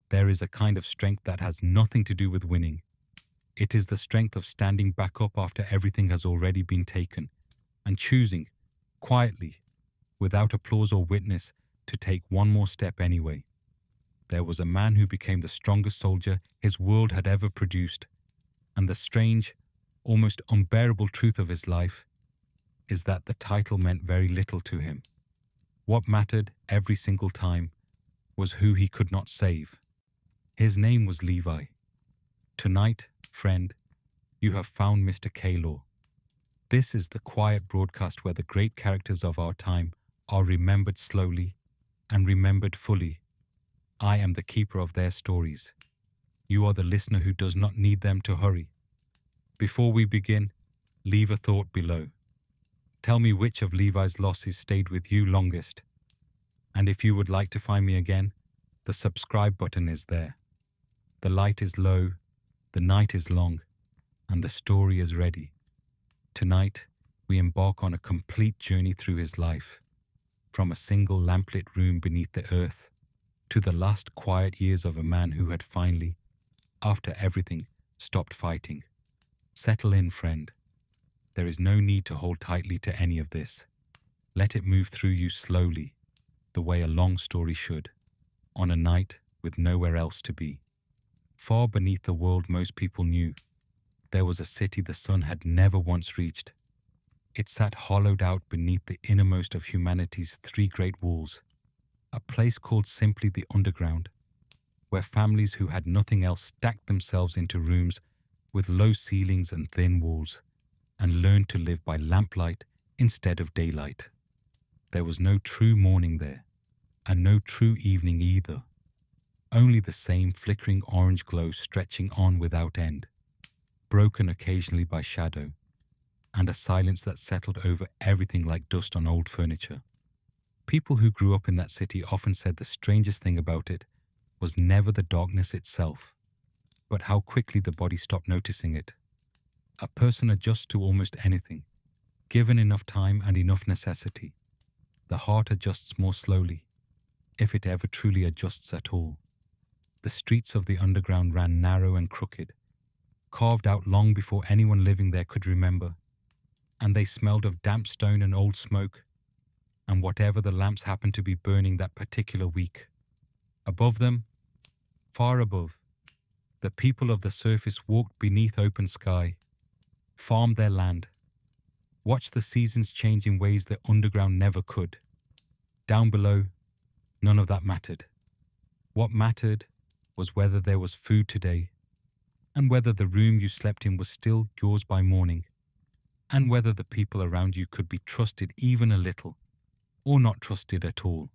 There is a kind of strength that has nothing to do with winning. It is the strength of standing back up after everything has already been taken and choosing, quietly, without applause or witness, to take one more step anyway. There was a man who became the strongest soldier his world had ever produced, and the strange, almost unbearable truth of his life is that the title meant very little to him. What mattered every single time was who he could not save. His name was Levi. Tonight, friend, you have found Mr. Kaylor. This is the quiet broadcast where the great characters of our time are remembered slowly and remembered fully. I am the keeper of their stories. You are the listener who does not need them to hurry. Before we begin, leave a thought below. Tell me which of Levi's losses stayed with you longest. And if you would like to find me again, the subscribe button is there. The light is low, the night is long, and the story is ready. Tonight, we embark on a complete journey through his life, from a single lamplit room beneath the earth to the last quiet years of a man who had finally, after everything, stopped fighting. Settle in, friend. There is no need to hold tightly to any of this. Let it move through you slowly, the way a long story should, on a night with nowhere else to be. Far beneath the world most people knew, there was a city the sun had never once reached. It sat hollowed out beneath the innermost of humanity's three great walls, a place called simply the underground, where families who had nothing else stacked themselves into rooms with low ceilings and thin walls, and learned to live by lamplight instead of daylight. There was no true morning there, and no true evening either. Only the same flickering orange glow stretching on without end, broken occasionally by shadow, and a silence that settled over everything like dust on old furniture. People who grew up in that city often said the strangest thing about it was never the darkness itself, but how quickly the body stopped noticing it. A person adjusts to almost anything, given enough time and enough necessity. The heart adjusts more slowly, if it ever truly adjusts at all. The streets of the underground ran narrow and crooked, carved out long before anyone living there could remember, and they smelled of damp stone and old smoke, and whatever the lamps happened to be burning that particular week. Above them, far above, the people of the surface walked beneath open sky, farmed their land, watched the seasons change in ways the underground never could. Down below, none of that mattered. What mattered was whether there was food today, and whether the room you slept in was still yours by morning, and whether the people around you could be trusted even a little, or not trusted at all.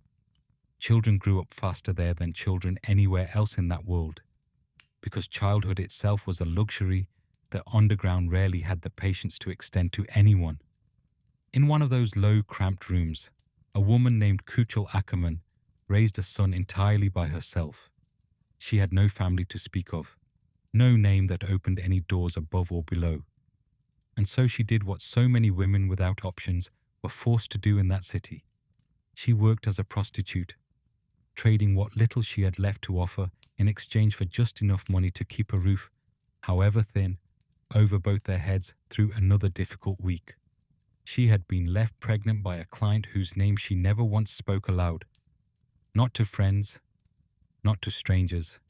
Children grew up faster there than children anywhere else in that world, because childhood itself was a luxury the underground rarely had the patience to extend to anyone. In one of those low, cramped rooms, a woman named Levi Ackerman raised a son entirely by herself. She had no family to speak of, no name that opened any doors above or below. And so she did what so many women without options were forced to do in that city. She worked as a prostitute, trading what little she had left to offer in exchange for just enough money to keep a roof, however thin, over both their heads through another difficult week. She had been left pregnant by a client whose name she never once spoke aloud, not to friends, not to strangers,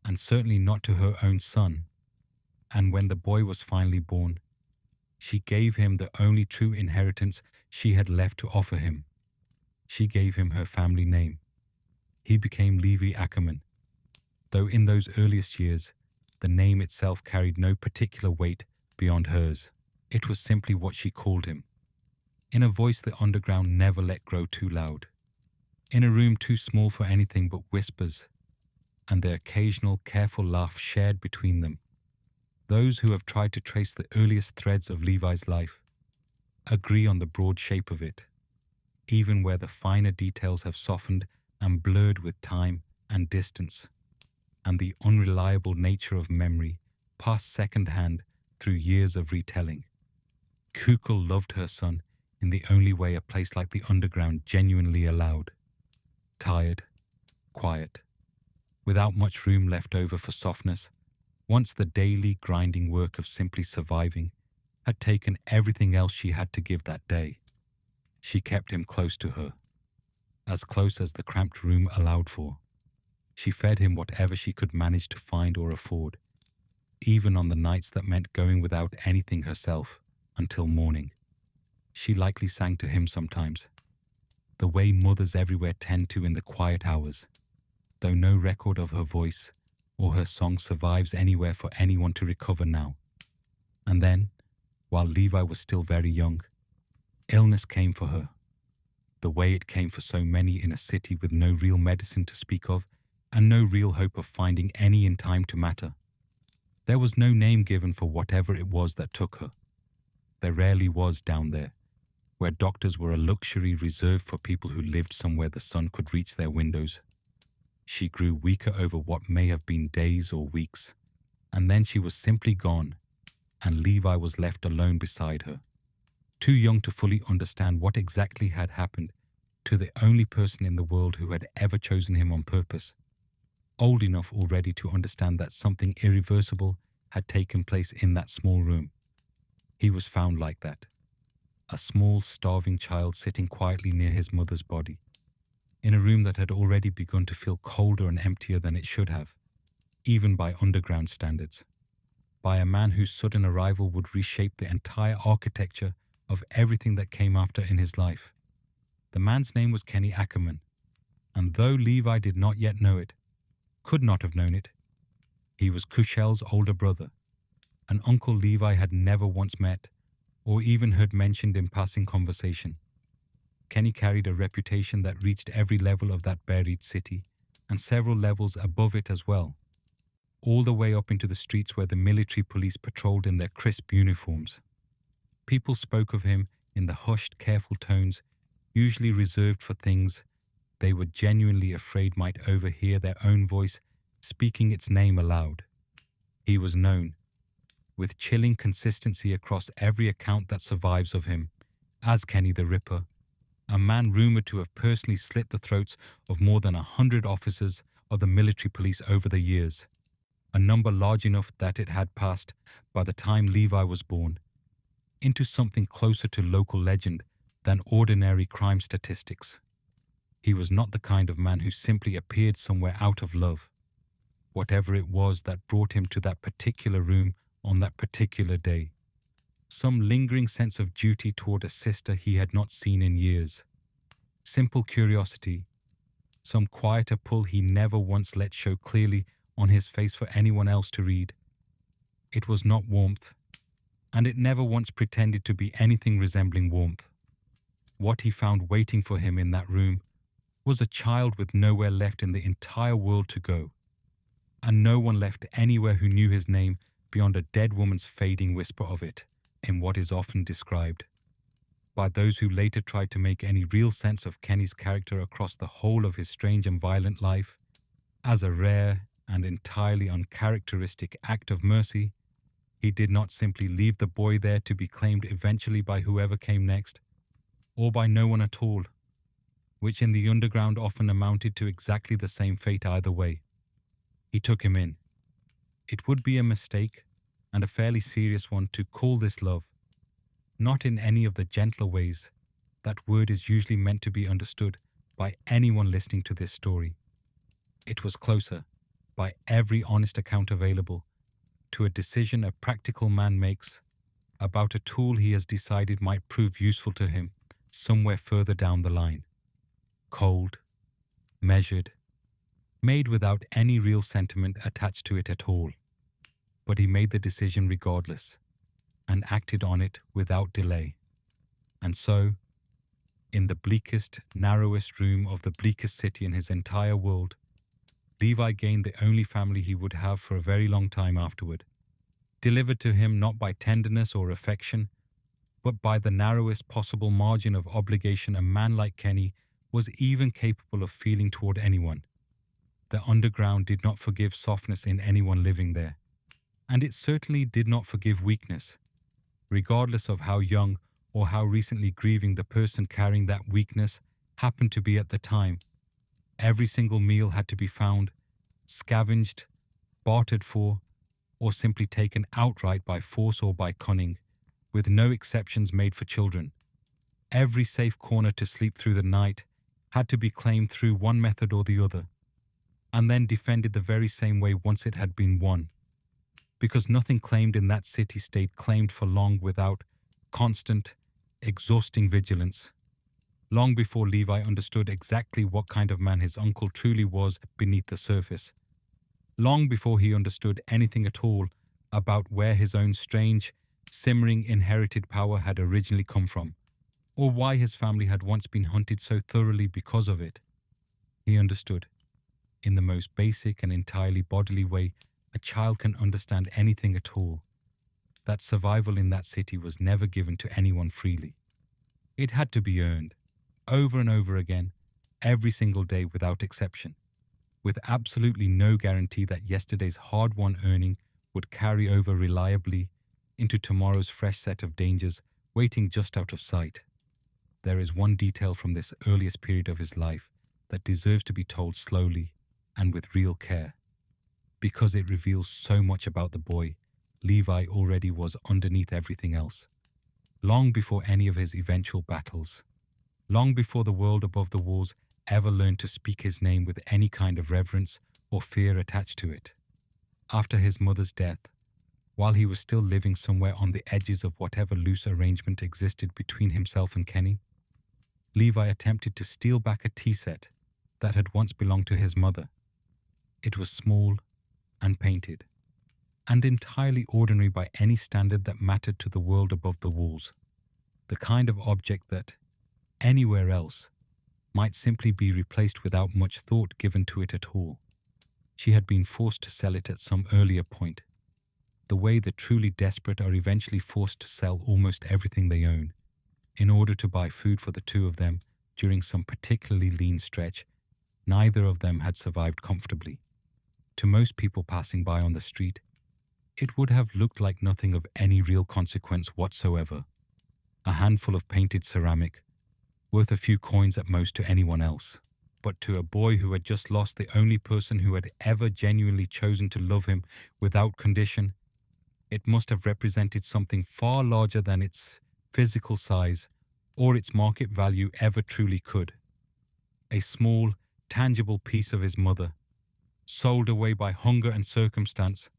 and certainly not to her own son. And when the boy was finally born, she gave him the only true inheritance she had left to offer him. She gave him her family name. He became Levi Ackerman, though in those earliest years, the name itself carried no particular weight beyond hers. It was simply what she called him, in a voice the underground never let grow too loud, in a room too small for anything but whispers, and the occasional careful laugh shared between them. Those who have tried to trace the earliest threads of Levi's life agree on the broad shape of it, even where the finer details have softened and blurred with time and distance, and the unreliable nature of memory passed second-hand through years of retelling. Kukul loved her son in the only way a place like the underground genuinely allowed. Tired, quiet, without much room left over for softness, once the daily grinding work of simply surviving had taken everything else she had to give that day. She kept him close to her, as close as the cramped room allowed for. She fed him whatever she could manage to find or afford, even on the nights that meant going without anything herself until morning. She likely sang to him sometimes, the way mothers everywhere tend to in the quiet hours, though no record of her voice or her song survives anywhere for anyone to recover now. And then, while Levi was still very young, illness came for her, the way it came for so many in a city with no real medicine to speak of and no real hope of finding any in time to matter. There was no name given for whatever it was that took her. There rarely was down there, where doctors were a luxury reserved for people who lived somewhere the sun could reach their windows. She grew weaker over what may have been days or weeks, and then she was simply gone, and Levi was left alone beside her, too young to fully understand what exactly had happened to the only person in the world who had ever chosen him on purpose, old enough already to understand that something irreversible had taken place in that small room. He was found like that, a small, starving child sitting quietly near his mother's body, in a room that had already begun to feel colder and emptier than it should have, even by underground standards, by a man whose sudden arrival would reshape the entire architecture of everything that came after in his life. The man's name was Kenny Ackerman, and though Levi did not yet know it, could not have known it, he was Kushel's older brother, an uncle Levi had never once met or even heard mentioned in passing conversation. Kenny carried a reputation that reached every level of that buried city and several levels above it as well, all the way up into the streets where the military police patrolled in their crisp uniforms. People spoke of him in the hushed, careful tones usually reserved for things they were genuinely afraid might overhear their own voice speaking its name aloud. He was known, with chilling consistency across every account that survives of him, as Kenny the Ripper, a man rumored to have personally slit the throats of more than 100 officers of the military police over the years, a number large enough that it had passed, by the time Levi was born, into something closer to local legend than ordinary crime statistics. He was not the kind of man who simply appeared somewhere out of love. Whatever it was that brought him to that particular room on that particular day, some lingering sense of duty toward a sister he had not seen in years, simple curiosity, some quieter pull he never once let show clearly on his face for anyone else to read. It was not warmth, and it never once pretended to be anything resembling warmth. What he found waiting for him in that room was a child with nowhere left in the entire world to go, and no one left anywhere who knew his name beyond a dead woman's fading whisper of it in what is often described, by those who later tried to make any real sense of Kenny's character across the whole of his strange and violent life, as a rare and entirely uncharacteristic act of mercy. He did not simply leave the boy there to be claimed eventually by whoever came next, or by no one at all, which in the underground often amounted to exactly the same fate either way. He took him in. It would be a mistake, and a fairly serious one, to call this love, not in any of the gentler ways that word is usually meant to be understood by anyone listening to this story. It was closer, by every honest account available, to a decision a practical man makes about a tool he has decided might prove useful to him somewhere further down the line. Cold, measured, made without any real sentiment attached to it at all. But he made the decision regardless, and acted on it without delay. And so, in the bleakest, narrowest room of the bleakest city in his entire world, Levi gained the only family he would have for a very long time afterward, delivered to him not by tenderness or affection, but by the narrowest possible margin of obligation a man like Kenny was even capable of feeling toward anyone. The underground did not forgive softness in anyone living there, and it certainly did not forgive weakness, regardless of how young or how recently grieving the person carrying that weakness happened to be at the time. Every single meal had to be found, scavenged, bartered for, or simply taken outright by force or by cunning, with no exceptions made for children. Every safe corner to sleep through the night had to be claimed through one method or the other, and then defended the very same way once it had been won, because nothing claimed in that city stayed claimed for long without constant, exhausting vigilance. Long before Levi understood exactly what kind of man his uncle truly was beneath the surface, long before he understood anything at all about where his own strange, simmering inherited power had originally come from, or why his family had once been hunted so thoroughly because of it, he understood, in the most basic and entirely bodily way a child can understand anything at all, that survival in that city was never given to anyone freely. It had to be earned, over and over again, every single day without exception, with absolutely no guarantee that yesterday's hard-won earning would carry over reliably into tomorrow's fresh set of dangers waiting just out of sight. There is one detail from this earliest period of his life that deserves to be told slowly and with real care, because it reveals so much about the boy Levi already was underneath everything else, long before any of his eventual battles, long before the world above the walls ever learned to speak his name with any kind of reverence or fear attached to it. After his mother's death, while he was still living somewhere on the edges of whatever loose arrangement existed between himself and Kenny, Levi attempted to steal back a tea set that had once belonged to his mother. It was small and painted, and entirely ordinary by any standard that mattered to the world above the walls, the kind of object that, anywhere else, might simply be replaced without much thought given to it at all. She had been forced to sell it at some earlier point, the way the truly desperate are eventually forced to sell almost everything they own, in order to buy food for the two of them during some particularly lean stretch neither of them had survived comfortably. To most people passing by on the street, it would have looked like nothing of any real consequence whatsoever. A handful of painted ceramic, worth a few coins at most to anyone else. But to a boy who had just lost the only person who had ever genuinely chosen to love him without condition, it must have represented something far larger than its physical size or its market value ever truly could. A small, tangible piece of his mother, sold away by hunger and circumstance,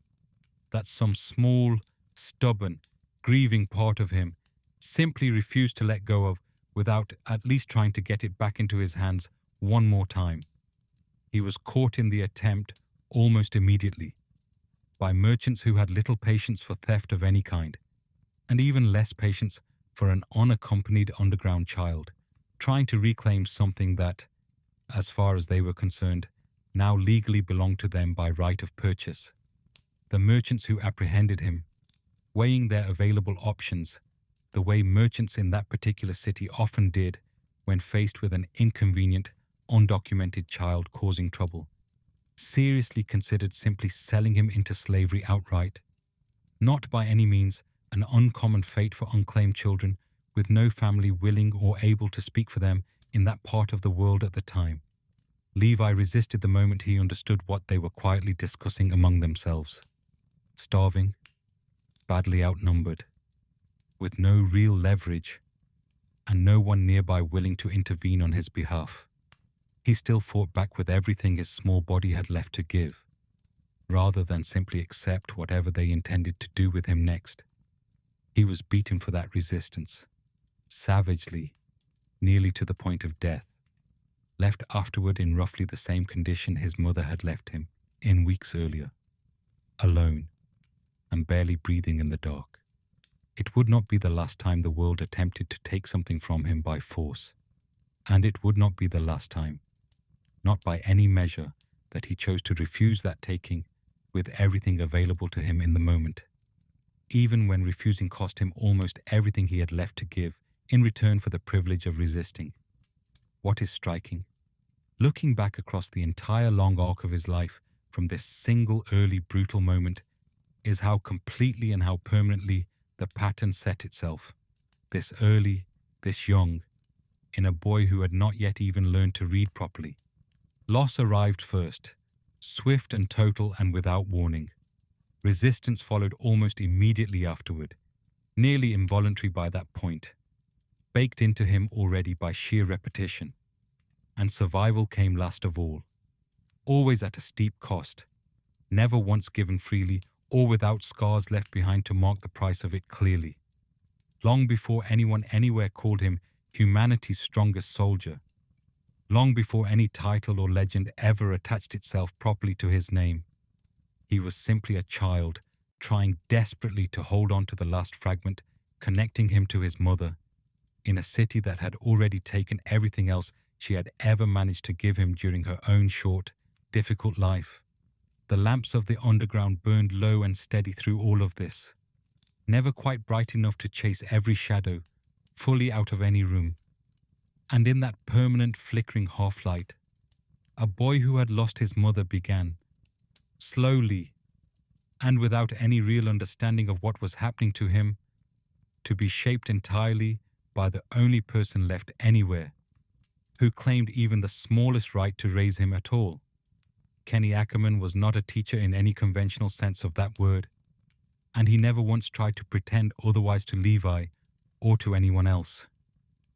that some small, stubborn, grieving part of him simply refused to let go of without at least trying to get it back into his hands one more time. He was caught in the attempt almost immediately by merchants who had little patience for theft of any kind, and even less patience for an unaccompanied underground child trying to reclaim something that, as far as they were concerned, now legally belonged to them by right of purchase. The merchants who apprehended him, weighing their available options, the way merchants in that particular city often did when faced with an inconvenient, undocumented child causing trouble, seriously considered simply selling him into slavery outright. Not by any means an uncommon fate for unclaimed children with no family willing or able to speak for them in that part of the world at the time. Levi resisted the moment he understood what they were quietly discussing among themselves. Starving, badly outnumbered, with no real leverage, and no one nearby willing to intervene on his behalf, he still fought back with everything his small body had left to give, rather than simply accept whatever they intended to do with him next. He was beaten for that resistance, savagely, nearly to the point of death, left afterward in roughly the same condition his mother had left him in weeks earlier, alone and barely breathing in the dark. It would not be the last time the world attempted to take something from him by force, and it would not be the last time, not by any measure, that he chose to refuse that taking with everything available to him in the moment, even when refusing cost him almost everything he had left to give in return for the privilege of resisting. What is striking, looking back across the entire long arc of his life from this single early brutal moment, is how completely and how permanently the pattern set itself, this early, this young, in a boy who had not yet even learned to read properly. Loss arrived first, Swift and total and without warning. Resistance followed almost immediately afterward, nearly involuntary by that point, baked into him already by sheer repetition. And survival came last of all, always at a steep cost, never once given freely or without scars left behind to mark the price of it clearly. Long before anyone anywhere called him humanity's strongest soldier, long before any title or legend ever attached itself properly to his name, he was simply a child trying desperately to hold on to the last fragment connecting him to his mother, in a city that had already taken everything else she had ever managed to give him during her own short, difficult life. The lamps of the underground burned low and steady through all of this, never quite bright enough to chase every shadow fully out of any room. And in that permanent flickering half-light, a boy who had lost his mother began, slowly, and without any real understanding of what was happening to him, to be shaped entirely by the only person left anywhere who claimed even the smallest right to raise him at all. Kenny Ackerman was not a teacher in any conventional sense of that word, and he never once tried to pretend otherwise to Levi or to anyone else.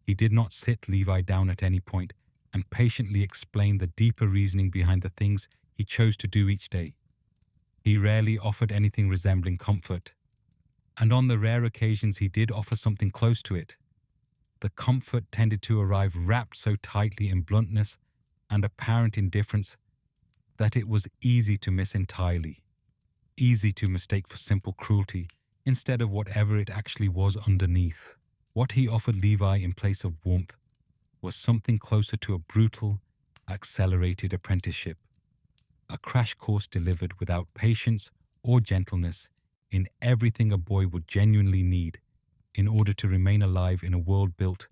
He did not sit Levi down at any point and patiently explain the deeper reasoning behind the things he chose to do each day. He rarely offered anything resembling comfort, and on the rare occasions he did offer something close to it, the comfort tended to arrive wrapped so tightly in bluntness and apparent indifference that it was easy to miss entirely, easy to mistake for simple cruelty instead of whatever it actually was underneath. What he offered Levi in place of warmth was something closer to a brutal, accelerated apprenticeship, a crash course delivered without patience or gentleness in everything a boy would genuinely need in order to remain alive in a world built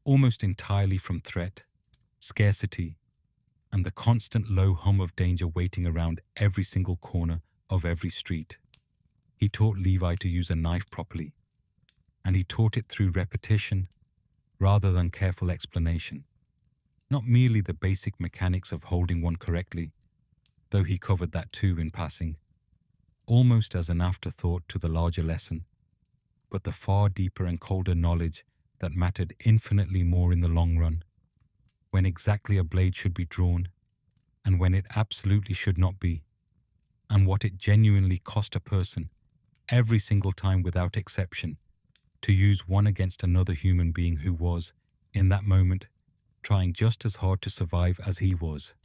almost entirely from threat, scarcity, and the constant low hum of danger waiting around every single corner of every street. He taught Levi to use a knife properly, and he taught it through repetition rather than careful explanation. Not merely the basic mechanics of holding one correctly, though he covered that too in passing, almost as an afterthought to the larger lesson, but the far deeper and colder knowledge that mattered infinitely more in the long run, when exactly a blade should be drawn, and when it absolutely should not be, and what it genuinely cost a person, every single time without exception, to use one against another human being who was, in that moment, trying just as hard to survive as he was.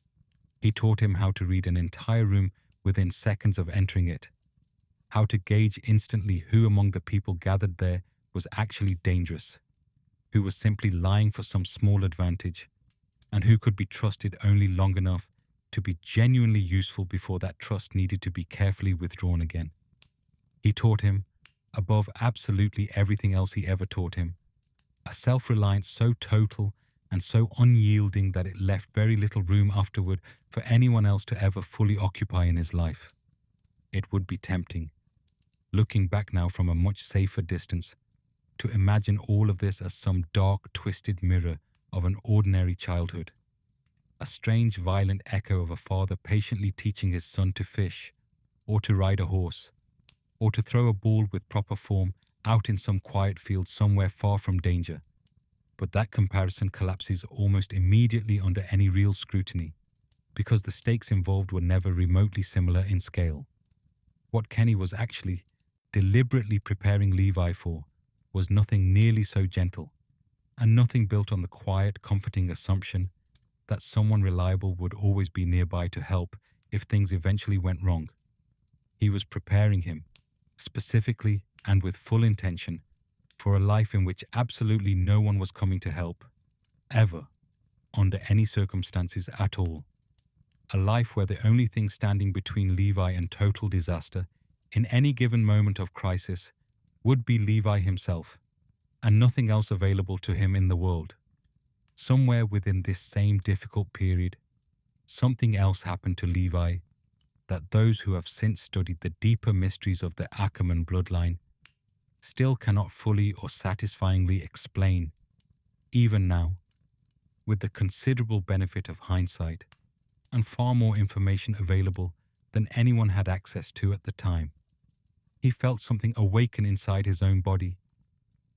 He taught him how to read an entire room within seconds of entering it, how to gauge instantly who among the people gathered there was actually dangerous, who was simply lying for some small advantage, and who could be trusted only long enough to be genuinely useful before that trust needed to be carefully withdrawn again. He taught him, above absolutely everything else he ever taught him, a self-reliance so total and so unyielding that it left very little room afterward for anyone else to ever fully occupy in his life. It would be tempting, looking back now from a much safer distance, to imagine all of this as some dark, twisted mirror of an ordinary childhood, a strange, violent echo of a father patiently teaching his son to fish, or to ride a horse, or to throw a ball with proper form out in some quiet field somewhere far from danger. But that comparison collapses almost immediately under any real scrutiny, because the stakes involved were never remotely similar in scale. What Kenny was actually deliberately preparing Levi for was nothing nearly so gentle, and nothing built on the quiet, comforting assumption that someone reliable would always be nearby to help if things eventually went wrong. He was preparing him, specifically and with full intention, for a life in which absolutely no one was coming to help, ever, under any circumstances at all. A life where the only thing standing between Levi and total disaster in any given moment of crisis would be Levi himself, and nothing else available to him in the world. Somewhere within this same difficult period, something else happened to Levi that those who have since studied the deeper mysteries of the Ackerman bloodline still cannot fully or satisfyingly explain, even now, with the considerable benefit of hindsight. and far more information available than anyone had access to at the time. He felt something awaken inside his own body,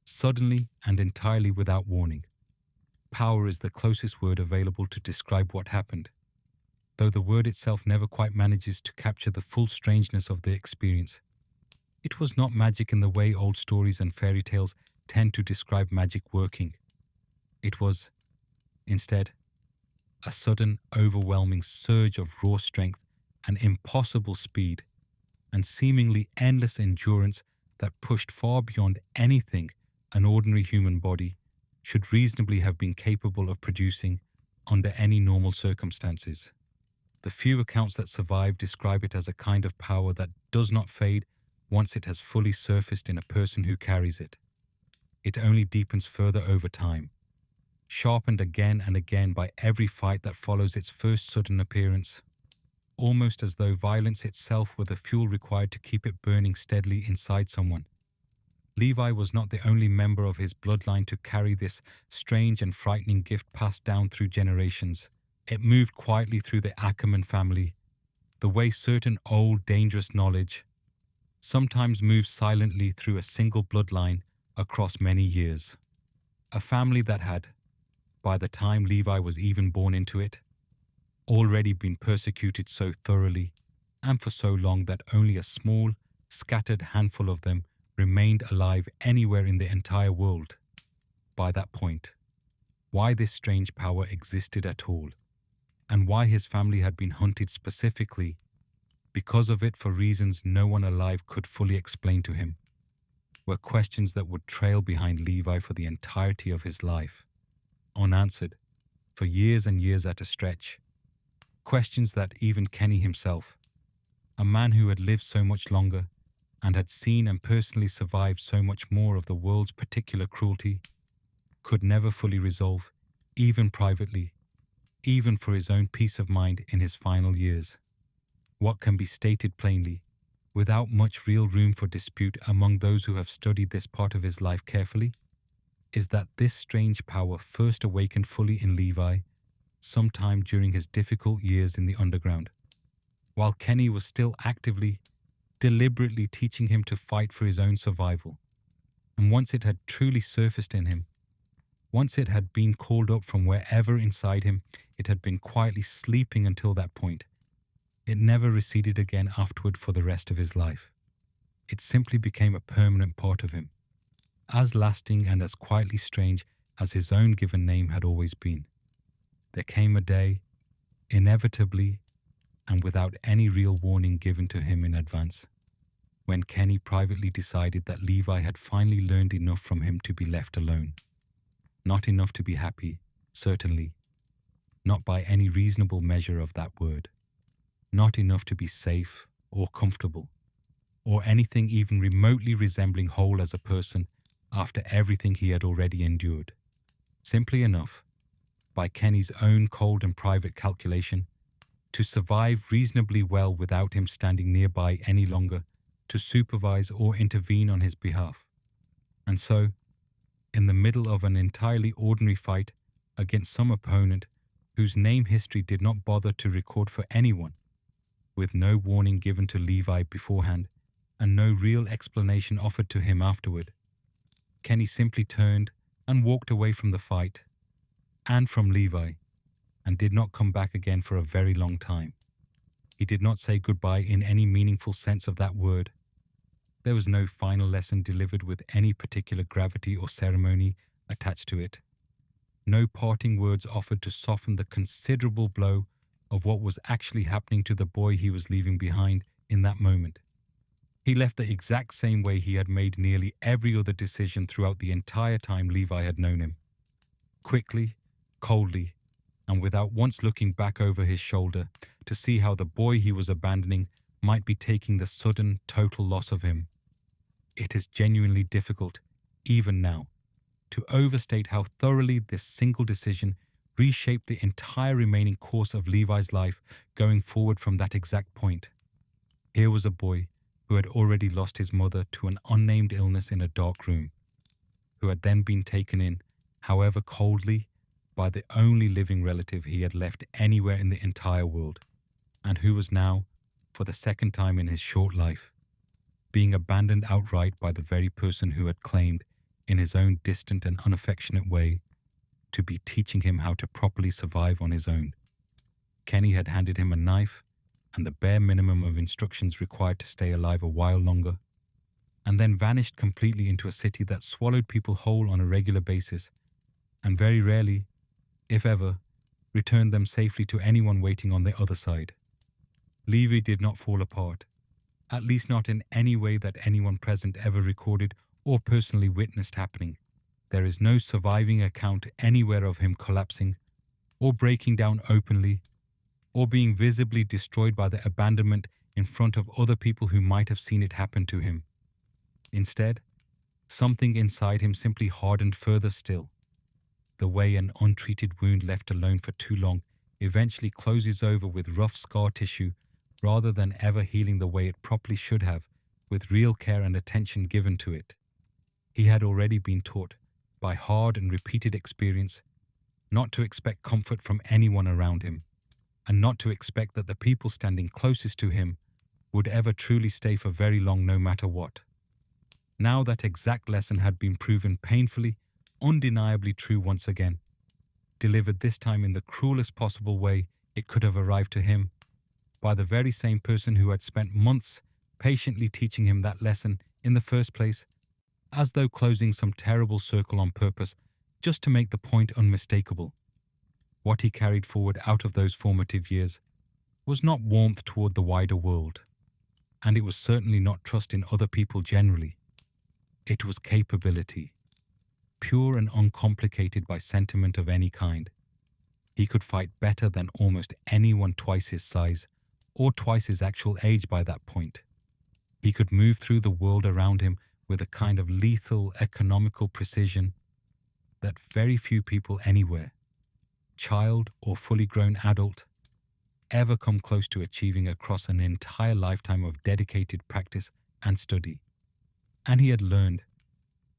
suddenly and entirely without warning. Power is the closest word available to describe what happened, though the word itself never quite manages to capture the full strangeness of the experience. It was not magic in the way old stories and fairy tales tend to describe magic working. It was, instead, a sudden, overwhelming surge of raw strength and impossible speed, and seemingly endless endurance that pushed far beyond anything an ordinary human body should reasonably have been capable of producing under any normal circumstances. The few accounts that survive describe it as a kind of power that does not fade once it has fully surfaced in a person who carries it. It only deepens further over time, sharpened again and again by every fight that follows its first sudden appearance, almost as though violence itself were the fuel required to keep it burning steadily inside someone. Levi was not the only member of his bloodline to carry this strange and frightening gift passed down through generations. It moved quietly through the Ackerman family, the way certain old, dangerous knowledge sometimes moves silently through a single bloodline across many years. A family that had, by the time Levi was even born into it, already been persecuted so thoroughly and for so long that only a small, scattered handful of them remained alive anywhere in the entire world. By that point, why this strange power existed at all, and why his family had been hunted specifically because of it for reasons no one alive could fully explain to him, were questions that would trail behind Levi for the entirety of his life, unanswered, for years and years at a stretch. Questions that even Kenny himself, a man who had lived so much longer and had seen and personally survived so much more of the world's particular cruelty, could never fully resolve, even privately, even for his own peace of mind in his final years. What can be stated plainly, without much real room for dispute among those who have studied this part of his life carefully, is that this strange power first awakened fully in Levi sometime during his difficult years in the underground, while Kenny was still actively, deliberately teaching him to fight for his own survival. And once it had truly surfaced in him, once it had been called up from wherever inside him it had been quietly sleeping until that point, it never receded again afterward for the rest of his life. It simply became a permanent part of him, as lasting and as quietly strange as his own given name had always been. There came a day, inevitably and without any real warning given to him in advance, when Kenny privately decided that Levi had finally learned enough from him to be left alone. Not enough to be happy, certainly, not by any reasonable measure of that word. Not enough to be safe or comfortable, or anything even remotely resembling whole as a person after everything he had already endured. Simply enough, by Kenny's own cold and private calculation, to survive reasonably well without him standing nearby any longer to supervise or intervene on his behalf. And so, in the middle of an entirely ordinary fight against some opponent whose name history did not bother to record for anyone, with no warning given to Levi beforehand and no real explanation offered to him afterward, Kenny simply turned and walked away from the fight and from Levi, and did not come back again for a very long time. He did not say goodbye in any meaningful sense of that word. There was no final lesson delivered with any particular gravity or ceremony attached to it. No parting words offered to soften the considerable blow of what was actually happening to the boy he was leaving behind in that moment. He left the exact same way he had made nearly every other decision throughout the entire time Levi had known him. Quickly, coldly, and without once looking back over his shoulder to see how the boy he was abandoning might be taking the sudden, total loss of him. It is genuinely difficult, even now, to overstate how thoroughly this single decision reshaped the entire remaining course of Levi's life going forward from that exact point. Here was a boy who had already lost his mother to an unnamed illness in a dark room, who had then been taken in, however coldly by the only living relative he had left anywhere in the entire world, and who was now, for the second time in his short life, being abandoned outright by the very person who had claimed, in his own distant and unaffectionate way, to be teaching him how to properly survive on his own. Kenny had handed him a knife and the bare minimum of instructions required to stay alive a while longer, and then vanished completely into a city that swallowed people whole on a regular basis, and very rarely, if ever, returned them safely to anyone waiting on the other side. Levi did not fall apart, at least not in any way that anyone present ever recorded or personally witnessed happening. There is no surviving account anywhere of him collapsing, or breaking down openly, or being visibly destroyed by the abandonment in front of other people who might have seen it happen to him. Instead, something inside him simply hardened further still, the way an untreated wound left alone for too long eventually closes over with rough scar tissue rather than ever healing the way it properly should have, with real care and attention given to it. He had already been taught, by hard and repeated experience, not to expect comfort from anyone around him, and not to expect that the people standing closest to him would ever truly stay for very long no matter what. Now that exact lesson had been proven painfully, undeniably true once again, delivered this time in the cruelest possible way it could have arrived to him, by the very same person who had spent months patiently teaching him that lesson in the first place, as though closing some terrible circle on purpose just to make the point unmistakable. What he carried forward out of those formative years was not warmth toward the wider world, and it was certainly not trust in other people generally. It was capability, pure and uncomplicated by sentiment of any kind. He could fight better than almost anyone twice his size, or twice his actual age by that point. He could move through the world around him with a kind of lethal, economical precision that very few people anywhere, child or fully grown adult, ever come close to achieving across an entire lifetime of dedicated practice and study. And he had learned,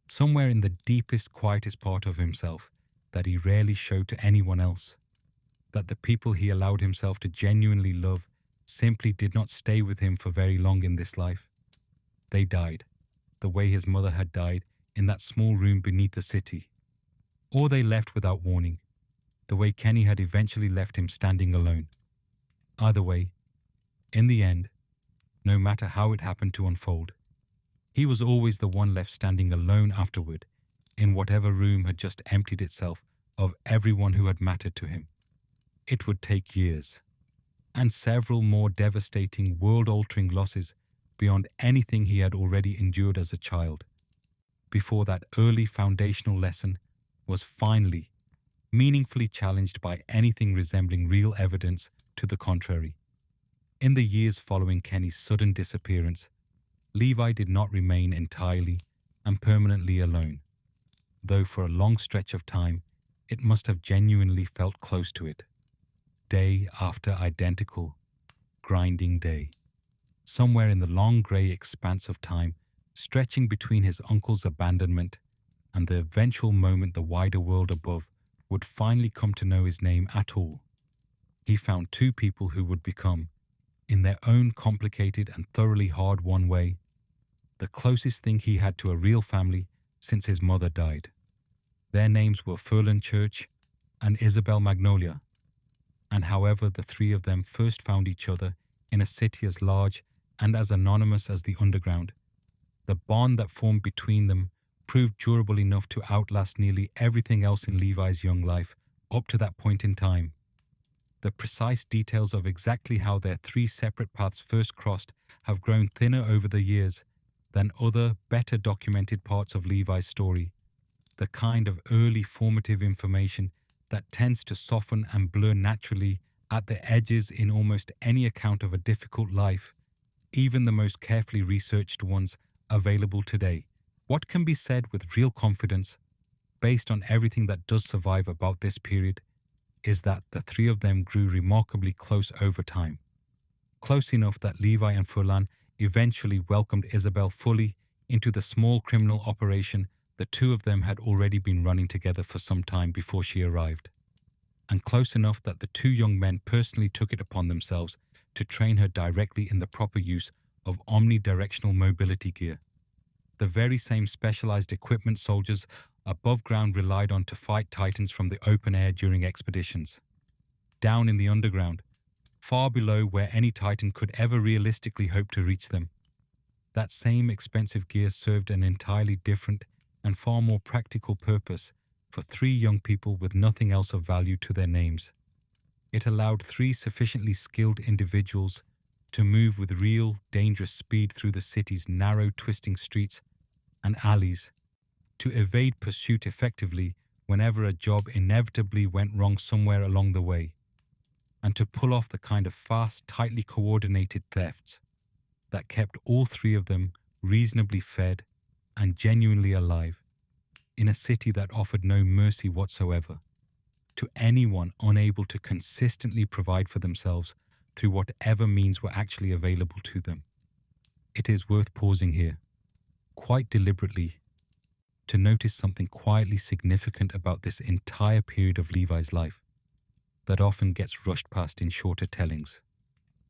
somewhere in the deepest, quietest part of himself, that he rarely showed to anyone else, that the people he allowed himself to genuinely love simply did not stay with him for very long in this life. They died, the way his mother had died in that small room beneath the city. Or they left without warning, the way Kenny had eventually left him standing alone. Either way, in the end, no matter how it happened to unfold, he was always the one left standing alone afterward, in whatever room had just emptied itself of everyone who had mattered to him. It would take years, and several more devastating, world-altering losses beyond anything he had already endured as a child, before that early foundational lesson was finally, meaningfully challenged by anything resembling real evidence to the contrary. In the years following Kenny's sudden disappearance, Levi did not remain entirely and permanently alone, though for a long stretch of time it must have genuinely felt close to it. Day after identical, grinding day. Somewhere in the long grey expanse of time, stretching between his uncle's abandonment and the eventual moment the wider world above would finally come to know his name at all, he found two people who would become, in their own complicated and thoroughly hard-won way, the closest thing he had to a real family since his mother died. Their names were Furlan Church and Isabel Magnolia, and however the three of them first found each other in a city as large and as anonymous as the underground, the bond that formed between them proved durable enough to outlast nearly everything else in Levi's young life up to that point in time. The precise details of exactly how their three separate paths first crossed have grown thinner over the years than other, better documented parts of Levi's story, the kind of early formative information that tends to soften and blur naturally at the edges in almost any account of a difficult life, even the most carefully researched ones available today. What can be said with real confidence, based on everything that does survive about this period, is that the three of them grew remarkably close over time. Close enough that Levi and Furlan eventually welcomed Isabel fully into the small criminal operation the two of them had already been running together for some time before she arrived. and close enough that the two young men personally took it upon themselves to train her directly in the proper use of omnidirectional mobility gear. The very same specialized equipment soldiers above ground relied on to fight Titans from the open air during expeditions. Down in the underground, far below where any Titan could ever realistically hope to reach them, that same expensive gear served an entirely different and far more practical purpose for three young people with nothing else of value to their names. It allowed three sufficiently skilled individuals to move with real, dangerous speed through the city's narrow, twisting streets and alleys, to evade pursuit effectively whenever a job inevitably went wrong somewhere along the way, and to pull off the kind of fast, tightly coordinated thefts that kept all three of them reasonably fed and genuinely alive in a city that offered no mercy whatsoever to anyone unable to consistently provide for themselves through whatever means were actually available to them. It is worth pausing here, quite deliberately, to notice something quietly significant about this entire period of Levi's life that often gets rushed past in shorter tellings.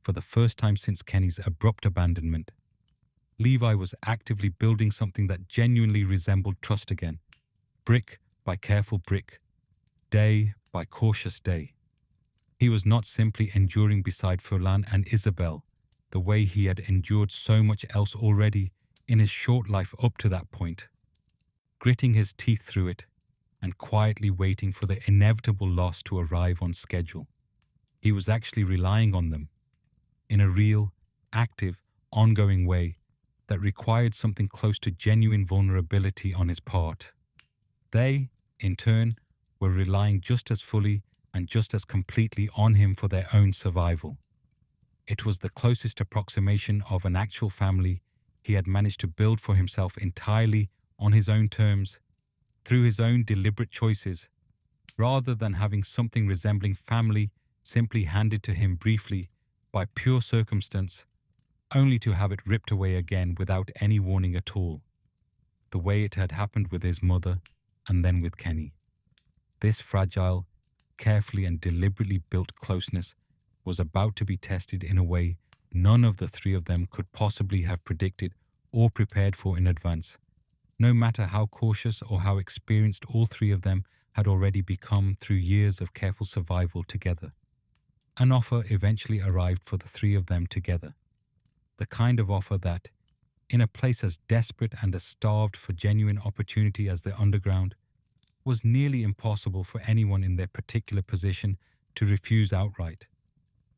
For the first time since Kenny's abrupt abandonment, Levi was actively building something that genuinely resembled trust again, brick by careful brick, day by cautious day. He was not simply enduring beside Furlan and Isabel the way he had endured so much else already in his short life up to that point, gritting his teeth through it and quietly waiting for the inevitable loss to arrive on schedule. He was actually relying on them in a real, active, ongoing way that required something close to genuine vulnerability on his part. They, in turn, were relying just as fully and just as completely on him for their own survival. It was the closest approximation of an actual family he had managed to build for himself entirely on his own terms, through his own deliberate choices, rather than having something resembling family simply handed to him briefly by pure circumstance, only to have it ripped away again without any warning at all, the way it had happened with his mother and then with Kenny. This fragile, carefully and deliberately built closeness was about to be tested in a way none of the three of them could possibly have predicted or prepared for in advance, no matter how cautious or how experienced all three of them had already become through years of careful survival together. An offer eventually arrived for the three of them together, the kind of offer that, in a place as desperate and as starved for genuine opportunity as the underground, was nearly impossible for anyone in their particular position to refuse outright,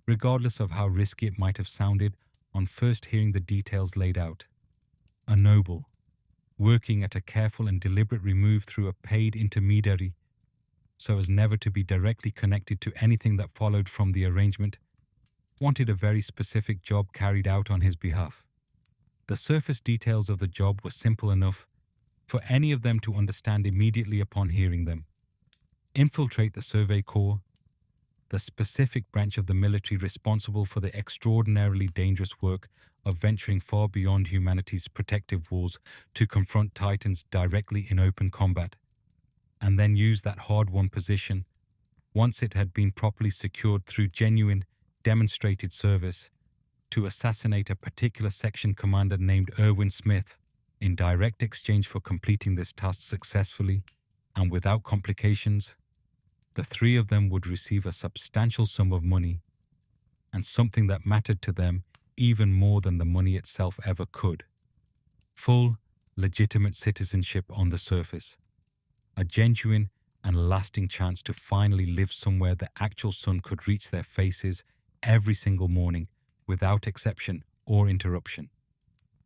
regardless of how risky it might have sounded on first hearing the details laid out. A noble, working at a careful and deliberate remove through a paid intermediary, so as never to be directly connected to anything that followed from the arrangement, wanted a very specific job carried out on his behalf. The surface details of the job were simple enough for any of them to understand immediately upon hearing them. Infiltrate the Survey Corps, the specific branch of the military responsible for the extraordinarily dangerous work of venturing far beyond humanity's protective walls to confront Titans directly in open combat, and then use that hard-won position, once it had been properly secured through genuine, demonstrated service, to assassinate a particular section commander named Erwin Smith in direct exchange for completing this task successfully and without complications. The three of them would receive a substantial sum of money, and something that mattered to them even more than the money itself ever could: full, legitimate citizenship on the surface, a genuine and lasting chance to finally live somewhere the actual sun could reach their faces every single morning without exception or interruption.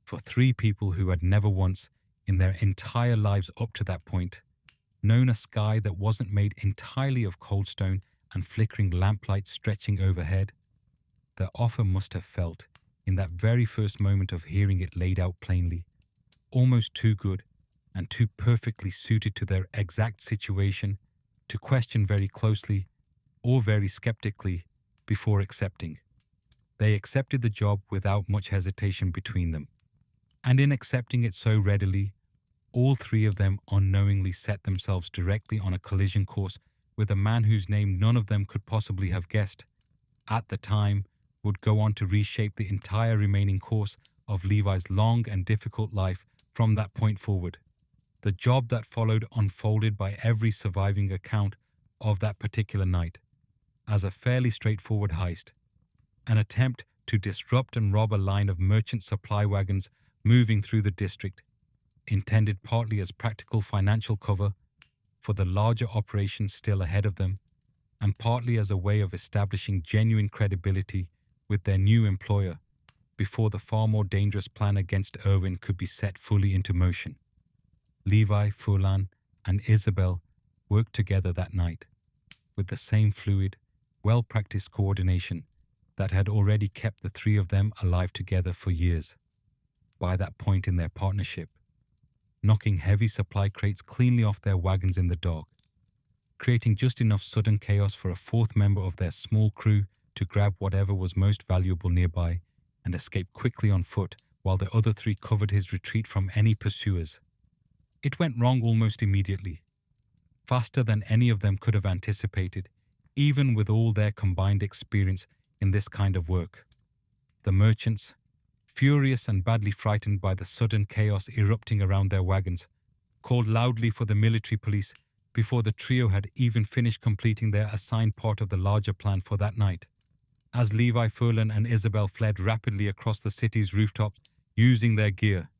For three people who had never once, in their entire lives up to that point, known a sky that wasn't made entirely of cold stone and flickering lamplight stretching overhead, the offer must have felt, in that very first moment of hearing it laid out plainly, almost too good and too perfectly suited to their exact situation to question very closely or very skeptically before accepting. They accepted the job without much hesitation between them, and in accepting it so readily, all three of them unknowingly set themselves directly on a collision course with a man whose name none of them could possibly have guessed, at the time, would go on to reshape the entire remaining course of Levi's long and difficult life from that point forward. The job that followed unfolded by every surviving account of that particular night as a fairly straightforward heist, an attempt to disrupt and rob a line of merchant supply wagons moving through the district, intended partly as practical financial cover for the larger operations still ahead of them, and partly as a way of establishing genuine credibility with their new employer before the far more dangerous plan against Irwin could be set fully into motion. Levi, Furlan, and Isabel worked together that night, with the same fluid, well-practiced coordination that had already kept the three of them alive together for years. By that point in their partnership, knocking heavy supply crates cleanly off their wagons in the dark, creating just enough sudden chaos for a fourth member of their small crew to grab whatever was most valuable nearby and escape quickly on foot while the other three covered his retreat from any pursuers. It went wrong almost immediately, faster than any of them could have anticipated, even with all their combined experience in this kind of work. The merchants, furious and badly frightened by the sudden chaos erupting around their wagons, called loudly for the military police before the trio had even finished completing their assigned part of the larger plan for that night. As Levi, Furlan, and Isabel fled rapidly across the city's rooftops using their gear,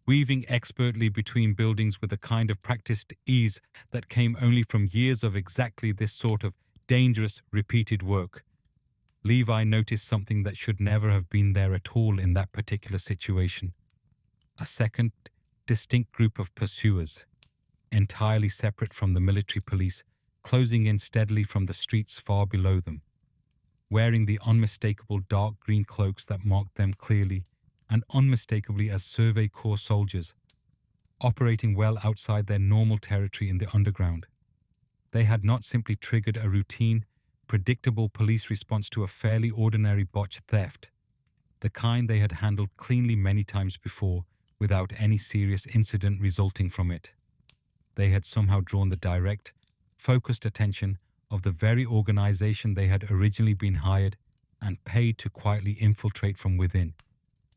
weaving expertly between buildings with a kind of practiced ease that came only from years of exactly this sort of dangerous, repeated work, Levi noticed something that should never have been there at all in that particular situation. A second, distinct group of pursuers, entirely separate from the military police, closing in steadily from the streets far below them, wearing the unmistakable dark green cloaks that marked them clearly and unmistakably as Survey Corps soldiers, operating well outside their normal territory in the underground. They had not simply triggered a routine, predictable police response to a fairly ordinary botched theft, the kind they had handled cleanly many times before without any serious incident resulting from it. They had somehow drawn the direct, focused attention of the very organization they had originally been hired and paid to quietly infiltrate from within,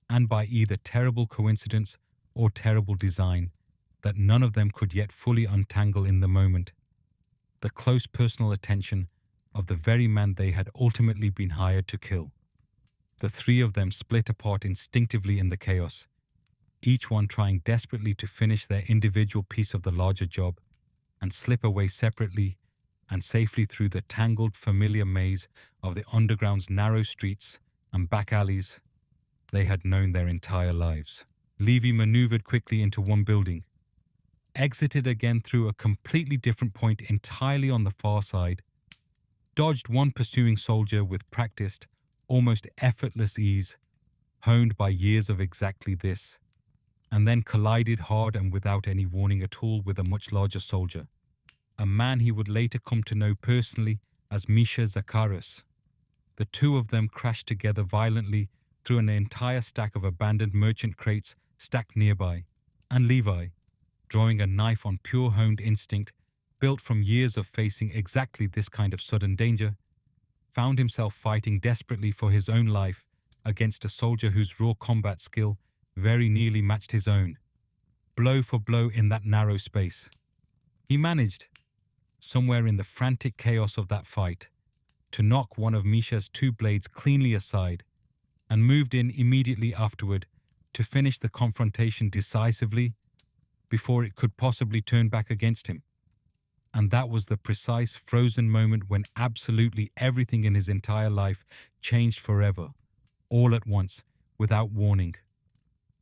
and by either terrible coincidence or terrible design that none of them could yet fully untangle in the moment, the close personal attention of the very man they had ultimately been hired to kill. The three of them split apart instinctively in the chaos, each one trying desperately to finish their individual piece of the larger job and slip away separately and safely through the tangled, familiar maze of the underground's narrow streets and back alleys they had known their entire lives. Levi maneuvered quickly into one building, exited again through a completely different point entirely on the far side, dodged one pursuing soldier with practiced, almost effortless ease, honed by years of exactly this, and then collided hard and without any warning at all with a much larger soldier, a man he would later come to know personally as Misha Zakharis. The two of them crashed together violently through an entire stack of abandoned merchant crates stacked nearby, and Levi, drawing a knife on pure honed instinct built from years of facing exactly this kind of sudden danger, found himself fighting desperately for his own life against a soldier whose raw combat skill very nearly matched his own, blow for blow in that narrow space. He managed, somewhere in the frantic chaos of that fight, to knock one of Misha's two blades cleanly aside and moved in immediately afterward to finish the confrontation decisively before it could possibly turn back against him. And that was the precise frozen moment when absolutely everything in his entire life changed forever, all at once, without warning.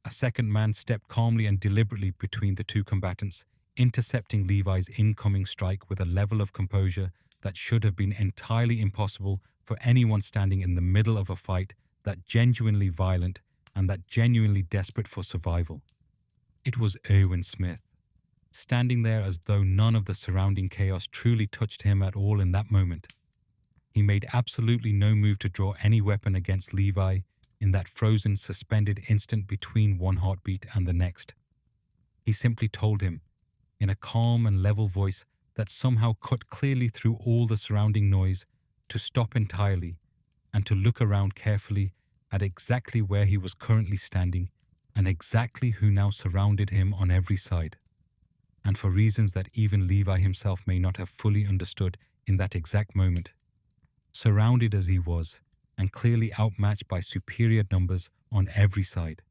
A second man stepped calmly and deliberately between the two combatants, intercepting Levi's incoming strike with a level of composure that should have been entirely impossible for anyone standing in the middle of a fight that genuinely violent and that genuinely desperate for survival. It was Irwin Smith, standing there as though none of the surrounding chaos truly touched him at all in that moment. He made absolutely no move to draw any weapon against Levi in that frozen, suspended instant between one heartbeat and the next. He simply told him, in a calm and level voice that somehow cut clearly through all the surrounding noise to stop entirely and to look around carefully at exactly where he was currently standing and exactly who now surrounded him on every side. And for reasons that even Levi himself may not have fully understood in that exact moment, surrounded as he was and clearly outmatched by superior numbers on every side,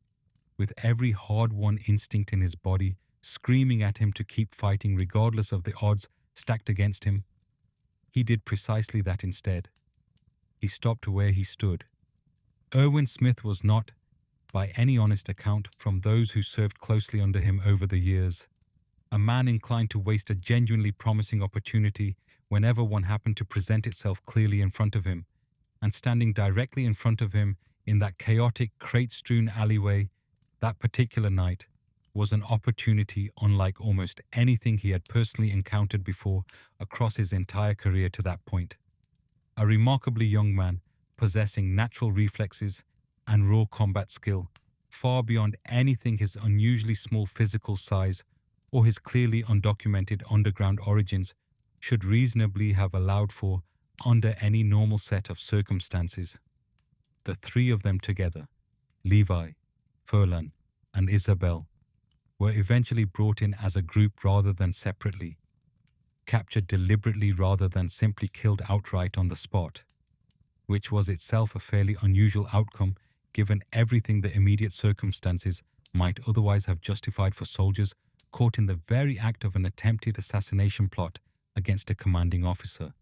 with every hard-won instinct in his body screaming at him to keep fighting regardless of the odds stacked against him, he did precisely that instead. He stopped where he stood. Erwin Smith was not, by any honest account from those who served closely under him over the years, a man inclined to waste a genuinely promising opportunity whenever one happened to present itself clearly in front of him, and standing directly in front of him in that chaotic, crate-strewn alleyway that particular night was an opportunity unlike almost anything he had personally encountered before across his entire career to that point. A remarkably young man, possessing natural reflexes and raw combat skill, far beyond anything his unusually small physical size or his clearly undocumented underground origins should reasonably have allowed for under any normal set of circumstances. The three of them together, Levi, Furlan, and Isabel, were eventually brought in as a group rather than separately, captured deliberately rather than simply killed outright on the spot, which was itself a fairly unusual outcome given everything the immediate circumstances might otherwise have justified for soldiers caught in the very act of an attempted assassination plot against a commanding officer.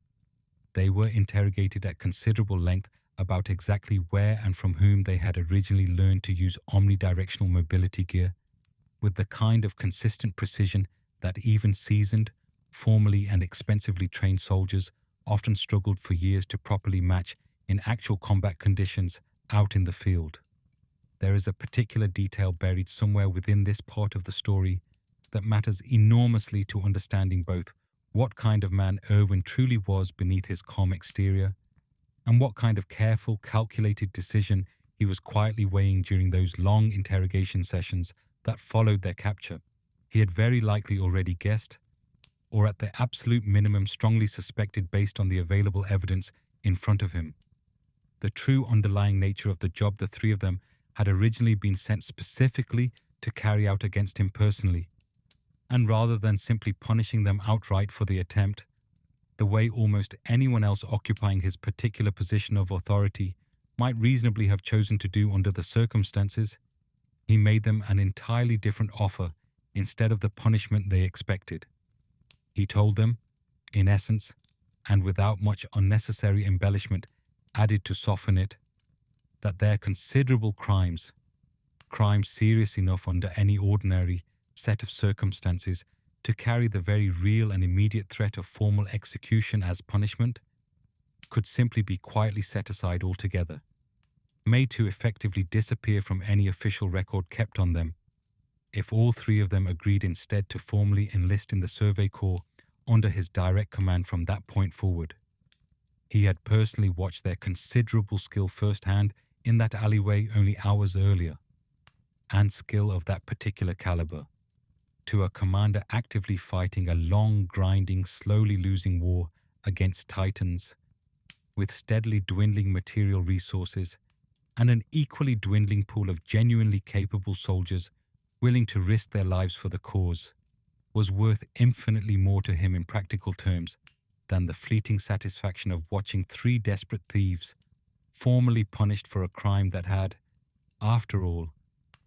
They were interrogated at considerable length about exactly where and from whom they had originally learned to use omnidirectional mobility gear, with the kind of consistent precision that even seasoned, formally and expensively trained soldiers often struggled for years to properly match in actual combat conditions out in the field. There is a particular detail buried somewhere within this part of the story that matters enormously to understanding both what kind of man Erwin truly was beneath his calm exterior, and what kind of careful, calculated decision he was quietly weighing during those long interrogation sessions that followed their capture. He had very likely already guessed, or at the absolute minimum strongly suspected based on the available evidence in front of him, the true underlying nature of the job the three of them had originally been sent specifically to carry out against him personally. And rather than simply punishing them outright for the attempt, the way almost anyone else occupying his particular position of authority might reasonably have chosen to do under the circumstances, he made them an entirely different offer instead of the punishment they expected. He told them, in essence, and without much unnecessary embellishment added to soften it, that their considerable crimes serious enough under any ordinary set of circumstances to carry the very real and immediate threat of formal execution as punishment, could simply be quietly set aside altogether, made to effectively disappear from any official record kept on them, if all three of them agreed instead to formally enlist in the Survey Corps under his direct command from that point forward. He had personally watched their considerable skill firsthand in that alleyway only hours earlier, and skill of that particular caliber, to a commander actively fighting a long, grinding, slowly losing war against titans, with steadily dwindling material resources and an equally dwindling pool of genuinely capable soldiers willing to risk their lives for the cause, was worth infinitely more to him in practical terms than the fleeting satisfaction of watching three desperate thieves, formally punished for a crime that had, after all,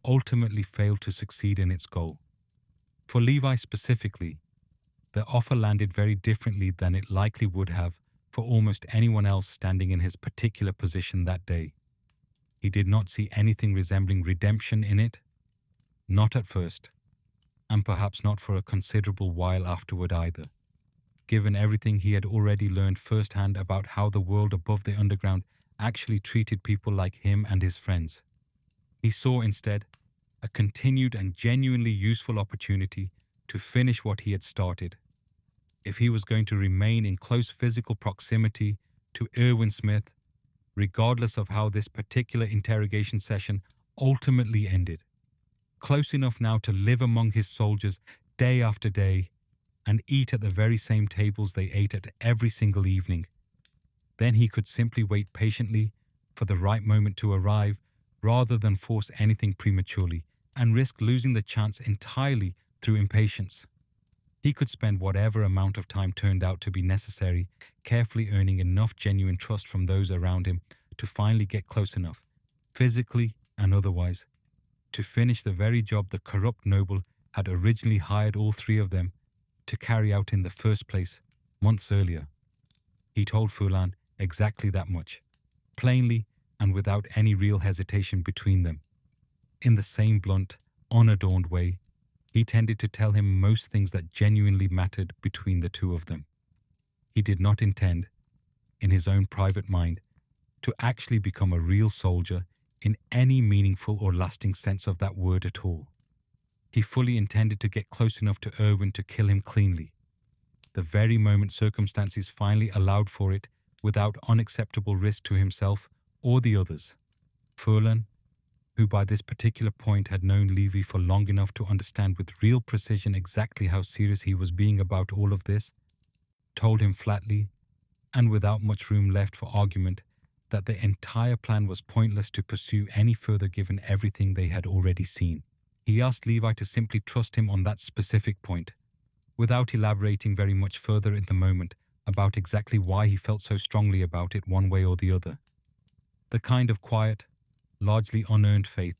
ultimately failed to succeed in its goal. For Levi specifically, the offer landed very differently than it likely would have for almost anyone else standing in his particular position that day. He did not see anything resembling redemption in it, not at first, and perhaps not for a considerable while afterward either, given everything he had already learned firsthand about how the world above the underground actually treated people like him and his friends. He saw instead a continued and genuinely useful opportunity to finish what he had started. If he was going to remain in close physical proximity to Erwin Smith, regardless of how this particular interrogation session ultimately ended, close enough now to live among his soldiers day after day, and eat at the very same tables they ate at every single evening. Then he could simply wait patiently for the right moment to arrive rather than force anything prematurely and risk losing the chance entirely through impatience. He could spend whatever amount of time turned out to be necessary, carefully earning enough genuine trust from those around him to finally get close enough, physically and otherwise, to finish the very job the corrupt noble had originally hired all three of them to carry out in the first place months earlier. He told Furlan exactly that much, plainly and without any real hesitation between them. In the same blunt, unadorned way, he tended to tell him most things that genuinely mattered between the two of them. He did not intend, in his own private mind, to actually become a real soldier in any meaningful or lasting sense of that word at all. He fully intended to get close enough to Erwin to kill him cleanly, the very moment circumstances finally allowed for it, without unacceptable risk to himself or the others. Furlan, who by this particular point had known Levi for long enough to understand with real precision exactly how serious he was being about all of this, told him flatly, and without much room left for argument, that the entire plan was pointless to pursue any further given everything they had already seen. He asked Levi to simply trust him on that specific point, without elaborating very much further in the moment about exactly why he felt so strongly about it one way or the other. The kind of quiet, largely unearned faith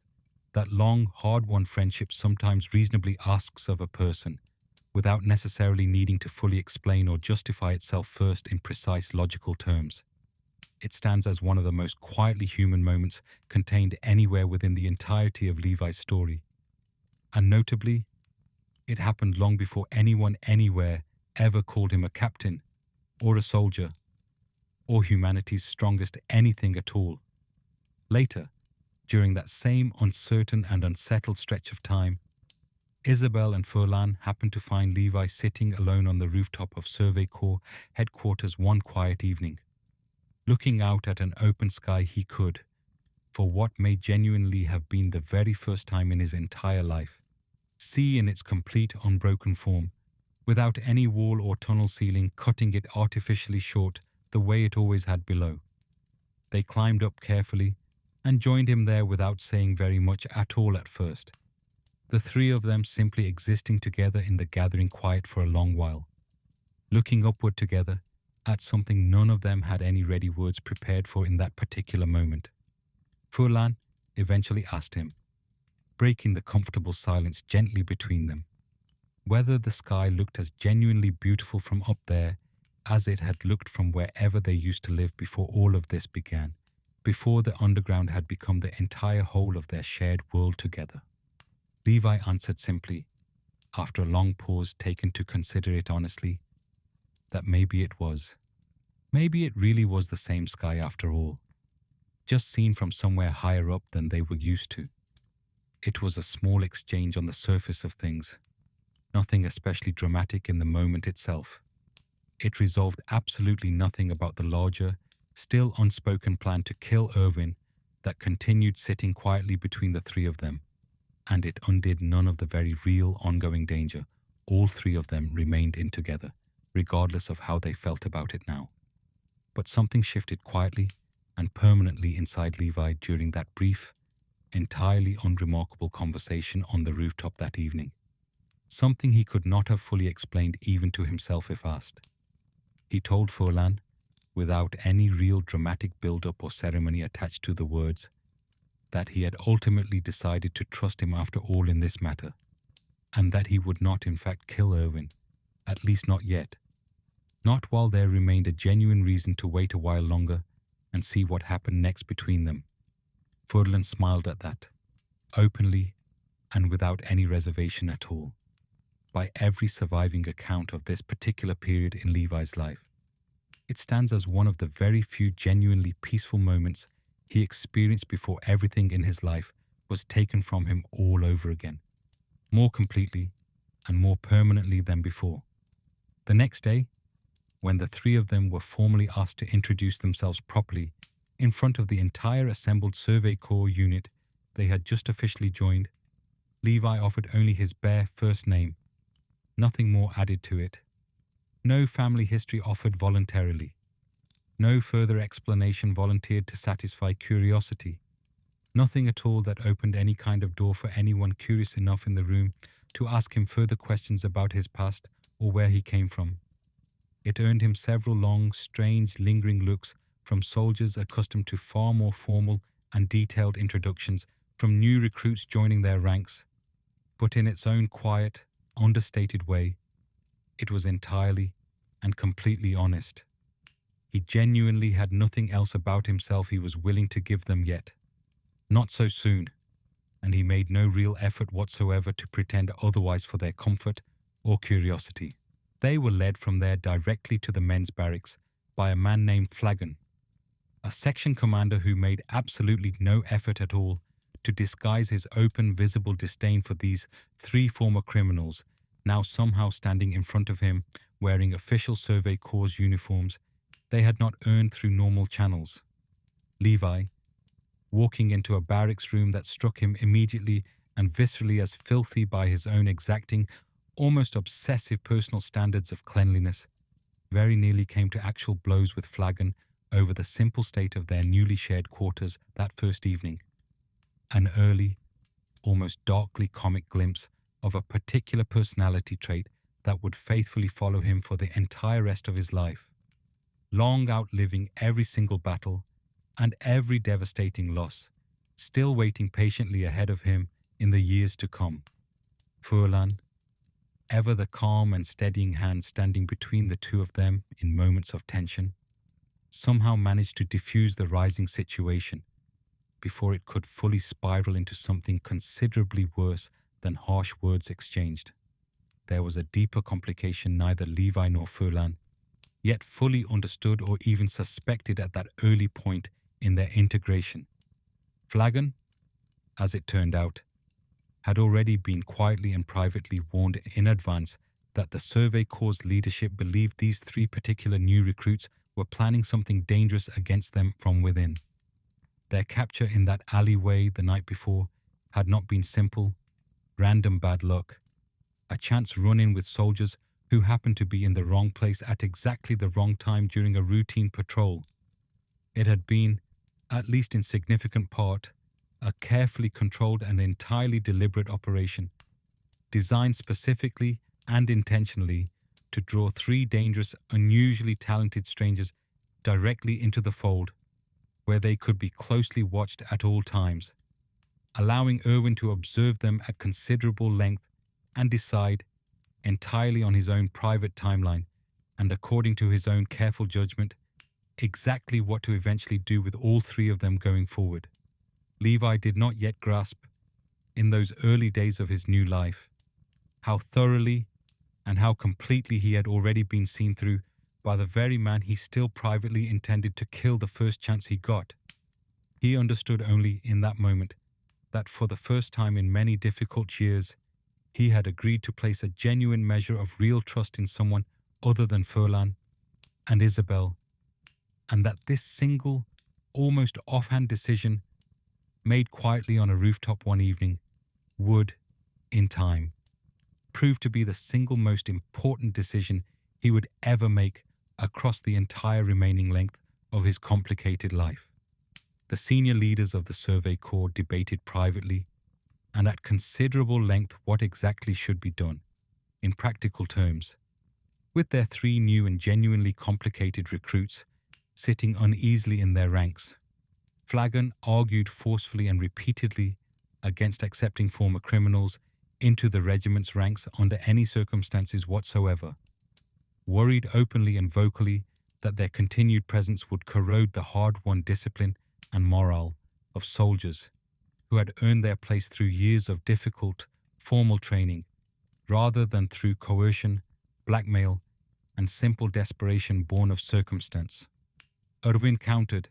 that long, hard-won friendship sometimes reasonably asks of a person, without necessarily needing to fully explain or justify itself first in precise logical terms. It stands as one of the most quietly human moments contained anywhere within the entirety of Levi's story. And notably, it happened long before anyone anywhere ever called him a captain, or a soldier, or humanity's strongest anything at all. Later, during that same uncertain and unsettled stretch of time, Isabel and Furlan happened to find Levi sitting alone on the rooftop of Survey Corps headquarters one quiet evening, looking out at an open sky he could, for what may genuinely have been the very first time in his entire life, see in its complete unbroken form, without any wall or tunnel ceiling cutting it artificially short the way it always had below. They climbed up carefully and joined him there without saying very much at all at first, the three of them simply existing together in the gathering quiet for a long while, looking upward together at something none of them had any ready words prepared for in that particular moment. Furlan eventually asked him, breaking the comfortable silence gently between them, whether the sky looked as genuinely beautiful from up there as it had looked from wherever they used to live before all of this began, before the underground had become the entire whole of their shared world together. Levi answered simply, after a long pause taken to consider it honestly, that maybe it was. Maybe it really was the same sky after all, just seen from somewhere higher up than they were used to. It was a small exchange on the surface of things, nothing especially dramatic in the moment itself. It resolved absolutely nothing about the larger, still unspoken plan to kill Erwin that continued sitting quietly between the three of them, and it undid none of the very real ongoing danger all three of them remained in together, regardless of how they felt about it now. But something shifted quietly and permanently inside Levi during that brief, entirely unremarkable conversation on the rooftop that evening. Something he could not have fully explained even to himself if asked. He told Furlan, without any real dramatic build-up or ceremony attached to the words, that he had ultimately decided to trust him after all in this matter, and that he would not in fact kill Erwin, at least not yet. Not while there remained a genuine reason to wait a while longer and see what happened next between them. Furlan smiled at that, openly and without any reservation at all. By every surviving account of this particular period in Levi's life, it stands as one of the very few genuinely peaceful moments he experienced before everything in his life was taken from him all over again, more completely and more permanently than before. The next day, when the three of them were formally asked to introduce themselves properly in front of the entire assembled Survey Corps unit they had just officially joined, Levi offered only his bare first name, Nothing more added to it. No family history offered voluntarily. No further explanation volunteered to satisfy curiosity. Nothing at all that opened any kind of door for anyone curious enough in the room to ask him further questions about his past or where he came from. It earned him several long, strange, lingering looks from soldiers accustomed to far more formal and detailed introductions from new recruits joining their ranks. But in its own quiet, understated way, it was entirely and completely honest. He genuinely had nothing else about himself he was willing to give them yet. Not so soon, and he made no real effort whatsoever to pretend otherwise for their comfort or curiosity. They were led from there directly to the men's barracks by a man named Furlan, a section commander who made absolutely no effort at all to disguise his open, visible disdain for these three former criminals, now somehow standing in front of him wearing official Survey Corps uniforms they had not earned through normal channels. Levi, walking into a barracks room that struck him immediately and viscerally as filthy by his own exacting, almost obsessive personal standards of cleanliness, very nearly came to actual blows with Furlan over the simple state of their newly shared quarters that first evening. An early, almost darkly comic glimpse of a particular personality trait that would faithfully follow him for the entire rest of his life, long outliving every single battle and every devastating loss, still waiting patiently ahead of him in the years to come. Furlan, ever the calm and steadying hand standing between the two of them in moments of tension, somehow managed to diffuse the rising situation before it could fully spiral into something considerably worse than harsh words exchanged. There was a deeper complication neither Levi nor Furlan yet fully understood or even suspected at that early point in their integration. Furlan, as it turned out, had already been quietly and privately warned in advance that the Survey Corps leadership believed these three particular new recruits were planning something dangerous against them from within. Their capture in that alleyway the night before had not been simple, random bad luck, a chance run-in with soldiers who happened to be in the wrong place at exactly the wrong time during a routine patrol. It had been, at least in significant part, a carefully controlled and entirely deliberate operation, designed specifically and intentionally to draw three dangerous, unusually talented strangers directly into the fold, where they could be closely watched at all times, allowing Irwin to observe them at considerable length and decide, entirely on his own private timeline and according to his own careful judgment, exactly what to eventually do with all three of them going forward. Levi did not yet grasp, in those early days of his new life, how thoroughly and how completely he had already been seen through by the very man he still privately intended to kill the first chance he got. He understood only in that moment that for the first time in many difficult years, he had agreed to place a genuine measure of real trust in someone other than Furlan and Isabel, and that this single, almost offhand decision, made quietly on a rooftop one evening, would, in time, prove to be the single most important decision he would ever make across the entire remaining length of his complicated life. The senior leaders of the Survey Corps debated privately and at considerable length what exactly should be done, in practical terms, with their three new and genuinely complicated recruits sitting uneasily in their ranks. Furlan argued forcefully and repeatedly against accepting former criminals into the regiment's ranks under any circumstances whatsoever, worried openly and vocally that their continued presence would corrode the hard-won discipline and morale of soldiers who had earned their place through years of difficult, formal training, rather than through coercion, blackmail, and simple desperation born of circumstance. Irwin countered,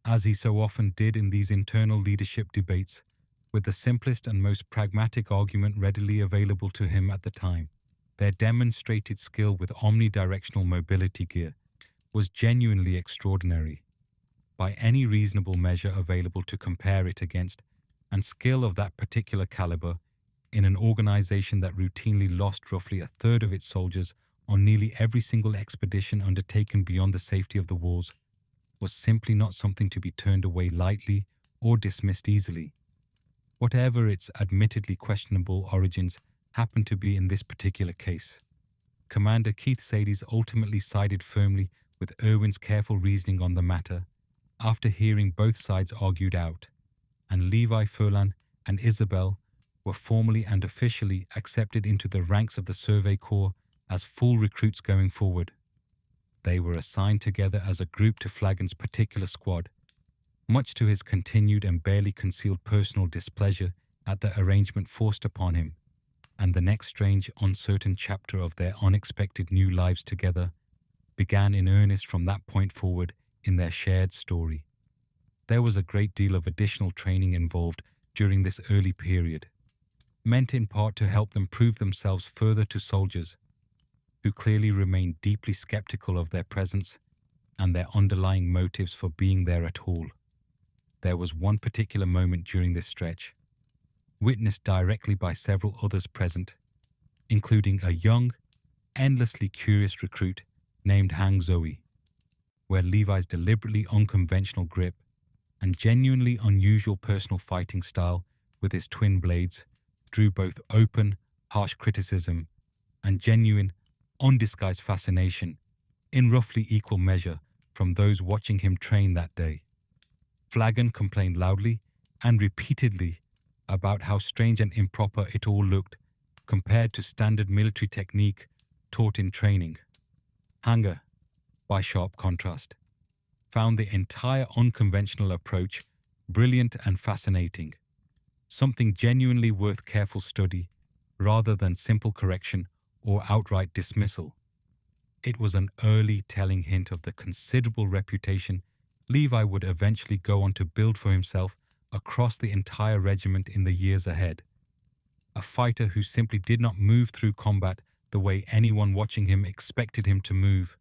as he so often did in these internal leadership debates, with the simplest and most pragmatic argument readily available to him at the time. Their demonstrated skill with omnidirectional mobility gear was genuinely extraordinary, by any reasonable measure available to compare it against, and skill of that particular caliber in an organization that routinely lost roughly a third of its soldiers on nearly every single expedition undertaken beyond the safety of the walls, was simply not something to be turned away lightly or dismissed easily. Whatever its admittedly questionable origins happened to be in this particular case, Commander Keith Sadie's ultimately sided firmly with Irwin's careful reasoning on the matter after hearing both sides argued out, and Levi, Furlan, and Isabel were formally and officially accepted into the ranks of the Survey Corps as full recruits going forward. They were assigned together as a group to Flagon's particular squad, much to his continued and barely concealed personal displeasure at the arrangement forced upon him, and the next strange, uncertain chapter of their unexpected new lives together began in earnest from that point forward in their shared story. There was a great deal of additional training involved during this early period, meant in part to help them prove themselves further to soldiers, who clearly remained deeply skeptical of their presence and their underlying motives for being there at all. There was one particular moment during this stretch, witnessed directly by several others present, including a young, endlessly curious recruit named Hang Zoe, where Levi's deliberately unconventional grip and genuinely unusual personal fighting style with his twin blades drew both open, harsh criticism and genuine, undisguised fascination in roughly equal measure from those watching him train that day. Flagon complained loudly and repeatedly about how strange and improper it all looked compared to standard military technique taught in training. Hanger, by sharp contrast, found the entire unconventional approach brilliant and fascinating, something genuinely worth careful study rather than simple correction or outright dismissal. It was an early telling hint of the considerable reputation Levi would eventually go on to build for himself across the entire regiment in the years ahead. A fighter who simply did not move through combat the way anyone watching him expected him to move,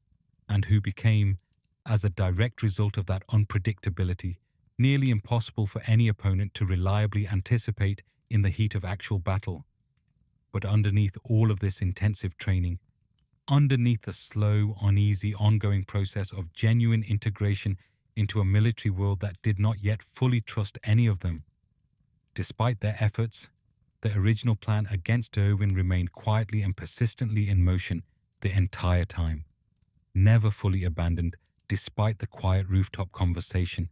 and who became, as a direct result of that unpredictability, nearly impossible for any opponent to reliably anticipate in the heat of actual battle. But underneath all of this intensive training, underneath the slow, uneasy, ongoing process of genuine integration into a military world that did not yet fully trust any of them, despite their efforts, the original plan against Irwin remained quietly and persistently in motion the entire time, never fully abandoned despite the quiet rooftop conversation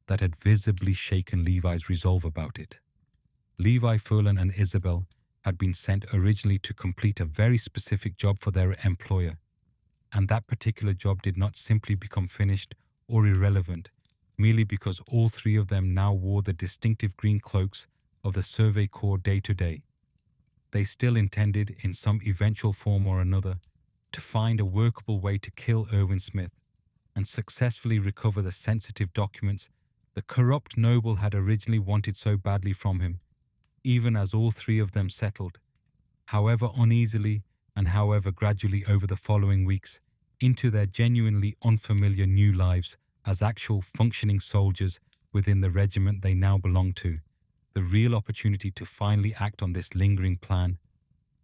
that had visibly shaken Levi's resolve about it. Levi, Furlan, and Isabel had been sent originally to complete a very specific job for their employer, and that particular job did not simply become finished or irrelevant merely because all three of them now wore the distinctive green cloaks of the Survey Corps day to day. They still intended, in some eventual form or another, to find a workable way to kill Irwin Smith and successfully recover the sensitive documents the corrupt noble had originally wanted so badly from him, even as all three of them settled, however uneasily and however gradually over the following weeks, into their genuinely unfamiliar new lives as actual functioning soldiers within the regiment they now belonged to. The real opportunity to finally act on this lingering plan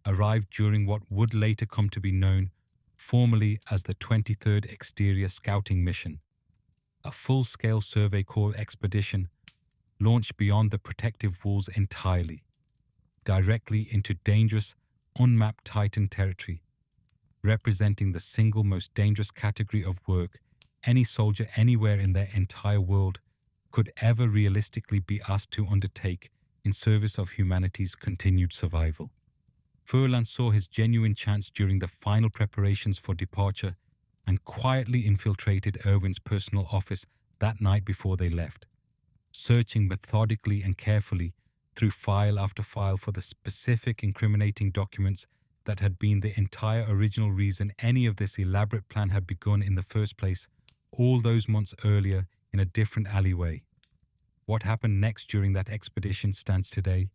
arrived during what would later come to be known formally as the 23rd Exterior Scouting Mission, a full-scale Survey Corps expedition launched beyond the protective walls entirely, directly into dangerous, unmapped Titan territory, representing the single most dangerous category of work any soldier anywhere in their entire world could ever realistically be asked to undertake in service of humanity's continued survival. Furlan saw his genuine chance during the final preparations for departure and quietly infiltrated Irwin's personal office that night before they left, searching methodically and carefully through file after file for the specific incriminating documents that had been the entire original reason any of this elaborate plan had begun in the first place, all those months earlier in a different alleyway. What happened next during that expedition stands today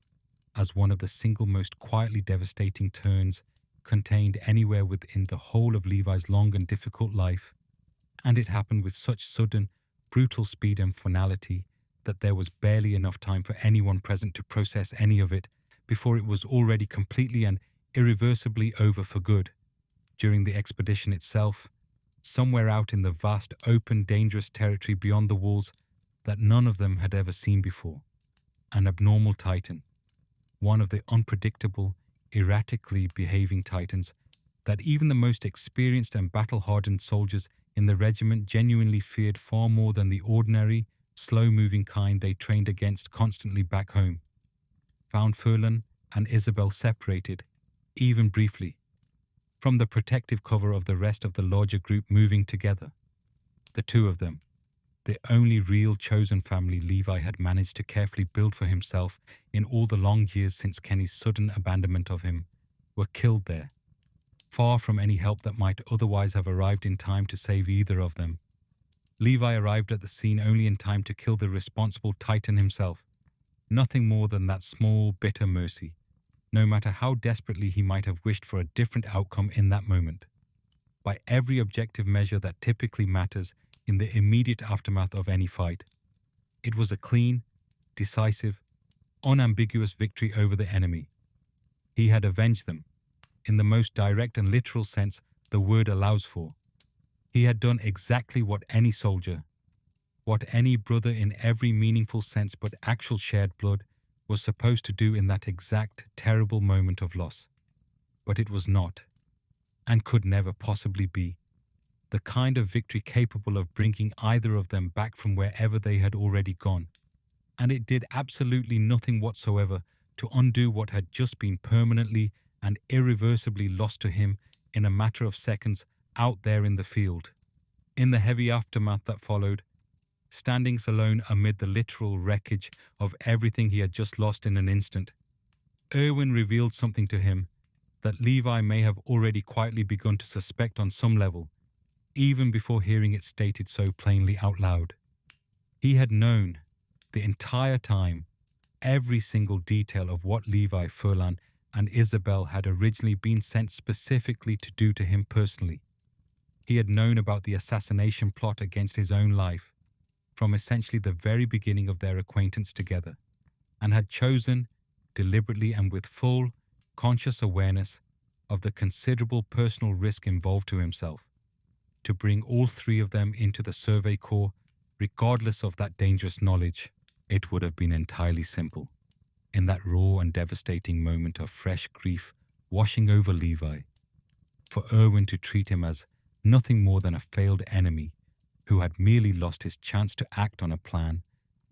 as one of the single most quietly devastating turns contained anywhere within the whole of Levi's long and difficult life, and it happened with such sudden, brutal speed and finality that there was barely enough time for anyone present to process any of it before it was already completely and irreversibly over for good. During the expedition itself, somewhere out in the vast, open, dangerous territory beyond the walls that none of them had ever seen before, an abnormal titan, one of the unpredictable, erratically behaving titans that even the most experienced and battle-hardened soldiers in the regiment genuinely feared far more than the ordinary, slow-moving kind they trained against constantly back home, found Furlan and Isabel separated, even briefly, from the protective cover of the rest of the larger group moving together. The two of them, the only real chosen family Levi had managed to carefully build for himself in all the long years since Kenny's sudden abandonment of him, were killed there, far from any help that might otherwise have arrived in time to save either of them. Levi arrived at the scene only in time to kill the responsible Titan himself, nothing more than that small, bitter mercy, no matter how desperately he might have wished for a different outcome in that moment. By every objective measure that typically matters in the immediate aftermath of any fight, it was a clean, decisive, unambiguous victory over the enemy. He had avenged them, in the most direct and literal sense the word allows for. He had done exactly what any soldier, what any brother in every meaningful sense but actual shared blood, was supposed to do in that exact terrible moment of loss. But it was not, and could never possibly be, the kind of victory capable of bringing either of them back from wherever they had already gone. And it did absolutely nothing whatsoever to undo what had just been permanently and irreversibly lost to him in a matter of seconds out there in the field. In the heavy aftermath that followed, standing alone amid the literal wreckage of everything he had just lost in an instant, Erwin revealed something to him that Levi may have already quietly begun to suspect on some level, even before hearing it stated so plainly out loud. He had known, the entire time, every single detail of what Levi, Furlan, and Isabel had originally been sent specifically to do to him personally. He had known about the assassination plot against his own life, from essentially the very beginning of their acquaintance together, and had chosen, deliberately and with full, conscious awareness of the considerable personal risk involved to himself, to bring all three of them into the Survey Corps, regardless of that dangerous knowledge. It would have been entirely simple, in that raw and devastating moment of fresh grief washing over Levi, for Erwin to treat him as nothing more than a failed enemy who had merely lost his chance to act on a plan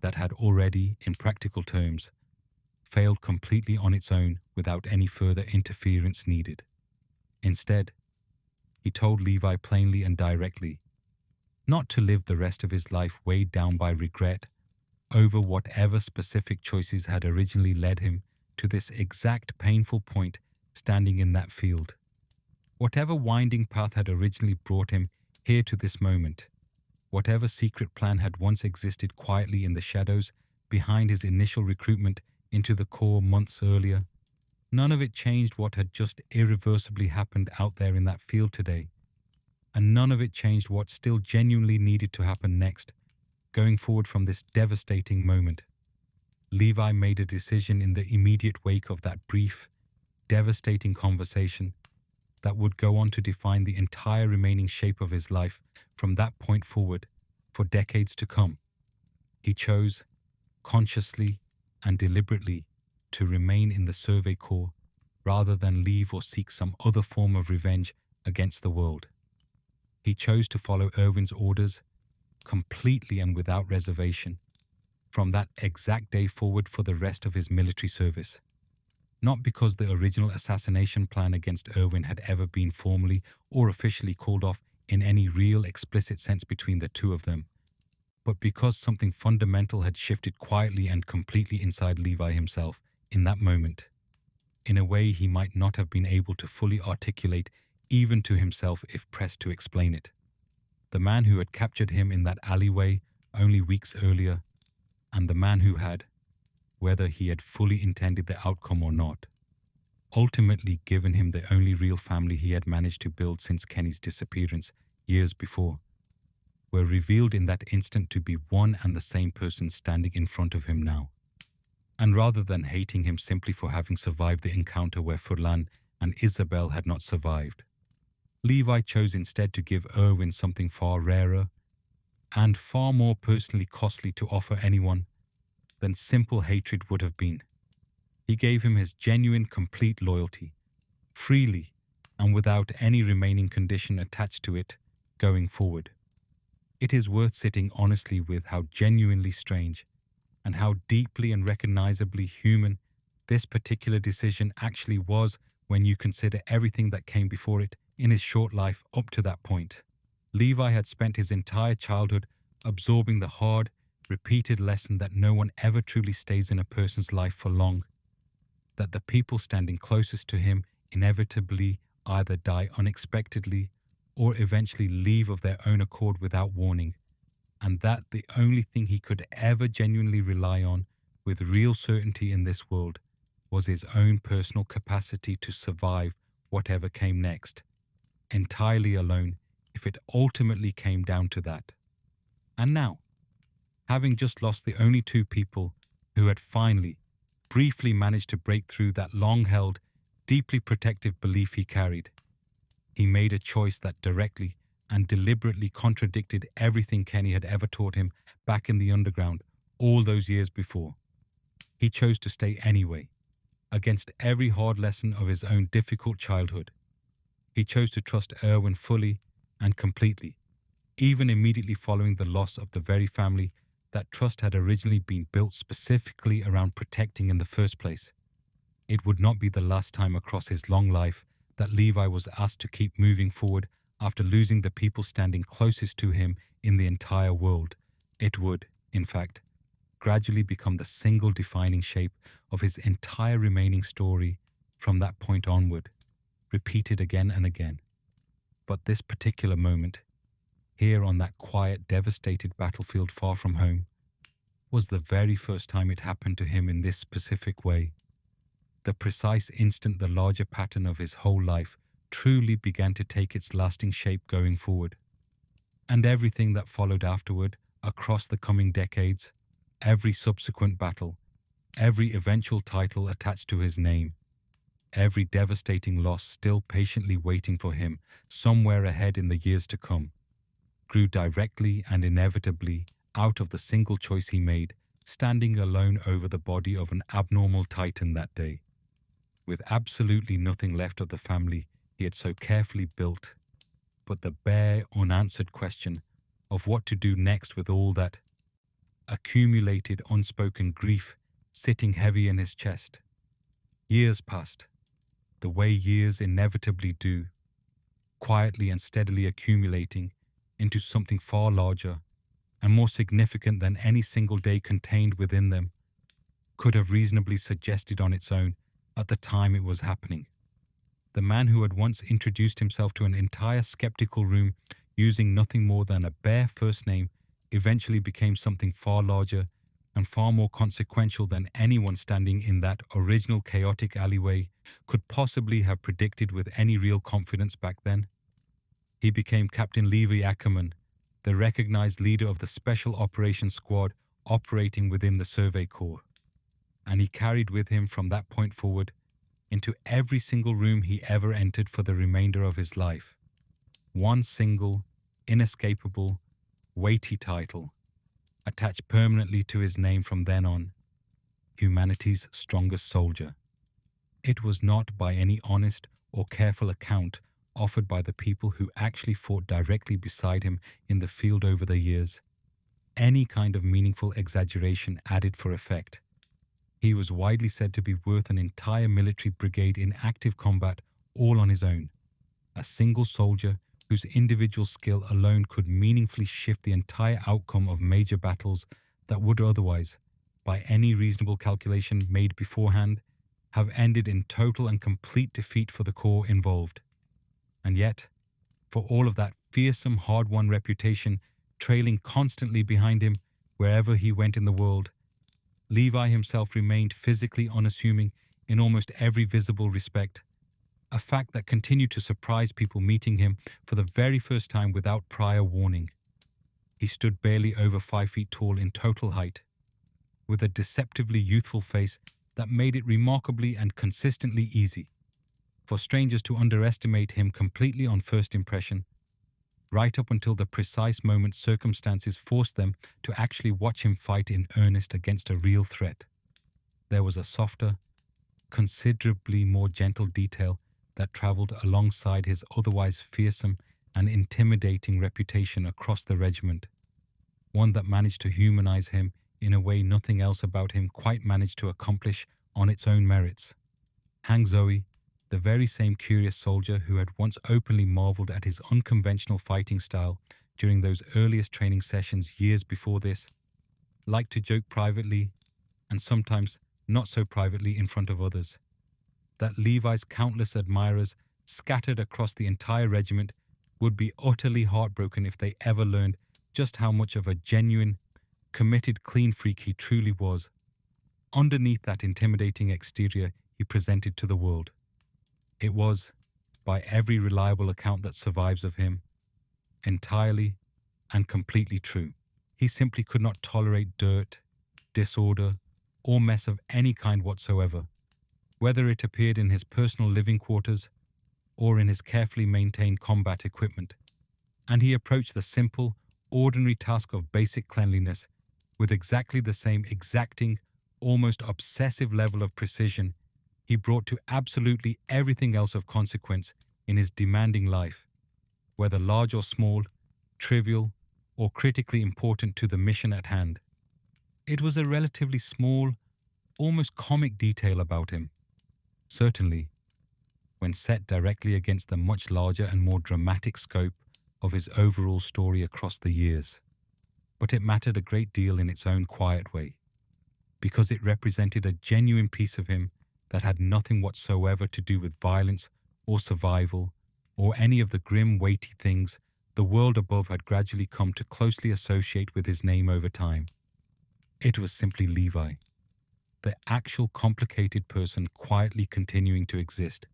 that had already, in practical terms, failed completely on its own without any further interference needed. Instead, he told Levi plainly and directly not to live the rest of his life weighed down by regret over whatever specific choices had originally led him to this exact painful point standing in that field. Whatever winding path had originally brought him here to this moment, whatever secret plan had once existed quietly in the shadows behind his initial recruitment into the Corps months earlier, none of it changed what had just irreversibly happened out there in that field today, and none of it changed what still genuinely needed to happen next, going forward from this devastating moment. Levi made a decision in the immediate wake of that brief, devastating conversation that would go on to define the entire remaining shape of his life from that point forward for decades to come. He chose, consciously and deliberately, to remain in the Survey Corps rather than leave or seek some other form of revenge against the world. He chose to follow Erwin's orders completely and without reservation from that exact day forward for the rest of his military service. Not because the original assassination plan against Erwin had ever been formally or officially called off in any real explicit sense between the two of them, but because something fundamental had shifted quietly and completely inside Levi himself in that moment, in a way he might not have been able to fully articulate even to himself if pressed to explain it. The man who had captured him in that alleyway only weeks earlier, and the man who had, whether he had fully intended the outcome or not, ultimately given him the only real family he had managed to build since Kenny's disappearance years before, were revealed in that instant to be one and the same person standing in front of him now. And rather than hating him simply for having survived the encounter where Furlan and Isabel had not survived, Levi chose instead to give Erwin something far rarer and far more personally costly to offer anyone than simple hatred would have been. He gave him his genuine, complete loyalty, freely and without any remaining condition attached to it going forward. It is worth sitting honestly with how genuinely strange and how deeply and recognizably human this particular decision actually was when you consider everything that came before it in his short life up to that point. Levi had spent his entire childhood absorbing the hard, repeated lesson that no one ever truly stays in a person's life for long, that the people standing closest to him inevitably either die unexpectedly or eventually leave of their own accord without warning, and that the only thing he could ever genuinely rely on with real certainty in this world was his own personal capacity to survive whatever came next, entirely alone if it ultimately came down to that. And now, having just lost the only two people who had finally, briefly managed to break through that long-held, deeply protective belief he carried, he made a choice that directly and deliberately contradicted everything Kenny had ever taught him back in the underground all those years before. He chose to stay anyway, against every hard lesson of his own difficult childhood. He chose to trust Erwin fully and completely, even immediately following the loss of the very family that trust had originally been built specifically around protecting in the first place. It would not be the last time across his long life that Levi was asked to keep moving forward after losing the people standing closest to him in the entire world. It would, in fact, gradually become the single defining shape of his entire remaining story from that point onward, repeated again and again. But this particular moment, here on that quiet, devastated battlefield far from home, was the very first time it happened to him in this specific way. The precise instant the larger pattern of his whole life truly began to take its lasting shape going forward. And everything that followed afterward, across the coming decades, every subsequent battle, every eventual title attached to his name, every devastating loss still patiently waiting for him somewhere ahead in the years to come, grew directly and inevitably out of the single choice he made, standing alone over the body of an abnormal titan that day, with absolutely nothing left of the family he had so carefully built, but the bare, unanswered question of what to do next with all that accumulated, unspoken grief sitting heavy in his chest. Years passed, the way years inevitably do, quietly and steadily accumulating into something far larger and more significant than any single day contained within them could have reasonably suggested on its own at the time it was happening. The man who had once introduced himself to an entire skeptical room using nothing more than a bare first name eventually became something far larger and far more consequential than anyone standing in that original chaotic alleyway could possibly have predicted with any real confidence back then. He became Captain Levi Ackerman, the recognized leader of the Special Operations Squad operating within the Survey Corps, and he carried with him from that point forward into every single room he ever entered for the remainder of his life one single, inescapable, weighty title, attached permanently to his name from then on: humanity's strongest soldier. It was not by any honest or careful account offered by the people who actually fought directly beside him in the field over the years, any kind of meaningful exaggeration added for effect. He was widely said to be worth an entire military brigade in active combat all on his own, a single soldier whose individual skill alone could meaningfully shift the entire outcome of major battles that would otherwise, by any reasonable calculation made beforehand, have ended in total and complete defeat for the Corps involved. And yet, for all of that fearsome, hard-won reputation trailing constantly behind him wherever he went in the world, Levi himself remained physically unassuming in almost every visible respect, a fact that continued to surprise people meeting him for the very first time without prior warning. He stood barely over 5 feet tall in total height, with a deceptively youthful face that made it remarkably and consistently easy for strangers to underestimate him completely on first impression, right up until the precise moment circumstances forced them to actually watch him fight in earnest against a real threat. There was a softer, considerably more gentle detail that travelled alongside his otherwise fearsome and intimidating reputation across the regiment, one that managed to humanize him in a way nothing else about him quite managed to accomplish on its own merits. Hang Zoe, the very same curious soldier who had once openly marvelled at his unconventional fighting style during those earliest training sessions years before this, liked to joke privately, and sometimes not so privately in front of others, that Levi's countless admirers scattered across the entire regiment would be utterly heartbroken if they ever learned just how much of a genuine, committed clean freak he truly was, underneath that intimidating exterior he presented to the world. It was, by every reliable account that survives of him, entirely and completely true. He simply could not tolerate dirt, disorder, or mess of any kind whatsoever, whether it appeared in his personal living quarters or in his carefully maintained combat equipment. And he approached the simple, ordinary task of basic cleanliness with exactly the same exacting, almost obsessive level of precision he brought to absolutely everything else of consequence in his demanding life, whether large or small, trivial or critically important to the mission at hand. It was a relatively small, almost comic detail about him, certainly, when set directly against the much larger and more dramatic scope of his overall story across the years. But it mattered a great deal in its own quiet way, because it represented a genuine piece of him that had nothing whatsoever to do with violence or survival or any of the grim, weighty things the world above had gradually come to closely associate with his name over time. It was simply Levi, the actual complicated person quietly continuing to exist,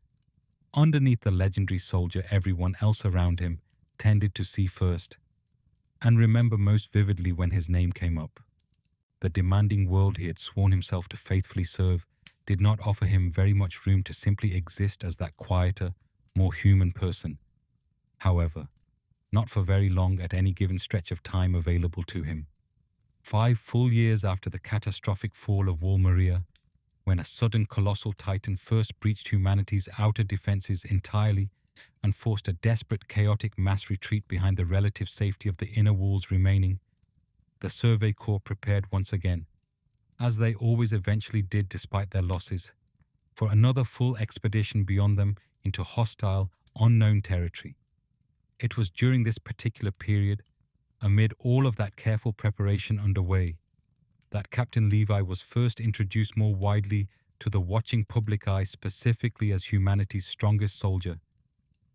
underneath the legendary soldier everyone else around him tended to see first, and remember most vividly when his name came up. The demanding world he had sworn himself to faithfully serve did not offer him very much room to simply exist as that quieter, more human person. However, not for very long at any given stretch of time available to him. 5 full years after the catastrophic fall of Wall Maria, when a sudden colossal titan first breached humanity's outer defenses entirely and forced a desperate, chaotic mass retreat behind the relative safety of the inner walls remaining, the Survey Corps prepared once again, as they always eventually did despite their losses, for another full expedition beyond them into hostile, unknown territory. It was during this particular period, amid all of that careful preparation underway, that Captain Levi was first introduced more widely to the watching public eye, specifically as humanity's strongest soldier,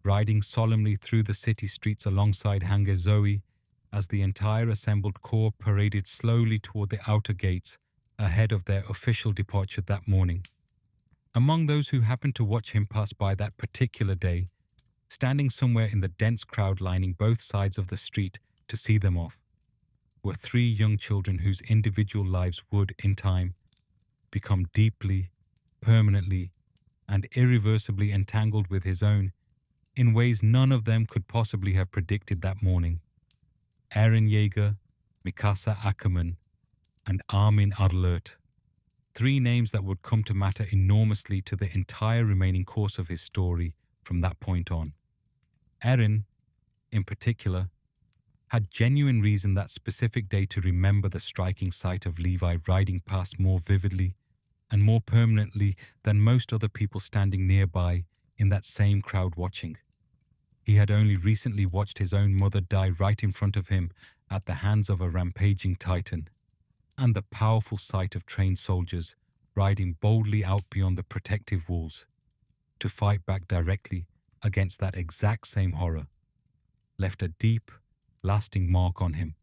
riding solemnly through the city streets alongside Hangar Zoe as the entire assembled corps paraded slowly toward the outer gates ahead of their official departure that morning. Among those who happened to watch him pass by that particular day, standing somewhere in the dense crowd lining both sides of the street to see them off, were 3 young children whose individual lives would, in time, become deeply, permanently, and irreversibly entangled with his own in ways none of them could possibly have predicted that morning. Aaron Yeager, Mikasa Ackerman, and Armin Adalert, 3 names that would come to matter enormously to the entire remaining course of his story from that point on. Aaron, in particular, had genuine reason that specific day to remember the striking sight of Levi riding past more vividly and more permanently than most other people standing nearby in that same crowd watching. He had only recently watched his own mother die right in front of him at the hands of a rampaging titan, and the powerful sight of trained soldiers riding boldly out beyond the protective walls to fight back directly against that exact same horror left a deep, lasting mark on him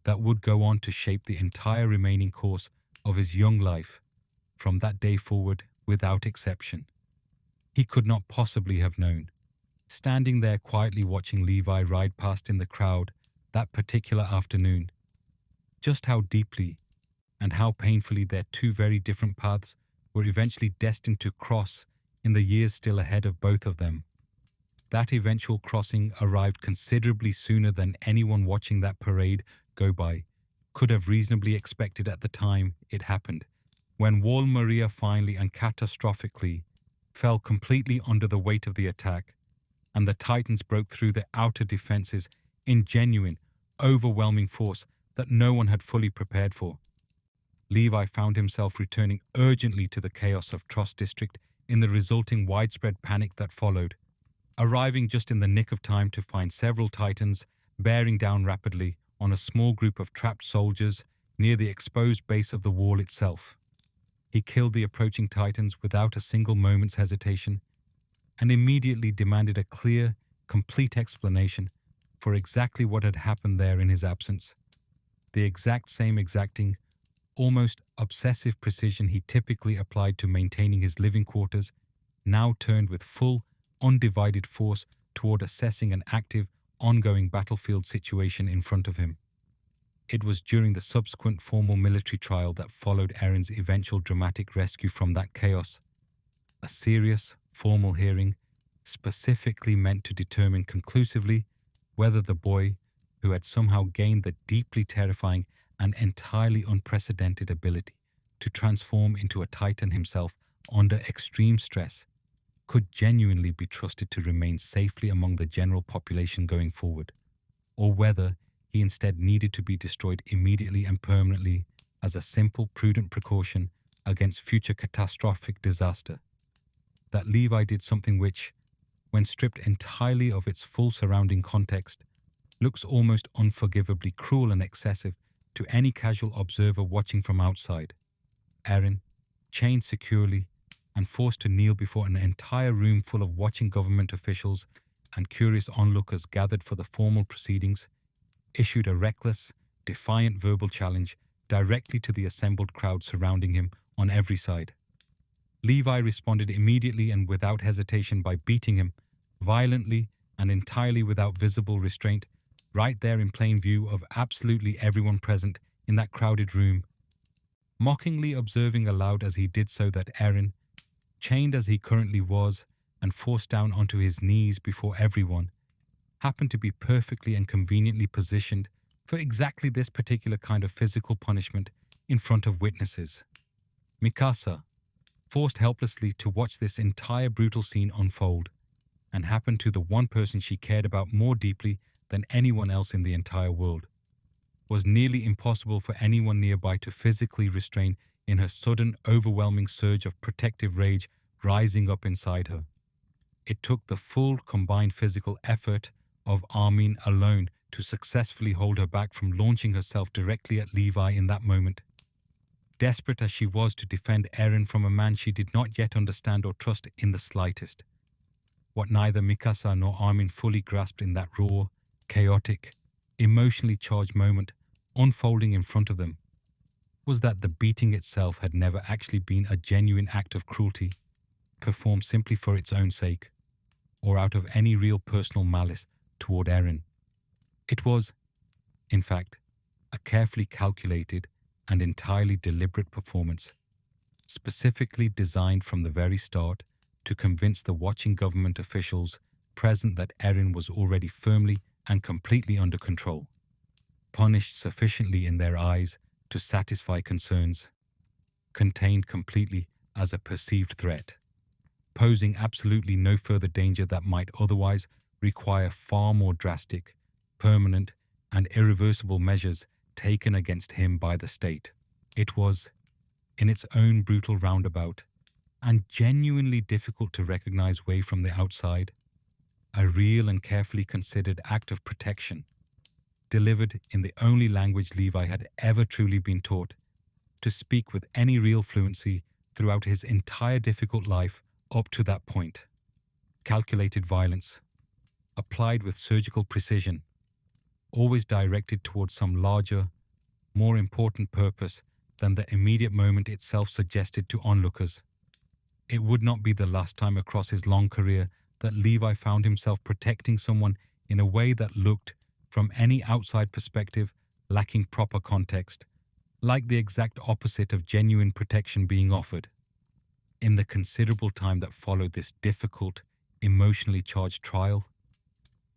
that would go on to shape the entire remaining course of his young life from that day forward without exception. He could not possibly have known, standing there quietly watching Levi ride past in the crowd that particular afternoon, just how deeply and how painfully their two very different paths were eventually destined to cross in the years still ahead of both of them. That eventual crossing arrived considerably sooner than anyone watching that parade go by could have reasonably expected at the time it happened, when Wall Maria finally and catastrophically fell completely under the weight of the attack, and the Titans broke through the outer defenses in genuine, overwhelming force that no one had fully prepared for. Levi found himself returning urgently to the chaos of Trost District in the resulting widespread panic that followed, arriving just in the nick of time to find several Titans bearing down rapidly on a small group of trapped soldiers near the exposed base of the wall itself. He killed the approaching Titans without a single moment's hesitation and immediately demanded a clear, complete explanation for exactly what had happened there in his absence. The exact same exacting, almost obsessive precision he typically applied to maintaining his living quarters now turned with full, undivided force toward assessing an active, ongoing battlefield situation in front of him. It was during the subsequent formal military trial that followed Erin's eventual dramatic rescue from that chaos. A serious, formal hearing specifically meant to determine conclusively whether the boy, who had somehow gained the deeply terrifying and entirely unprecedented ability to transform into a Titan himself under extreme stress, could genuinely be trusted to remain safely among the general population going forward, or whether he instead needed to be destroyed immediately and permanently as a simple, prudent precaution against future catastrophic disaster. That Levi did something which, when stripped entirely of its full surrounding context, looks almost unforgivably cruel and excessive to any casual observer watching from outside. Erin, chained securely and forced to kneel before an entire room full of watching government officials and curious onlookers gathered for the formal proceedings, issued a reckless, defiant verbal challenge directly to the assembled crowd surrounding him on every side. Levi responded immediately and without hesitation by beating him, violently and entirely without visible restraint, right there in plain view of absolutely everyone present in that crowded room, mockingly observing aloud as he did so that Erin, chained as he currently was and forced down onto his knees before everyone, happened to be perfectly and conveniently positioned for exactly this particular kind of physical punishment in front of witnesses. Mikasa, forced helplessly to watch this entire brutal scene unfold, and happened to the one person she cared about more deeply than anyone else in the entire world, was nearly impossible for anyone nearby to physically restrain in her sudden, overwhelming surge of protective rage rising up inside her. It took the full combined physical effort of Armin alone to successfully hold her back from launching herself directly at Levi in that moment. Desperate as she was to defend Erin from a man she did not yet understand or trust in the slightest. What neither Mikasa nor Armin fully grasped in that raw, chaotic, emotionally charged moment unfolding in front of them was that the beating itself had never actually been a genuine act of cruelty, performed simply for its own sake, or out of any real personal malice toward Erin. It was, in fact, a carefully calculated and entirely deliberate performance, specifically designed from the very start to convince the watching government officials present that Erin was already firmly and completely under control, punished sufficiently in their eyes to satisfy concerns, contained completely as a perceived threat, posing absolutely no further danger that might otherwise require far more drastic, permanent, and irreversible measures taken against him by the state. It was, in its own brutal roundabout, and genuinely difficult to recognize way from the outside, a real and carefully considered act of protection, delivered in the only language Levi had ever truly been taught to speak with any real fluency throughout his entire difficult life up to that point. Calculated violence, applied with surgical precision, always directed towards some larger, more important purpose than the immediate moment itself suggested to onlookers. It would not be the last time across his long career that Levi found himself protecting someone in a way that looked, from any outside perspective, lacking proper context, like the exact opposite of genuine protection being offered. In the considerable time that followed this difficult, emotionally charged trial,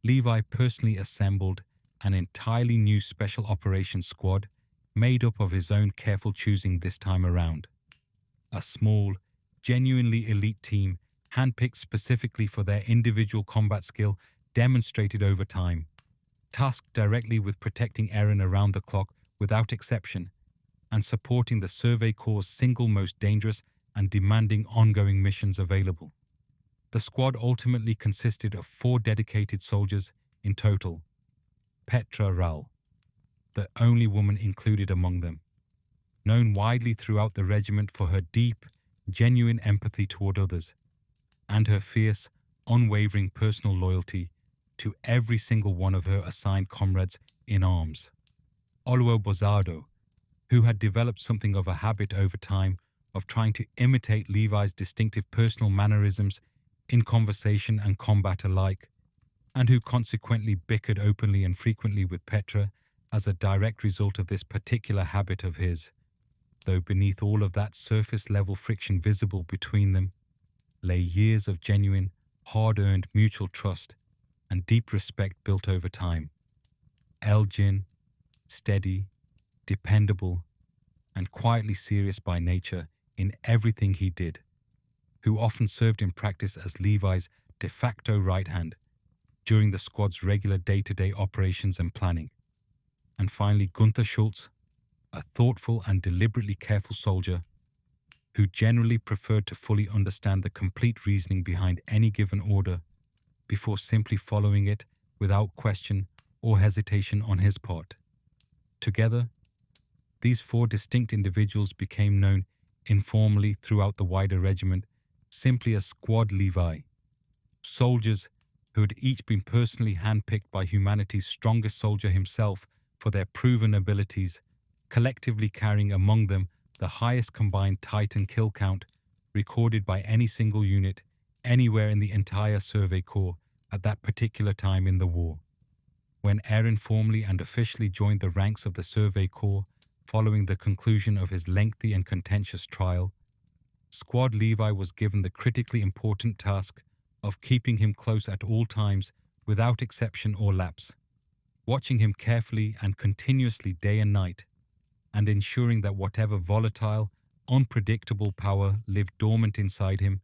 Levi personally assembled an entirely new special operations squad made up of his own careful choosing this time around. A small, genuinely elite team handpicked specifically for their individual combat skill demonstrated over time, tasked directly with protecting Erin around the clock without exception, and supporting the Survey Corps' single most dangerous and demanding ongoing missions available. The squad ultimately consisted of 4 dedicated soldiers in total. Petra Rall, the only woman included among them, known widely throughout the regiment for her deep, genuine empathy toward others, and her fierce, unwavering personal loyalty to every single one of her assigned comrades in arms. Oluo Bozardo, who had developed something of a habit over time of trying to imitate Levi's distinctive personal mannerisms in conversation and combat alike, and who consequently bickered openly and frequently with Petra as a direct result of this particular habit of his, though beneath all of that surface-level friction visible between them lay years of genuine, hard-earned mutual trust and deep respect built over time. Elgin, steady, dependable, and quietly serious by nature in everything he did, who often served in practice as Levi's de facto right hand during the squad's regular day-to-day operations and planning. And finally, Gunther Schultz, a thoughtful and deliberately careful soldier who generally preferred to fully understand the complete reasoning behind any given order before simply following it without question or hesitation on his part. Together, these 4 distinct individuals became known informally throughout the wider regiment simply as Squad Levi, soldiers who had each been personally handpicked by humanity's strongest soldier himself for their proven abilities, collectively carrying among them the highest combined Titan kill count recorded by any single unit anywhere in the entire Survey Corps at that particular time in the war. When Erin formally and officially joined the ranks of the Survey Corps following the conclusion of his lengthy and contentious trial, Squad Levi was given the critically important task of keeping him close at all times without exception or lapse, watching him carefully and continuously day and night, and ensuring that whatever volatile, unpredictable power lived dormant inside him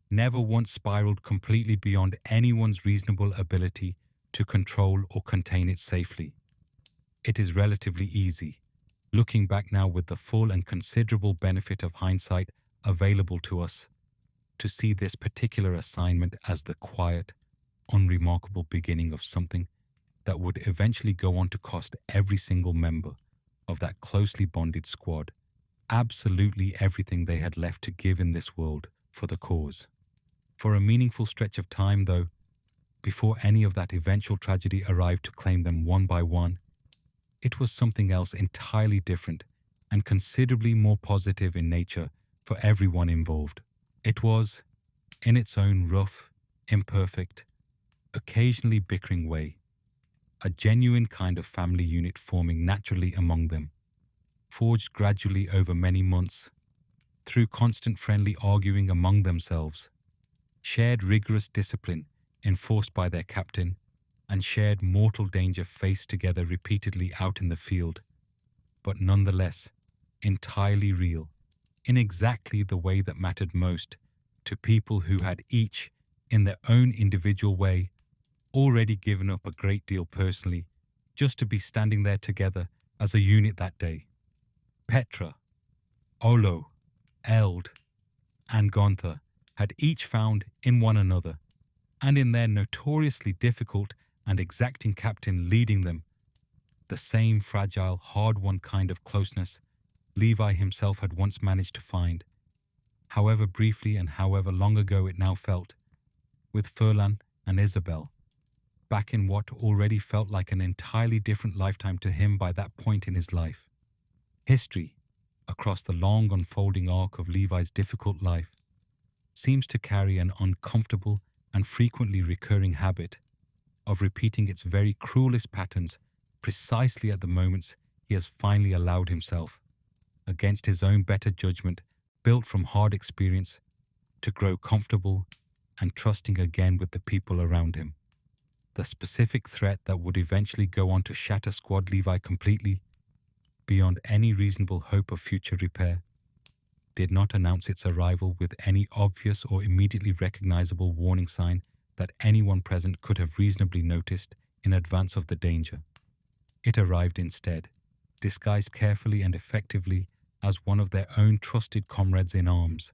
never once spiraled completely beyond anyone's reasonable ability to control or contain it safely. It is relatively easy, looking back now with the full and considerable benefit of hindsight available to us, to see this particular assignment as the quiet, unremarkable beginning of something that would eventually go on to cost every single member of that closely bonded squad absolutely everything they had left to give in this world for the cause. For a meaningful stretch of time, though, before any of that eventual tragedy arrived to claim them one by one, it was something else entirely different and considerably more positive in nature for everyone involved. It was, in its own rough, imperfect, occasionally bickering way, a genuine kind of family unit forming naturally among them, forged gradually over many months, through constant friendly arguing among themselves, shared rigorous discipline enforced by their captain, and shared mortal danger faced together repeatedly out in the field, but nonetheless entirely real, in exactly the way that mattered most to people who had each, in their own individual way, already given up a great deal personally just to be standing there together as a unit that day. Petra, Olo, Eld, and Gunther had each found in one another, and in their notoriously difficult and exacting captain leading them, the same fragile, hard-won kind of closeness Levi himself had once managed to find, however briefly and however long ago it now felt, with Furlan and Isabel, back in what already felt like an entirely different lifetime to him by that point in his life. History, across the long unfolding arc of Levi's difficult life, seems to carry an uncomfortable and frequently recurring habit of repeating its very cruelest patterns precisely at the moments he has finally allowed himself, against his own better judgment, built from hard experience, to grow comfortable and trusting again with the people around him. The specific threat that would eventually go on to shatter Squad Levi completely, beyond any reasonable hope of future repair, did not announce its arrival with any obvious or immediately recognizable warning sign that anyone present could have reasonably noticed in advance of the danger. It arrived instead, disguised carefully and effectively as one of their own trusted comrades in arms,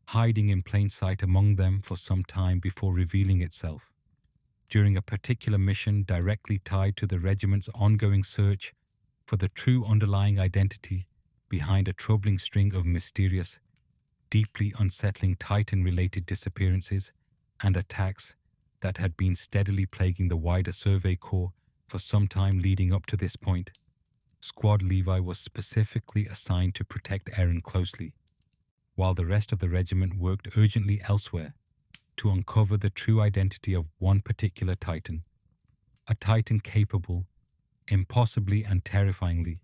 hiding in plain sight among them for some time before revealing itself. During a particular mission directly tied to the regiment's ongoing search for the true underlying identity behind a troubling string of mysterious, deeply unsettling Titan-related disappearances and attacks that had been steadily plaguing the wider Survey Corps for some time leading up to this point, Squad Levi was specifically assigned to protect Eren closely, while the rest of the regiment worked urgently elsewhere to uncover the true identity of one particular Titan, a Titan capable, impossibly and terrifyingly,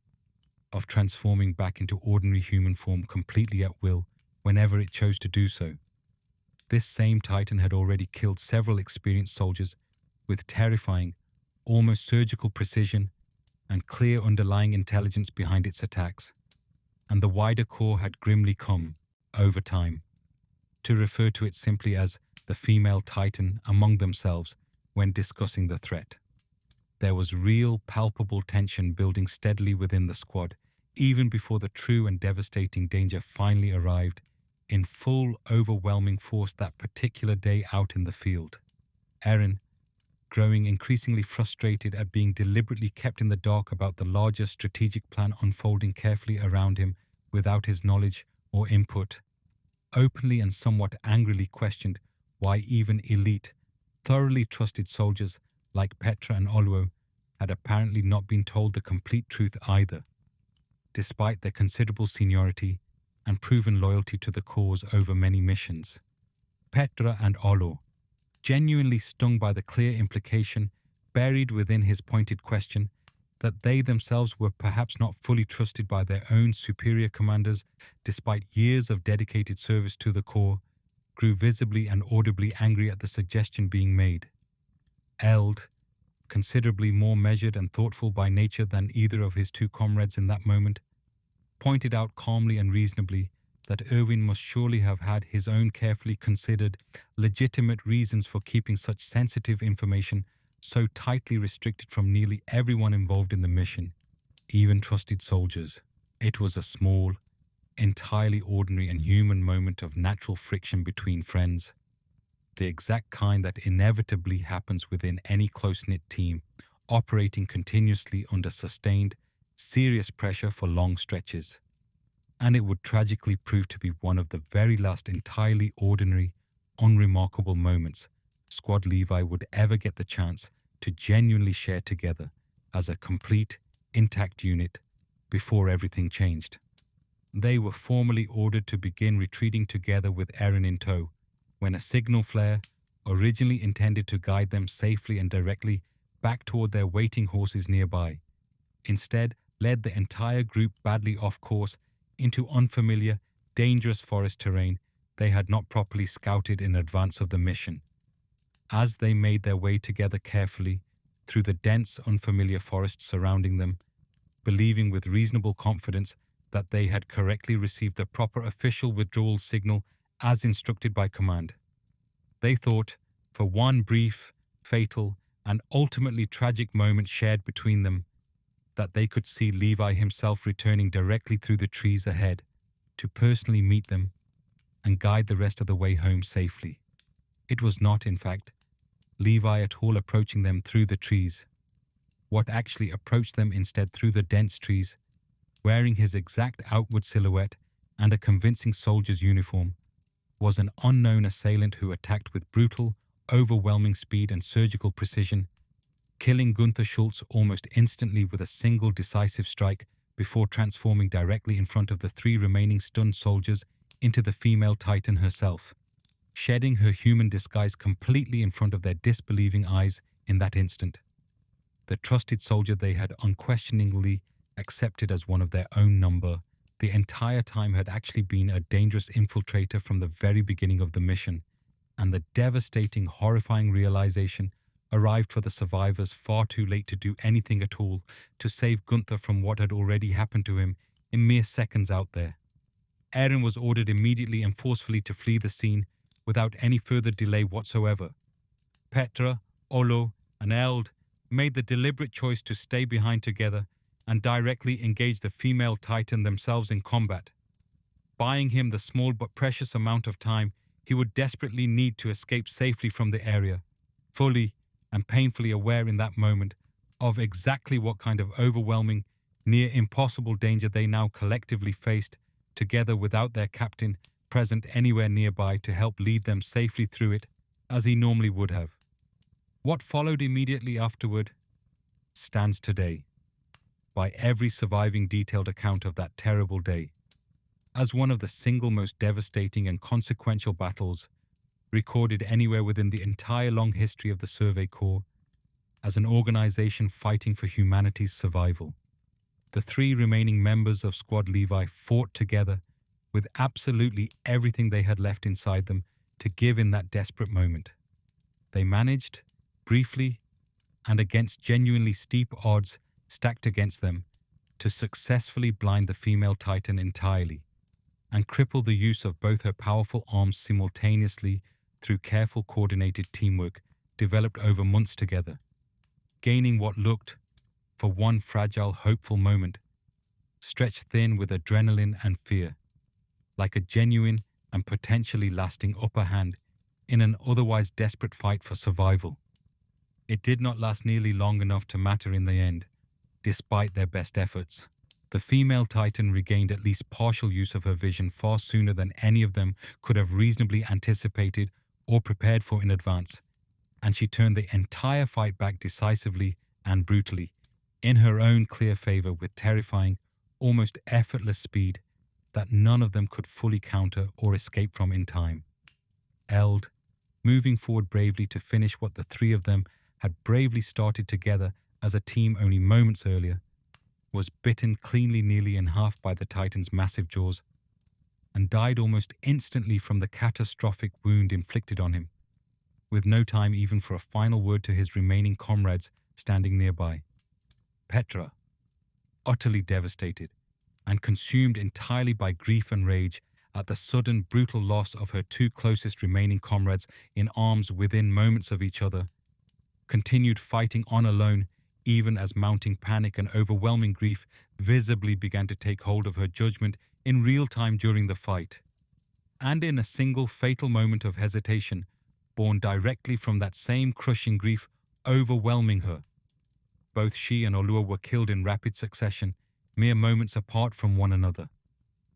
of transforming back into ordinary human form completely at will whenever it chose to do so. This same Titan had already killed several experienced soldiers with terrifying, almost surgical precision and clear underlying intelligence behind its attacks, and the wider Corps had grimly come, over time, to refer to it simply as the female Titan among themselves when discussing the threat. There was real, palpable tension building steadily within the squad, even before the true and devastating danger finally arrived in full, overwhelming force that particular day out in the field. Eren, growing increasingly frustrated at being deliberately kept in the dark about the larger strategic plan unfolding carefully around him without his knowledge or input, openly and somewhat angrily questioned why even elite, thoroughly trusted soldiers like Petra and Oluo had apparently not been told the complete truth either, despite their considerable seniority and proven loyalty to the cause over many missions. Petra and Oluo, genuinely stung by the clear implication buried within his pointed question that they themselves were perhaps not fully trusted by their own superior commanders despite years of dedicated service to the Corps, grew visibly and audibly angry at the suggestion being made. Eld, considerably more measured and thoughtful by nature than either of his two comrades in that moment, pointed out calmly and reasonably that Erwin must surely have had his own carefully considered, legitimate reasons for keeping such sensitive information so tightly restricted from nearly everyone involved in the mission, even trusted soldiers. It was a small, entirely ordinary and human moment of natural friction between friends, the exact kind that inevitably happens within any close-knit team, operating continuously under sustained, serious pressure for long stretches. And it would tragically prove to be one of the very last entirely ordinary, unremarkable moments Squad Levi would ever get the chance to genuinely share together as a complete, intact unit before everything changed. They were formally ordered to begin retreating together with Eren in tow, when a signal flare, originally intended to guide them safely and directly back toward their waiting horses nearby, instead led the entire group badly off course into unfamiliar, dangerous forest terrain they had not properly scouted in advance of the mission. As they made their way together carefully through the dense, unfamiliar forest surrounding them, believing with reasonable confidence that they had correctly received the proper official withdrawal signal as instructed by command, they thought, for one brief, fatal, and ultimately tragic moment shared between them, that they could see Levi himself returning directly through the trees ahead to personally meet them and guide the rest of the way home safely. It was not, in fact, Levi at all approaching them through the trees. What actually approached them instead through the dense trees, wearing his exact outward silhouette and a convincing soldier's uniform, was an unknown assailant who attacked with brutal, overwhelming speed and surgical precision, killing Gunther Schultz almost instantly with a single decisive strike before transforming directly in front of the three remaining stunned soldiers into the female Titan herself, shedding her human disguise completely in front of their disbelieving eyes in that instant. The trusted soldier they had unquestioningly accepted as one of their own number, the entire time had actually been a dangerous infiltrator from the very beginning of the mission, and the devastating, horrifying realization arrived for the survivors far too late to do anything at all to save Gunther from what had already happened to him in mere seconds out there. Aaron was ordered immediately and forcefully to flee the scene without any further delay whatsoever. Petra, Olo, and Eld made the deliberate choice to stay behind together and directly engage the female Titan themselves in combat, buying him the small but precious amount of time he would desperately need to escape safely from the area, fully and painfully aware in that moment of exactly what kind of overwhelming, near impossible danger they now collectively faced, together without their captain present anywhere nearby to help lead them safely through it, as he normally would have. What followed immediately afterward stands today, by every surviving detailed account of that terrible day, as one of the single most devastating and consequential battles recorded anywhere within the entire long history of the Survey Corps, as an organization fighting for humanity's survival. The 3 remaining members of Squad Levi fought together with absolutely everything they had left inside them to give in that desperate moment. They managed, briefly, and against genuinely steep odds stacked against them, to successfully blind the female Titan entirely and cripple the use of both her powerful arms simultaneously through careful coordinated teamwork developed over months together, gaining what looked, for one fragile, hopeful moment, stretched thin with adrenaline and fear, like a genuine and potentially lasting upper hand in an otherwise desperate fight for survival. It did not last nearly long enough to matter in the end, despite their best efforts. The female Titan regained at least partial use of her vision far sooner than any of them could have reasonably anticipated or prepared for in advance, and she turned the entire fight back decisively and brutally, in her own clear favor with terrifying, almost effortless speed that none of them could fully counter or escape from in time. Eld, moving forward bravely to finish what the 3 of them had bravely started together as a team only moments earlier, was bitten cleanly nearly in half by the Titan's massive jaws, and died almost instantly from the catastrophic wound inflicted on him, with no time even for a final word to his remaining comrades standing nearby. Petra, utterly devastated and consumed entirely by grief and rage at the sudden brutal loss of her 2 closest remaining comrades in arms within moments of each other, continued fighting on alone even as mounting panic and overwhelming grief visibly began to take hold of her judgment in real time during the fight. And in a single fatal moment of hesitation, born directly from that same crushing grief overwhelming her, both she and Olua were killed in rapid succession, mere moments apart from one another.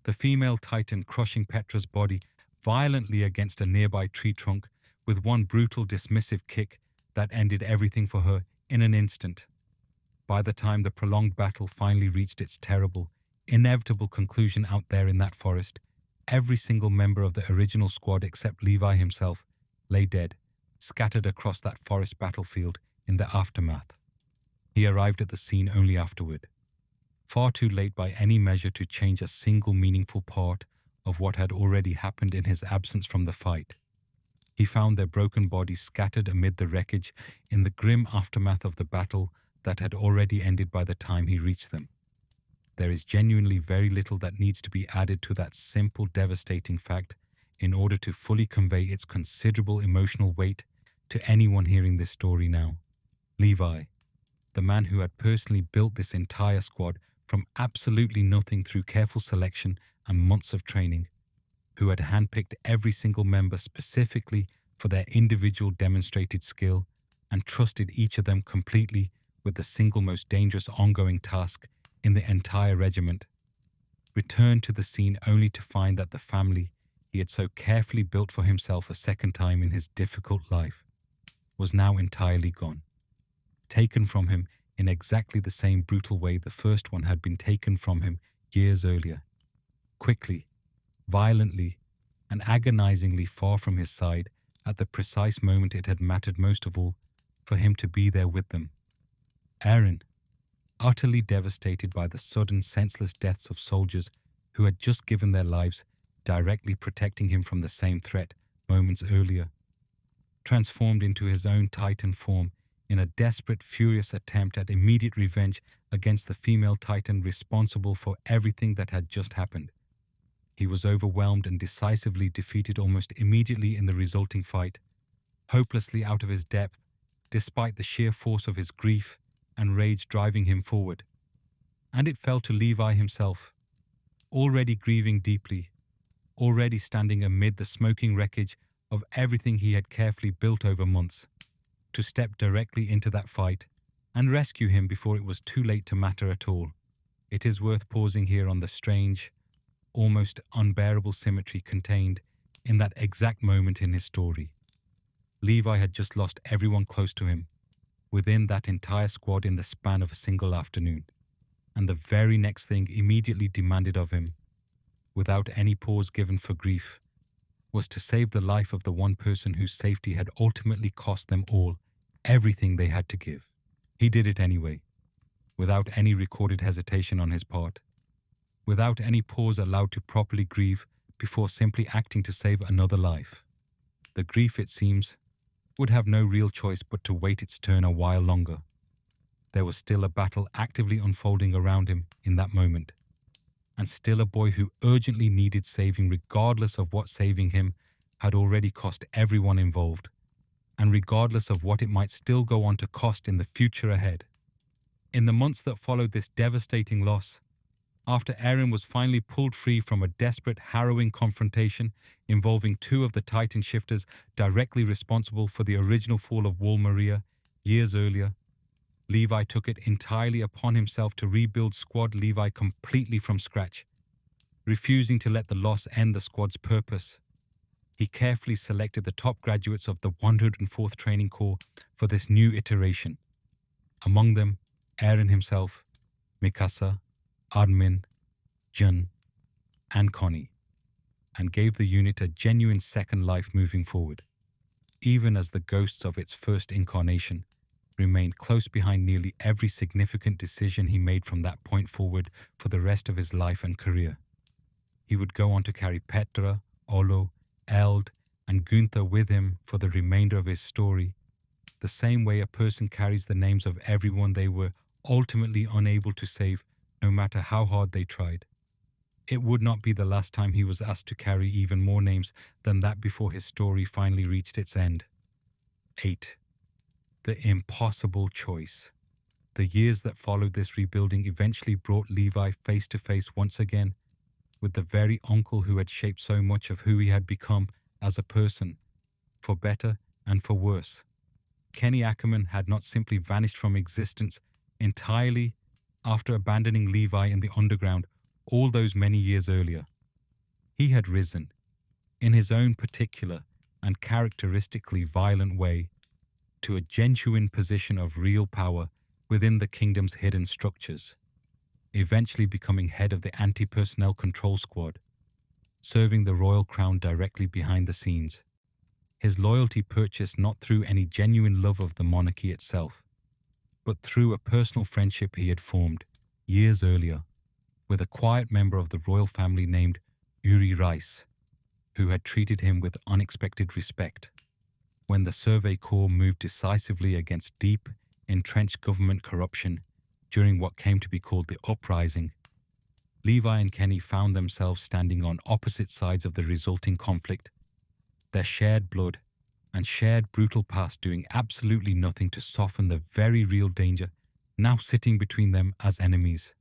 The female Titan crushing Petra's body violently against a nearby tree trunk with one brutal dismissive kick that ended everything for her in an instant. By the time the prolonged battle finally reached its terrible, inevitable conclusion out there in that forest, every single member of the original squad except Levi himself lay dead, scattered across that forest battlefield in the aftermath. He arrived at the scene only afterward, far too late by any measure to change a single meaningful part of what had already happened in his absence from the fight. He found their broken bodies scattered amid the wreckage in the grim aftermath of the battle that had already ended by the time he reached them. There is genuinely very little that needs to be added to that simple, devastating fact in order to fully convey its considerable emotional weight to anyone hearing this story now. Levi, the man who had personally built this entire squad from absolutely nothing through careful selection and months of training, who had handpicked every single member specifically for their individual demonstrated skill and trusted each of them completely with the single most dangerous ongoing task in the entire regiment, returned to the scene only to find that the family he had so carefully built for himself a second time in his difficult life was now entirely gone, taken from him in exactly the same brutal way the first one had been taken from him years earlier, quickly, violently, and agonizingly far from his side at the precise moment it had mattered most of all for him to be there with them. Aaron, utterly devastated by the sudden, senseless deaths of soldiers who had just given their lives directly protecting him from the same threat moments earlier, transformed into his own Titan form in a desperate, furious attempt at immediate revenge against the female Titan responsible for everything that had just happened. He was overwhelmed and decisively defeated almost immediately in the resulting fight, hopelessly out of his depth, despite the sheer force of his grief and rage driving him forward. And it fell to Levi himself, already grieving deeply, already standing amid the smoking wreckage of everything he had carefully built over months, to step directly into that fight and rescue him before it was too late to matter at all. It is worth pausing here on the strange, almost unbearable symmetry contained in that exact moment in his story. Levi had just lost everyone close to him, within that entire squad in the span of a single afternoon, and the very next thing immediately demanded of him, without any pause given for grief, was to save the life of the one person whose safety had ultimately cost them all everything they had to give. He did it anyway, without any recorded hesitation on his part, without any pause allowed to properly grieve before simply acting to save another life. The grief, it seems, would have no real choice but to wait its turn a while longer. There was still a battle actively unfolding around him in that moment, and still a boy who urgently needed saving regardless of what saving him had already cost everyone involved, and regardless of what it might still go on to cost in the future ahead. In the months that followed this devastating loss, after Eren was finally pulled free from a desperate, harrowing confrontation involving two of the Titan shifters directly responsible for the original fall of Wall Maria years earlier, Levi took it entirely upon himself to rebuild Squad Levi completely from scratch, refusing to let the loss end the squad's purpose. He carefully selected the top graduates of the 104th Training Corps for this new iteration. Among them, Eren himself, Mikasa, Armin, Jun, and Connie, and gave the unit a genuine second life moving forward, even as the ghosts of its first incarnation remained close behind nearly every significant decision he made from that point forward for the rest of his life and career. He would go on to carry Petra, Olo, Eld, and Gunther with him for the remainder of his story, the same way a person carries the names of everyone they were ultimately unable to save, no matter how hard they tried. It would not be the last time he was asked to carry even more names than that before his story finally reached its end. 8. The impossible choice. The years that followed this rebuilding eventually brought Levi face to face once again with the very uncle who had shaped so much of who he had become as a person, for better and for worse. Kenny Ackerman had not simply vanished from existence entirely after abandoning Levi in the underground all those many years earlier. He had risen, in his own particular and characteristically violent way, to a genuine position of real power within the kingdom's hidden structures, eventually becoming head of the anti-personnel control squad, serving the royal crown directly behind the scenes. His loyalty purchased not through any genuine love of the monarchy itself, but through a personal friendship he had formed years earlier with a quiet member of the royal family named Uri Rice, who had treated him with unexpected respect. When the Survey Corps moved decisively against deep, entrenched government corruption during what came to be called the Uprising, Levi and Kenny found themselves standing on opposite sides of the resulting conflict, their shared blood and shared brutal past doing absolutely nothing to soften the very real danger now sitting between them as enemies.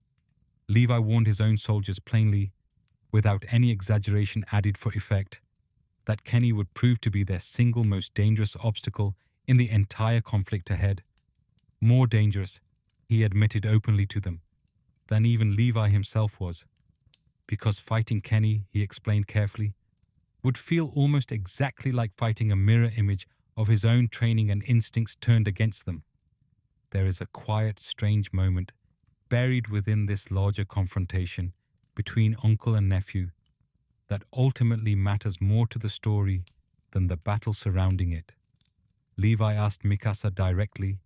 Levi warned his own soldiers plainly, without any exaggeration added for effect, that Kenny would prove to be their single most dangerous obstacle in the entire conflict ahead. More dangerous, he admitted openly to them, than even Levi himself was, because fighting Kenny, he explained carefully, would feel almost exactly like fighting a mirror image of his own training and instincts turned against them. There is a quiet, strange moment buried within this larger confrontation between uncle and nephew that ultimately matters more to the story than the battle surrounding it. Levi asked Mikasa directly,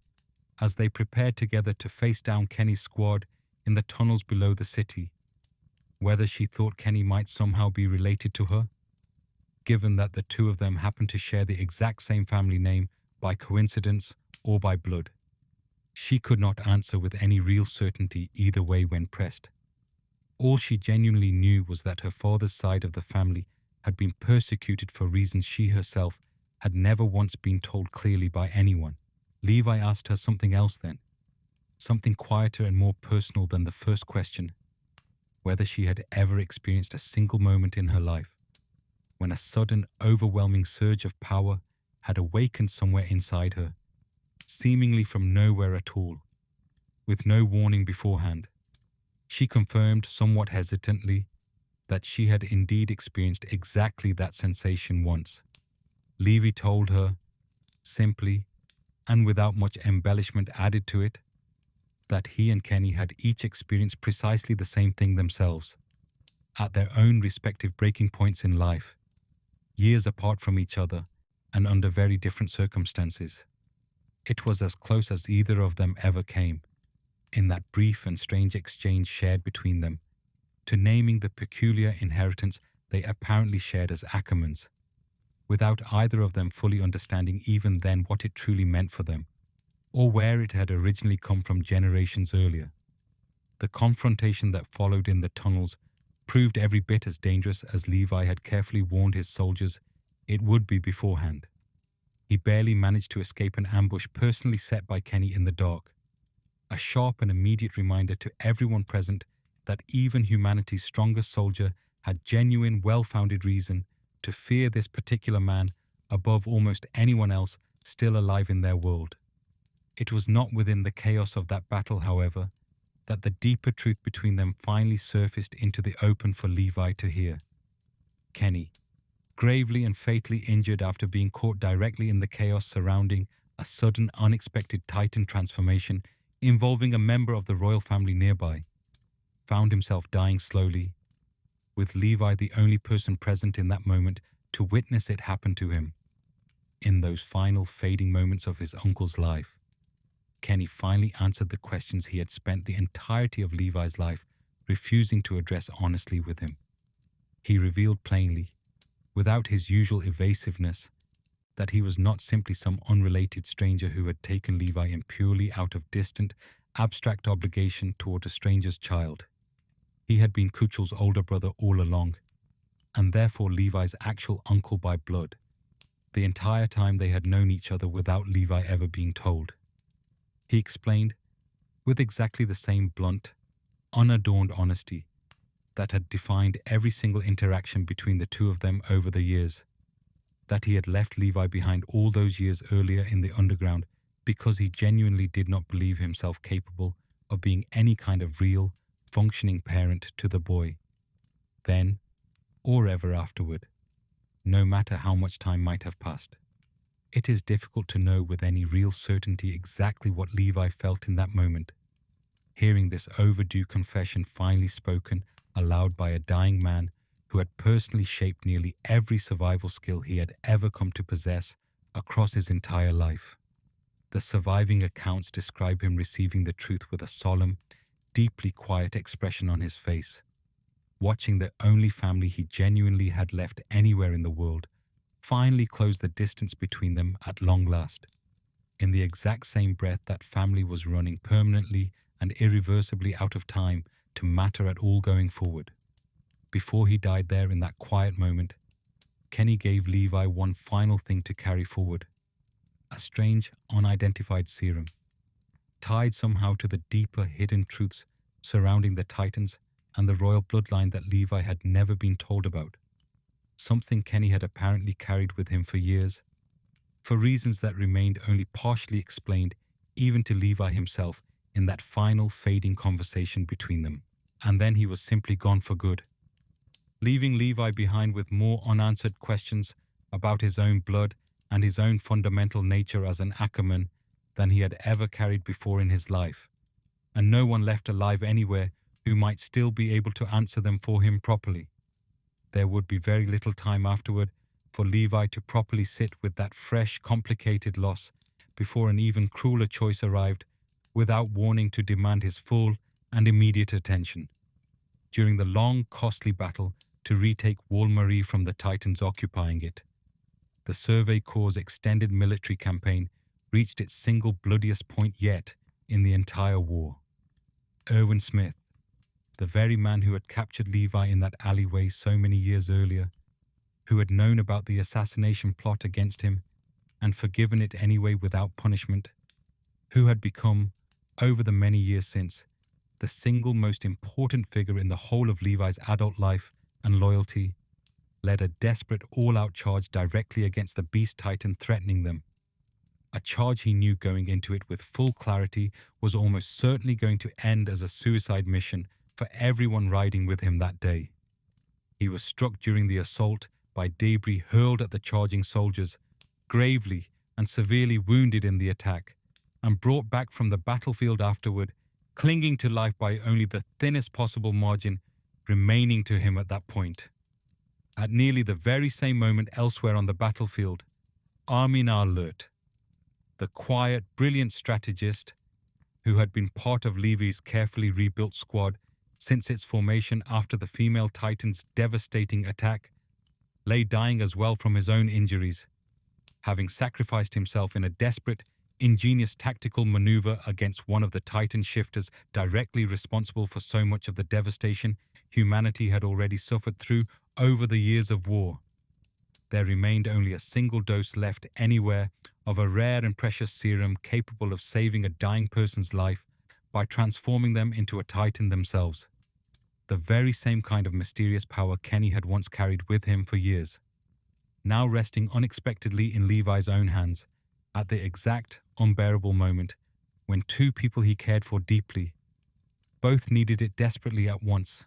as they prepared together to face down Kenny's squad in the tunnels below the city, whether she thought Kenny might somehow be related to her, given that the two of them happened to share the exact same family name by coincidence or by blood. She could not answer with any real certainty either way when pressed. All she genuinely knew was that her father's side of the family had been persecuted for reasons she herself had never once been told clearly by anyone. Levi asked her something else then, something quieter and more personal than the first question, whether she had ever experienced a single moment in her life when a sudden, overwhelming surge of power had awakened somewhere inside her, seemingly from nowhere at all, with no warning beforehand. She confirmed somewhat hesitantly that she had indeed experienced exactly that sensation once. Levi told her, simply, and without much embellishment added to it, that he and Kenny had each experienced precisely the same thing themselves, at their own respective breaking points in life, years apart from each other and under very different circumstances. It was as close as either of them ever came, in that brief and strange exchange shared between them, to naming the peculiar inheritance they apparently shared as Ackermans, without either of them fully understanding even then what it truly meant for them, or where it had originally come from generations earlier. The confrontation that followed in the tunnels proved every bit as dangerous as Levi had carefully warned his soldiers it would be beforehand. He barely managed to escape an ambush personally set by Kenny in the dark, a sharp and immediate reminder to everyone present that even humanity's strongest soldier had genuine, well-founded reason to fear this particular man above almost anyone else still alive in their world. It was not within the chaos of that battle, however, that the deeper truth between them finally surfaced into the open for Levi to hear. Kenny, gravely and fatally injured after being caught directly in the chaos surrounding a sudden, unexpected Titan transformation involving a member of the royal family nearby, found himself dying slowly, with Levi the only person present in that moment to witness it happen to him. In those final fading moments of his uncle's life, Kenny finally answered the questions he had spent the entirety of Levi's life refusing to address honestly with him. He revealed plainly, without his usual evasiveness, that he was not simply some unrelated stranger who had taken Levi in purely out of distant, abstract obligation toward a stranger's child. He had been Kuchel's older brother all along, and therefore Levi's actual uncle by blood, the entire time they had known each other without Levi ever being told. He explained, with exactly the same blunt, unadorned honesty that had defined every single interaction between the two of them over the years, that he had left Levi behind all those years earlier in the underground because he genuinely did not believe himself capable of being any kind of real, functioning parent to the boy, then or ever afterward, no matter how much time might have passed. It is difficult to know with any real certainty exactly what Levi felt in that moment, hearing this overdue confession finally spoken aloud by a dying man who had personally shaped nearly every survival skill he had ever come to possess across his entire life. The surviving accounts describe him receiving the truth with a solemn, deeply quiet expression on his face, watching the only family he genuinely had left anywhere in the world finally close the distance between them at long last, in the exact same breath that family was running permanently and irreversibly out of time to matter at all going forward. Before he died there in that quiet moment, Kenny gave Levi one final thing to carry forward, a strange, unidentified serum, tied somehow to the deeper hidden truths surrounding the Titans and the royal bloodline that Levi had never been told about, something Kenny had apparently carried with him for years, for reasons that remained only partially explained even to Levi himself in that final fading conversation between them. And then he was simply gone for good, leaving Levi behind with more unanswered questions about his own blood and his own fundamental nature as an Ackerman than he had ever carried before in his life, and no one left alive anywhere who might still be able to answer them for him properly. There would be very little time afterward for Levi to properly sit with that fresh, complicated loss before an even crueler choice arrived without warning to demand his full and immediate attention. during the long, costly battle to retake Wall Marie from the Titans occupying it. The Survey Corps' extended military campaign reached its single bloodiest point yet in the entire war. Erwin Smith, the very man who had captured Levi in that alleyway so many years earlier, who had known about the assassination plot against him and forgiven it anyway without punishment, who had become, over the many years since, the single most important figure in the whole of Levi's adult life and loyalty, led a desperate all-out charge directly against the Beast Titan threatening them. A charge he knew going into it with full clarity was almost certainly going to end as a suicide mission for everyone riding with him that day. He was struck during the assault by debris hurled at the charging soldiers, gravely and severely wounded in the attack, and brought back from the battlefield afterward, clinging to life by only the thinnest possible margin remaining to him at that point. At nearly the very same moment elsewhere on the battlefield, Armin Alert, the quiet, brilliant strategist who had been part of Levi's carefully rebuilt squad since its formation after the female Titan's devastating attack, lay dying as well from his own injuries, having sacrificed himself in a desperate, ingenious tactical maneuver against one of the Titan shifters directly responsible for so much of the devastation humanity had already suffered through over the years of war. There remained only a single dose left anywhere of a rare and precious serum capable of saving a dying person's life by transforming them into a Titan themselves. The very same kind of mysterious power Kenny had once carried with him for years, now resting unexpectedly in Levi's own hands, at the exact, unbearable moment when two people he cared for deeply, both needed it desperately at once,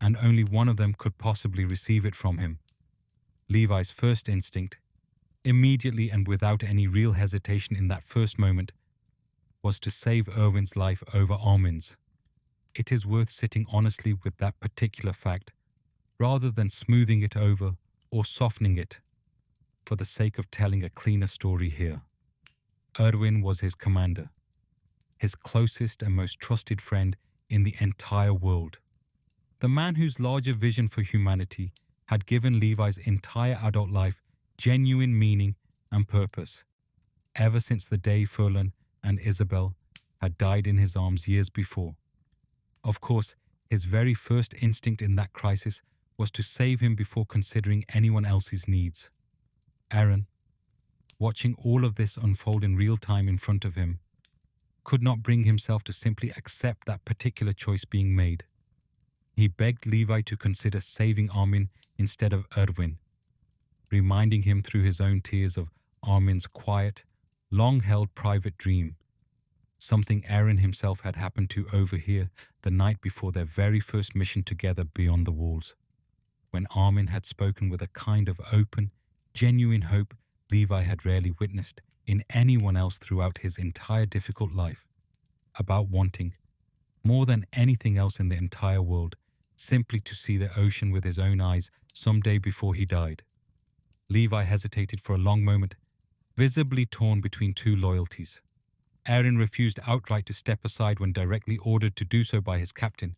and only one of them could possibly receive it from him. Levi's first instinct, immediately and without any real hesitation in that first moment, was to save Erwin's life over Armin's. It is worth sitting honestly with that particular fact, rather than smoothing it over or softening it, for the sake of telling a cleaner story here. Erwin was his commander, his closest and most trusted friend in the entire world. The man whose larger vision for humanity had given Levi's entire adult life genuine meaning and purpose, ever since the day Furlan and Isabel had died in his arms years before. Of course, his very first instinct in that crisis was to save him before considering anyone else's needs. Aaron, watching all of this unfold in real time in front of him, could not bring himself to simply accept that particular choice being made. He begged Levi to consider saving Armin instead of Erwin, reminding him through his own tears of Armin's quiet, long-held private dream, something Aaron himself had happened to overhear the night before their very first mission together beyond the walls, when Armin had spoken with a kind of open, genuine hope Levi had rarely witnessed in anyone else throughout his entire difficult life, about wanting, more than anything else in the entire world, simply to see the ocean with his own eyes someday before he died. Levi hesitated for a long moment, visibly torn between two loyalties. Aaron refused outright to step aside when directly ordered to do so by his captain.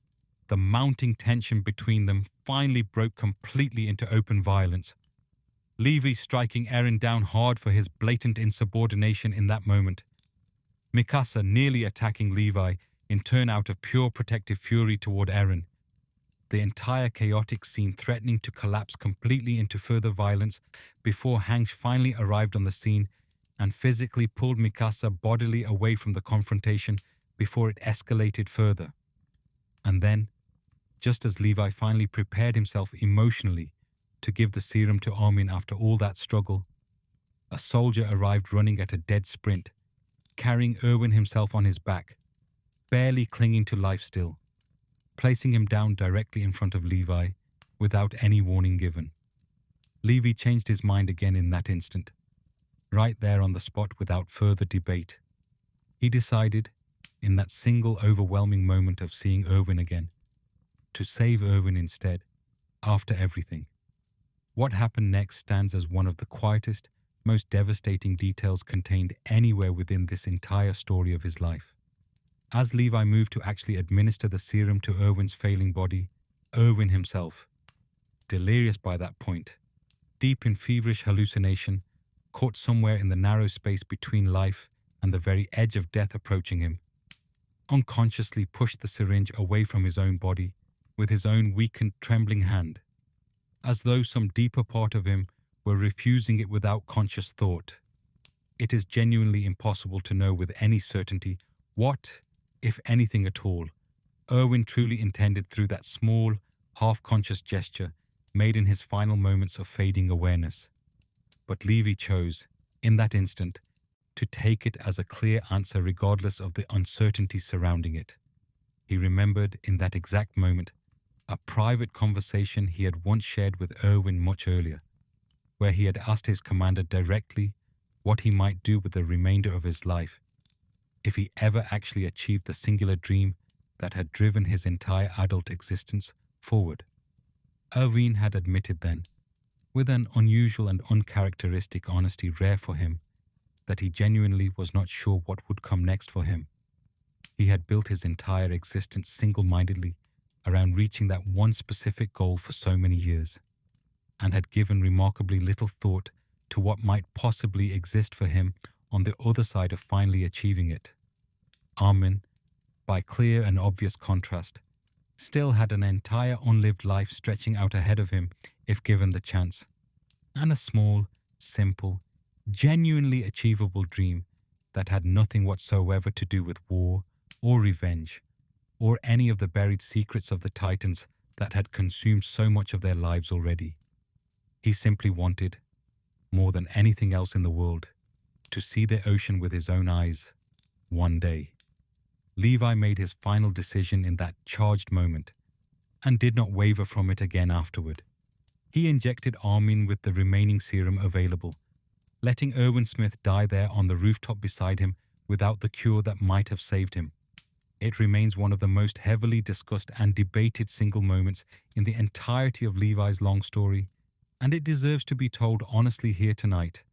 The mounting tension between them finally broke completely into open violence, Levi striking Aaron down hard for his blatant insubordination in that moment. Mikasa nearly attacking Levi, in turn out of pure protective fury toward Aaron. The entire chaotic scene threatening to collapse completely into further violence before Hangsh finally arrived on the scene and physically pulled Mikasa bodily away from the confrontation before it escalated further. And then, just as Levi finally prepared himself emotionally to give the serum to Armin after all that struggle, a soldier arrived running at a dead sprint, carrying Erwin himself on his back, barely clinging to life still, placing him down directly in front of Levi without any warning given. Levi changed his mind again in that instant, right there on the spot without further debate. He decided, in that single overwhelming moment of seeing Erwin again, to save Erwin instead, after everything. What happened next stands as one of the quietest, most devastating details contained anywhere within this entire story of his life. As Levi moved to actually administer the serum to Erwin's failing body, Erwin himself, delirious by that point, deep in feverish hallucination, caught somewhere in the narrow space between life and the very edge of death approaching him, unconsciously pushed the syringe away from his own body with his own weakened, trembling hand, as though some deeper part of him were refusing it without conscious thought. It is genuinely impossible to know with any certainty what, if anything at all, Erwin truly intended through that small, half-conscious gesture made in his final moments of fading awareness. But Levi chose, in that instant, to take it as a clear answer regardless of the uncertainty surrounding it. He remembered in that exact moment a private conversation he had once shared with Erwin much earlier, where he had asked his commander directly what he might do with the remainder of his life if he ever actually achieved the singular dream that had driven his entire adult existence forward. Erwin had admitted then, with an unusual and uncharacteristic honesty rare for him, that he genuinely was not sure what would come next for him. He had built his entire existence single-mindedly around reaching that one specific goal for so many years, and had given remarkably little thought to what might possibly exist for him on the other side of finally achieving it. Armin, by clear and obvious contrast, still had an entire unlived life stretching out ahead of him if given the chance, and a small, simple, genuinely achievable dream that had nothing whatsoever to do with war or revenge or any of the buried secrets of the Titans that had consumed so much of their lives already. He simply wanted, more than anything else in the world, to see the ocean with his own eyes, one day. Levi made his final decision in that charged moment, and did not waver from it again afterward. He injected Armin with the remaining serum available, letting Erwin Smith die there on the rooftop beside him without the cure that might have saved him. It remains one of the most heavily discussed and debated single moments in the entirety of Levi's long story, and it deserves to be told honestly here tonight,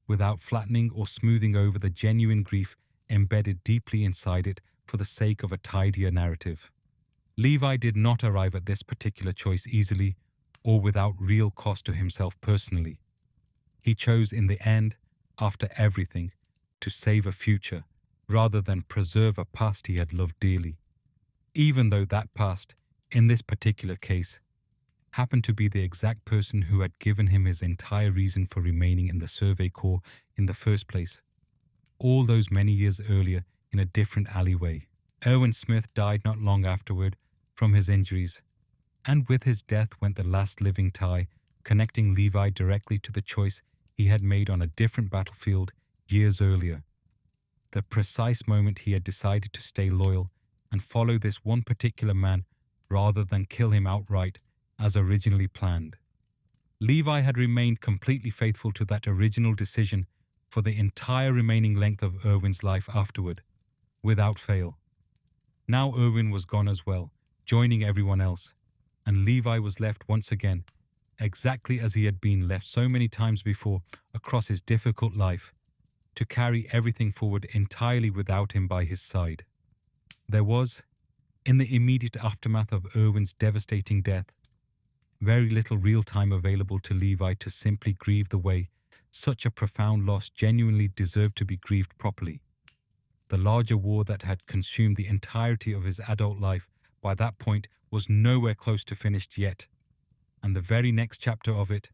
without flattening or smoothing over the genuine grief embedded deeply inside it for the sake of a tidier narrative. Levi did not arrive at this particular choice easily or without real cost to himself personally. He chose in the end, after everything, to save a future rather than preserve a past he had loved dearly, even though that past, in this particular case, happened to be the exact person who had given him his entire reason for remaining in the Survey Corps in the first place, all those many years earlier in a different alleyway. Erwin Smith died not long afterward from his injuries, and with his death went the last living tie connecting Levi directly to the choice he had made on a different battlefield years earlier, the precise moment he had decided to stay loyal and follow this one particular man rather than kill him outright as originally planned. Levi had remained completely faithful to that original decision for the entire remaining length of Erwin's life afterward, without fail. Now Erwin was gone as well, joining everyone else, and Levi was left once again, exactly as he had been left so many times before across his difficult life, to carry everything forward entirely without him by his side. There was, in the immediate aftermath of Erwin's devastating death, very little real time available to Levi to simply grieve the way such a profound loss genuinely deserved to be grieved properly. The larger war that had consumed the entirety of his adult life by that point was nowhere close to finished yet, and the very next chapter of it,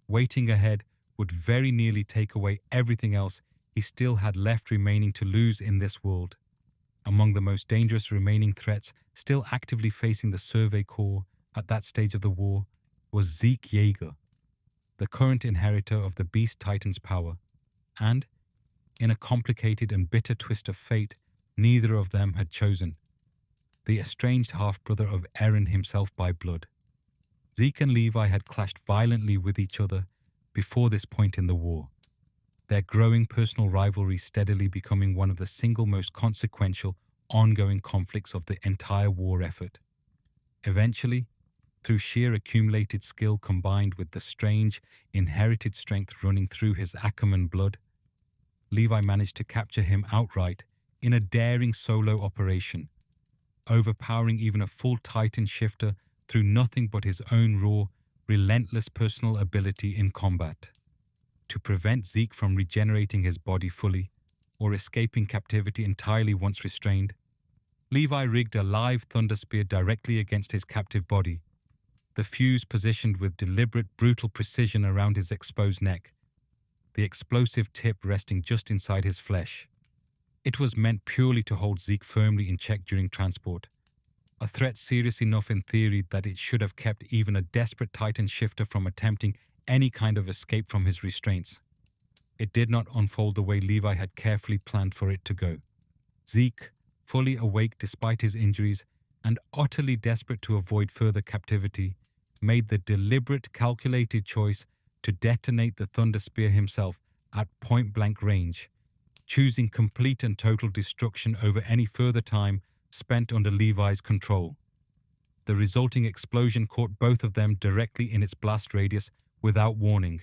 waiting ahead, would very nearly take away everything else he still had left remaining to lose in this world. Among the most dangerous remaining threats still actively facing the Survey Corps at that stage of the war was Zeke Yeager, the current inheritor of the Beast Titan's power, and, in a complicated and bitter twist of fate neither of them had chosen, the estranged half-brother of Eren himself by blood. Zeke and Levi had clashed violently with each other before this point in the war, their growing personal rivalry steadily becoming one of the single most consequential, ongoing conflicts of the entire war effort. Eventually, through sheer accumulated skill combined with the strange, inherited strength running through his Ackerman blood, Levi managed to capture him outright in a daring solo operation, overpowering even a full Titan shifter through nothing but his own raw, relentless personal ability in combat. To prevent Zeke from regenerating his body fully or escaping captivity entirely once restrained, Levi rigged a live thunder spear directly against his captive body, the fuse positioned with deliberate, brutal precision around his exposed neck, the explosive tip resting just inside his flesh. It was meant purely to hold Zeke firmly in check during transport, a threat serious enough in theory that it should have kept even a desperate Titan shifter from attempting any kind of escape from his restraints. It did not unfold the way Levi had carefully planned for it to go. Zeke, fully awake despite his injuries and utterly desperate to avoid further captivity, made the deliberate, calculated choice to detonate the Thunder Spear himself at point-blank range, choosing complete and total destruction over any further time spent under Levi's control. The resulting explosion caught both of them directly in its blast radius without warning.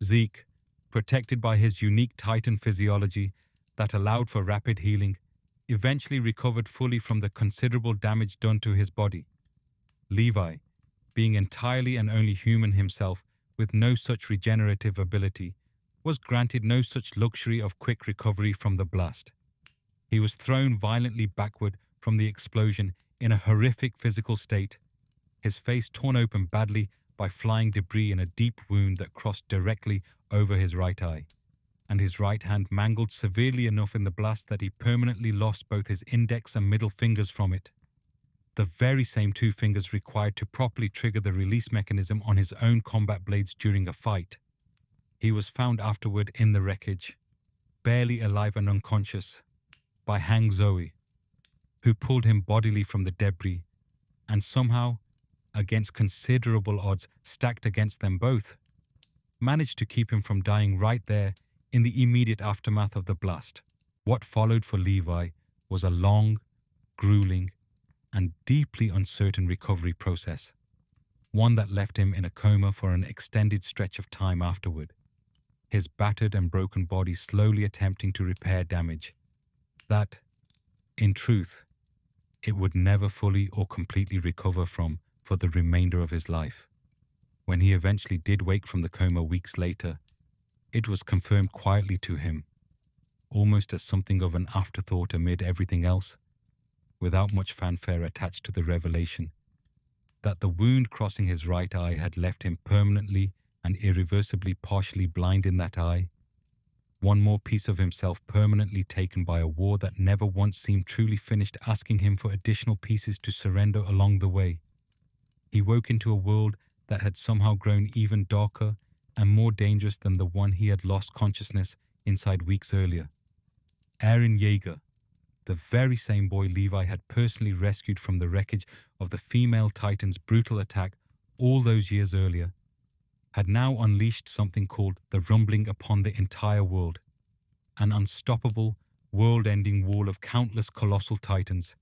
Zeke, protected by his unique Titan physiology that allowed for rapid healing, eventually recovered fully from the considerable damage done to his body. Levi, being entirely and only human himself with no such regenerative ability, was granted no such luxury of quick recovery from the blast. He was thrown violently backward from the explosion in a horrific physical state, his face torn open badly by flying debris in a deep wound that crossed directly over his right eye, and his right hand mangled severely enough in the blast that he permanently lost both his index and middle fingers from it. The very same two fingers required to properly trigger the release mechanism on his own combat blades during a fight. He was found afterward in the wreckage, barely alive and unconscious, by Hang Zoe, who pulled him bodily from the debris, and somehow, against considerable odds stacked against them both, managed to keep him from dying right there in the immediate aftermath of the blast. What followed for Levi was a long, grueling, and deeply uncertain recovery process, one that left him in a coma for an extended stretch of time afterward, his battered and broken body slowly attempting to repair damage that, in truth, it would never fully or completely recover from for the remainder of his life. When he eventually did wake from the coma weeks later, it was confirmed quietly to him, almost as something of an afterthought amid everything else, without much fanfare attached to the revelation, that the wound crossing his right eye had left him permanently and irreversibly partially blind in that eye, one more piece of himself permanently taken by a war that never once seemed truly finished, asking him for additional pieces to surrender along the way. He woke into a world that had somehow grown even darker and more dangerous than the one he had lost consciousness inside weeks earlier. Eren Yeager, the very same boy Levi had personally rescued from the wreckage of the female Titan's brutal attack all those years earlier, had now unleashed something called the rumbling upon the entire world, an unstoppable, world-ending wall of countless colossal Titans,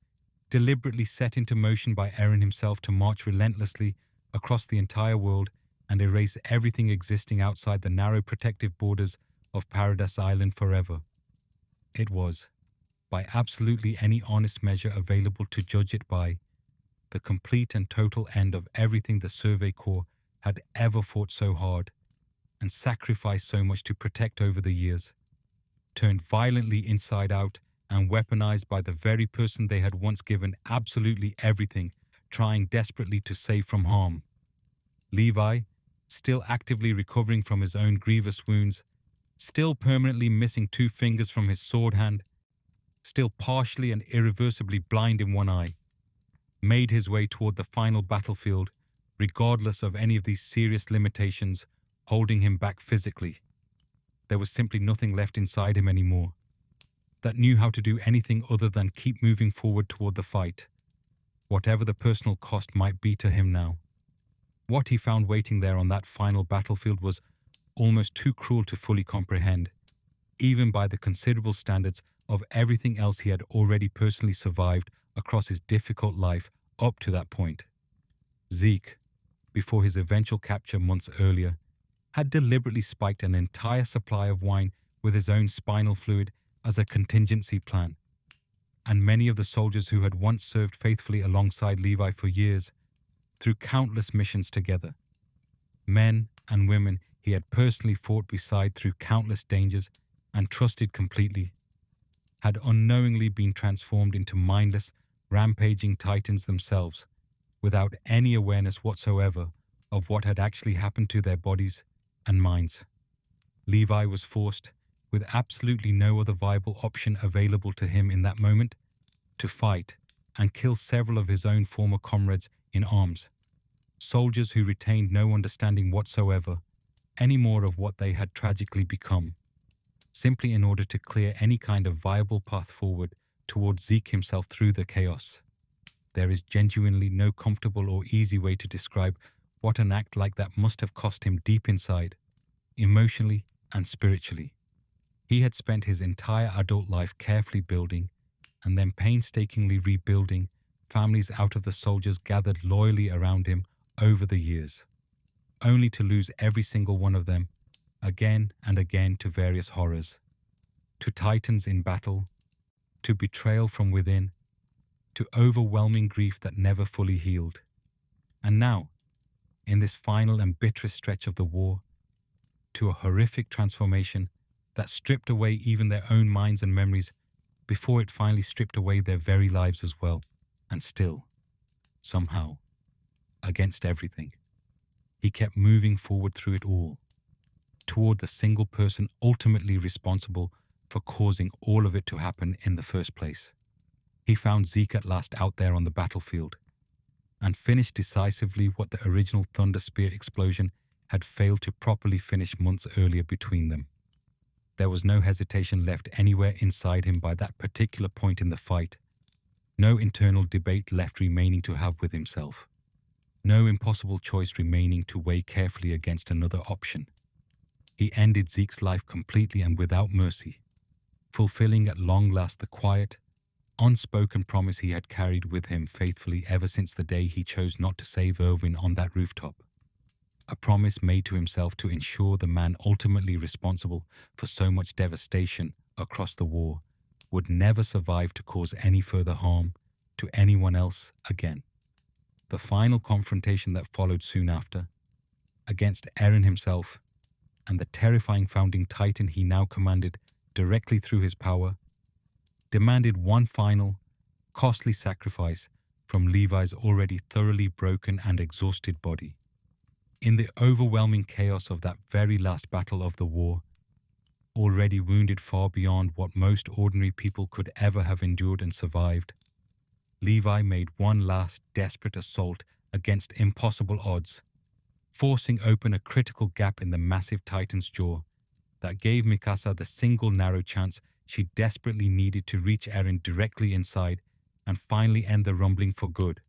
deliberately set into motion by Eren himself to march relentlessly across the entire world and erase everything existing outside the narrow protective borders of Paradise Island forever. It was, by absolutely any honest measure available to judge it by, the complete and total end of everything the Survey Corps had ever fought so hard and sacrificed so much to protect over the years, turned violently inside out and weaponized by the very person they had once given absolutely everything, trying desperately to save from harm. Levi, still actively recovering from his own grievous wounds, still permanently missing two fingers from his sword hand, still partially and irreversibly blind in one eye, made his way toward the final battlefield, regardless of any of these serious limitations holding him back physically. There was simply nothing left inside him anymore that knew how to do anything other than keep moving forward toward the fight, whatever the personal cost might be to him now. What he found waiting there on that final battlefield was almost too cruel to fully comprehend, even by the considerable standards of everything else he had already personally survived across his difficult life up to that point. Zeke, before his eventual capture months earlier, had deliberately spiked an entire supply of wine with his own spinal fluid as a contingency plan, and many of the soldiers who had once served faithfully alongside Levi for years through countless missions together. Men and women he had personally fought beside through countless dangers and trusted completely, had unknowingly been transformed into mindless, rampaging titans themselves, without any awareness whatsoever of what had actually happened to their bodies and minds. Levi was forced, with absolutely no other viable option available to him in that moment, to fight and kill several of his own former comrades in arms, soldiers who retained no understanding whatsoever any more of what they had tragically become, simply in order to clear any kind of viable path forward towards Zeke himself through the chaos. There is genuinely no comfortable or easy way to describe what an act like that must have cost him deep inside, emotionally and spiritually. He had spent his entire adult life carefully building and then painstakingly rebuilding families out of the soldiers gathered loyally around him over the years, only to lose every single one of them again and again to various horrors, to titans in battle, to betrayal from within, to overwhelming grief that never fully healed. And now, in this final and bitterest stretch of the war, to a horrific transformation that stripped away even their own minds and memories before it finally stripped away their very lives as well. And still, somehow, against everything, he kept moving forward through it all, toward the single person ultimately responsible for causing all of it to happen in the first place. He found Zeke at last out there on the battlefield, and finished decisively what the original Thunder Spear explosion had failed to properly finish months earlier between them. There was no hesitation left anywhere inside him by that particular point in the fight, no internal debate left remaining to have with himself, no impossible choice remaining to weigh carefully against another option. He ended Zeke's life completely and without mercy, fulfilling at long last the quiet, unspoken promise he had carried with him faithfully ever since the day he chose not to save Irwin on that rooftop. A promise made to himself to ensure the man ultimately responsible for so much devastation across the war would never survive to cause any further harm to anyone else again. The final confrontation that followed soon after, against Eren himself and the terrifying founding titan he now commanded directly through his power, demanded one final, costly sacrifice from Levi's already thoroughly broken and exhausted body. In the overwhelming chaos of that very last battle of the war, already wounded far beyond what most ordinary people could ever have endured and survived, Levi made one last desperate assault against impossible odds, forcing open a critical gap in the massive titan's jaw that gave Mikasa the single narrow chance she desperately needed to reach Eren directly inside and finally end the rumbling for good,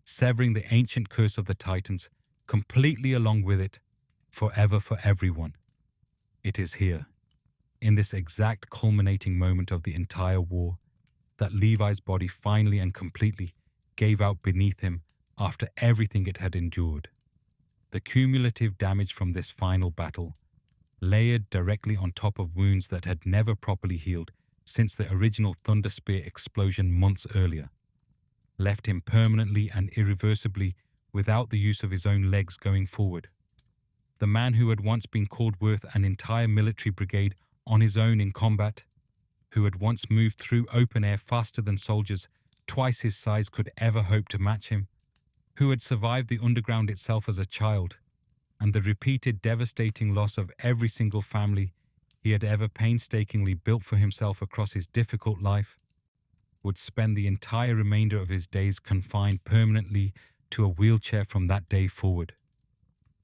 severing the ancient curse of the titans completely along with it, forever for everyone. It is here, in this exact culminating moment of the entire war, that Levi's body finally and completely gave out beneath him after everything it had endured. The cumulative damage from this final battle, layered directly on top of wounds that had never properly healed since the original Thunder Spear explosion months earlier, left him permanently and irreversibly without the use of his own legs going forward. The man who had once been called worth an entire military brigade on his own in combat, who had once moved through open air faster than soldiers twice his size could ever hope to match him, who had survived the underground itself as a child, and the repeated devastating loss of every single family he had ever painstakingly built for himself across his difficult life, would spend the entire remainder of his days confined permanently to a wheelchair from that day forward.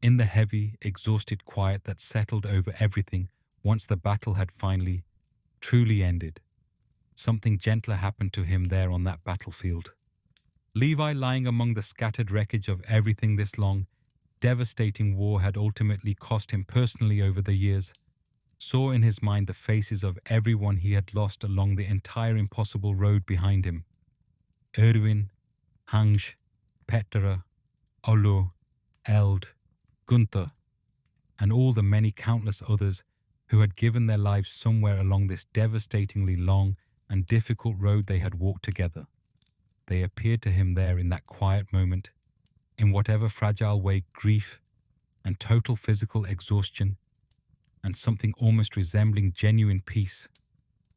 In the heavy, exhausted quiet that settled over everything once the battle had finally, truly ended, something gentler happened to him there on that battlefield. Levi, lying among the scattered wreckage of everything this long, devastating war had ultimately cost him personally over the years, saw in his mind the faces of everyone he had lost along the entire impossible road behind him. Erwin, Hange, Petra, Olo, Eld, Gunther, and all the many countless others who had given their lives somewhere along this devastatingly long and difficult road they had walked together. They appeared to him there in that quiet moment, in whatever fragile way grief and total physical exhaustion and something almost resembling genuine peace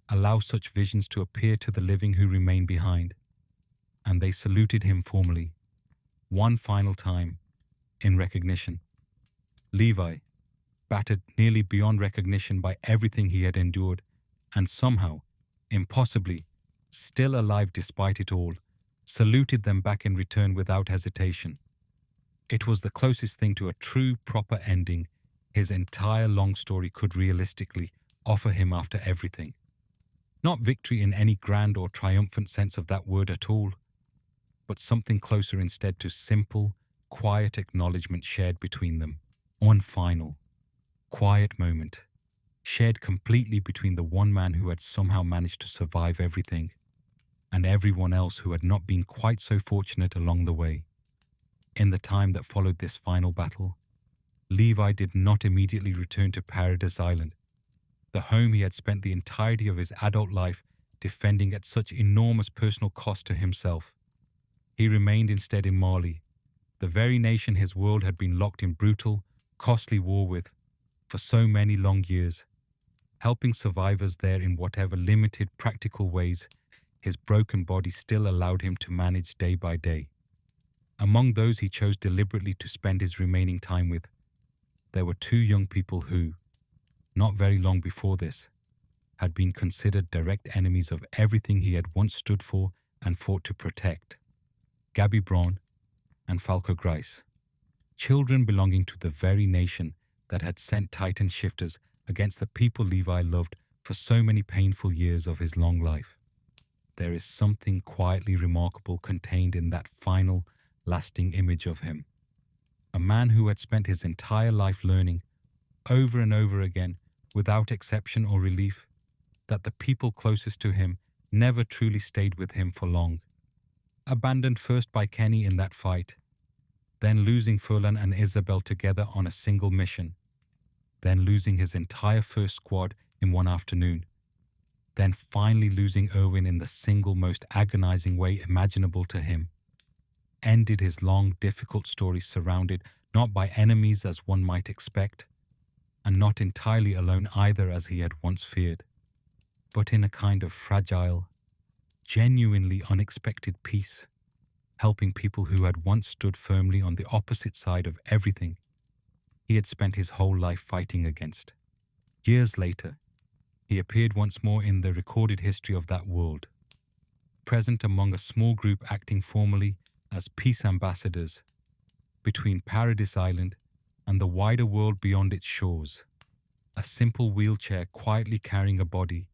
allow such visions to appear to the living who remain behind. And they saluted him formally, one final time, in recognition. Levi, battered nearly beyond recognition by everything he had endured, and somehow, impossibly, still alive despite it all, saluted them back in return without hesitation. It was the closest thing to a true, proper ending his entire long story could realistically offer him after everything. Not victory in any grand or triumphant sense of that word at all, but something closer instead to simple, quiet acknowledgement shared between them. One final, quiet moment, shared completely between the one man who had somehow managed to survive everything, and everyone else who had not been quite so fortunate along the way. In the time that followed this final battle, Levi did not immediately return to Paradise Island, the home he had spent the entirety of his adult life defending at such enormous personal cost to himself. He remained instead in Mali, the very nation his world had been locked in brutal, costly war with for so many long years, helping survivors there in whatever limited practical ways his broken body still allowed him to manage day by day. Among those he chose deliberately to spend his remaining time with, there were two young people who, not very long before this, had been considered direct enemies of everything he had once stood for and fought to protect. Gabby Braun and Falco Grice, children belonging to the very nation that had sent Titan shifters against the people Levi loved for so many painful years of his long life. There is something quietly remarkable contained in that final, lasting image of him. A man who had spent his entire life learning, over and over again, without exception or relief, that the people closest to him never truly stayed with him for long. Abandoned first by Kenny in that fight, then losing Furlan and Isabel together on a single mission, then losing his entire first squad in one afternoon, then finally losing Irwin in the single most agonizing way imaginable to him, ended his long, difficult story surrounded not by enemies as one might expect, and not entirely alone either as he had once feared, but in a kind of fragile, genuinely unexpected peace, helping people who had once stood firmly on the opposite side of everything he had spent his whole life fighting against. Years later, he appeared once more in the recorded history of that world, present among a small group acting formally as peace ambassadors between Paradise Island and the wider world beyond its shores, a simple wheelchair quietly carrying a body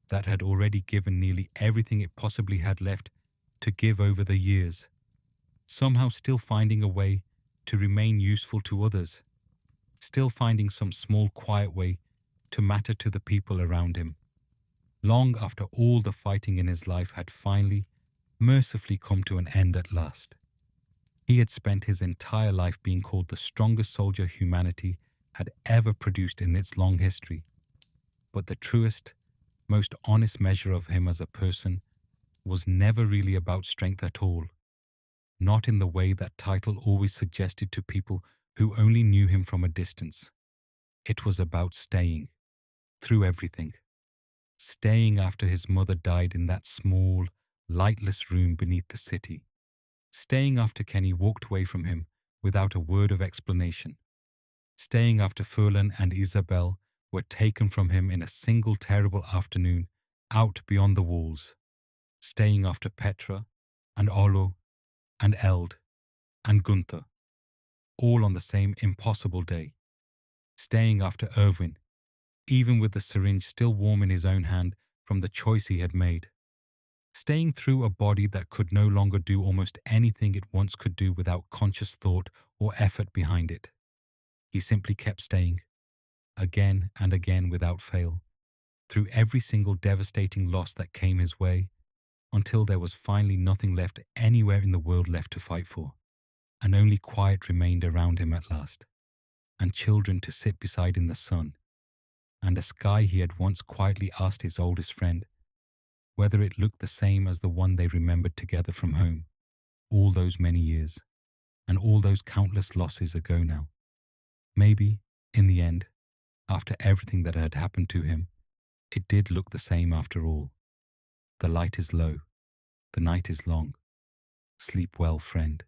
that had already given nearly everything it possibly had left to give over the years, somehow still finding a way to remain useful to others, still finding some small quiet way to matter to the people around him, long after all the fighting in his life had finally, mercifully come to an end at last. He had spent his entire life being called the strongest soldier humanity had ever produced in its long history, but the truest, most honest measure of him as a person was never really about strength at all, not in the way that title always suggested to people who only knew him from a distance. It was about staying, through everything. Staying after his mother died in that small, lightless room beneath the city. Staying after Kenny walked away from him without a word of explanation. Staying after Furlan and Isabel were taken from him in a single terrible afternoon out beyond the walls. Staying after Petra and Olo and Eld and Gunther, all on the same impossible day. Staying after Irwin, even with the syringe still warm in his own hand from the choice he had made. Staying through a body that could no longer do almost anything it once could do without conscious thought or effort behind it. He simply kept staying, again and again without fail, through every single devastating loss that came his way, until there was finally nothing left anywhere in the world left to fight for, and only quiet remained around him at last, and children to sit beside in the sun, and a sky he had once quietly asked his oldest friend whether it looked the same as the one they remembered together from home all those many years. and all those countless losses ago now. Maybe, in the end, after everything that had happened to him, it did look the same after all. The light is low, the night is long. Sleep well, friend.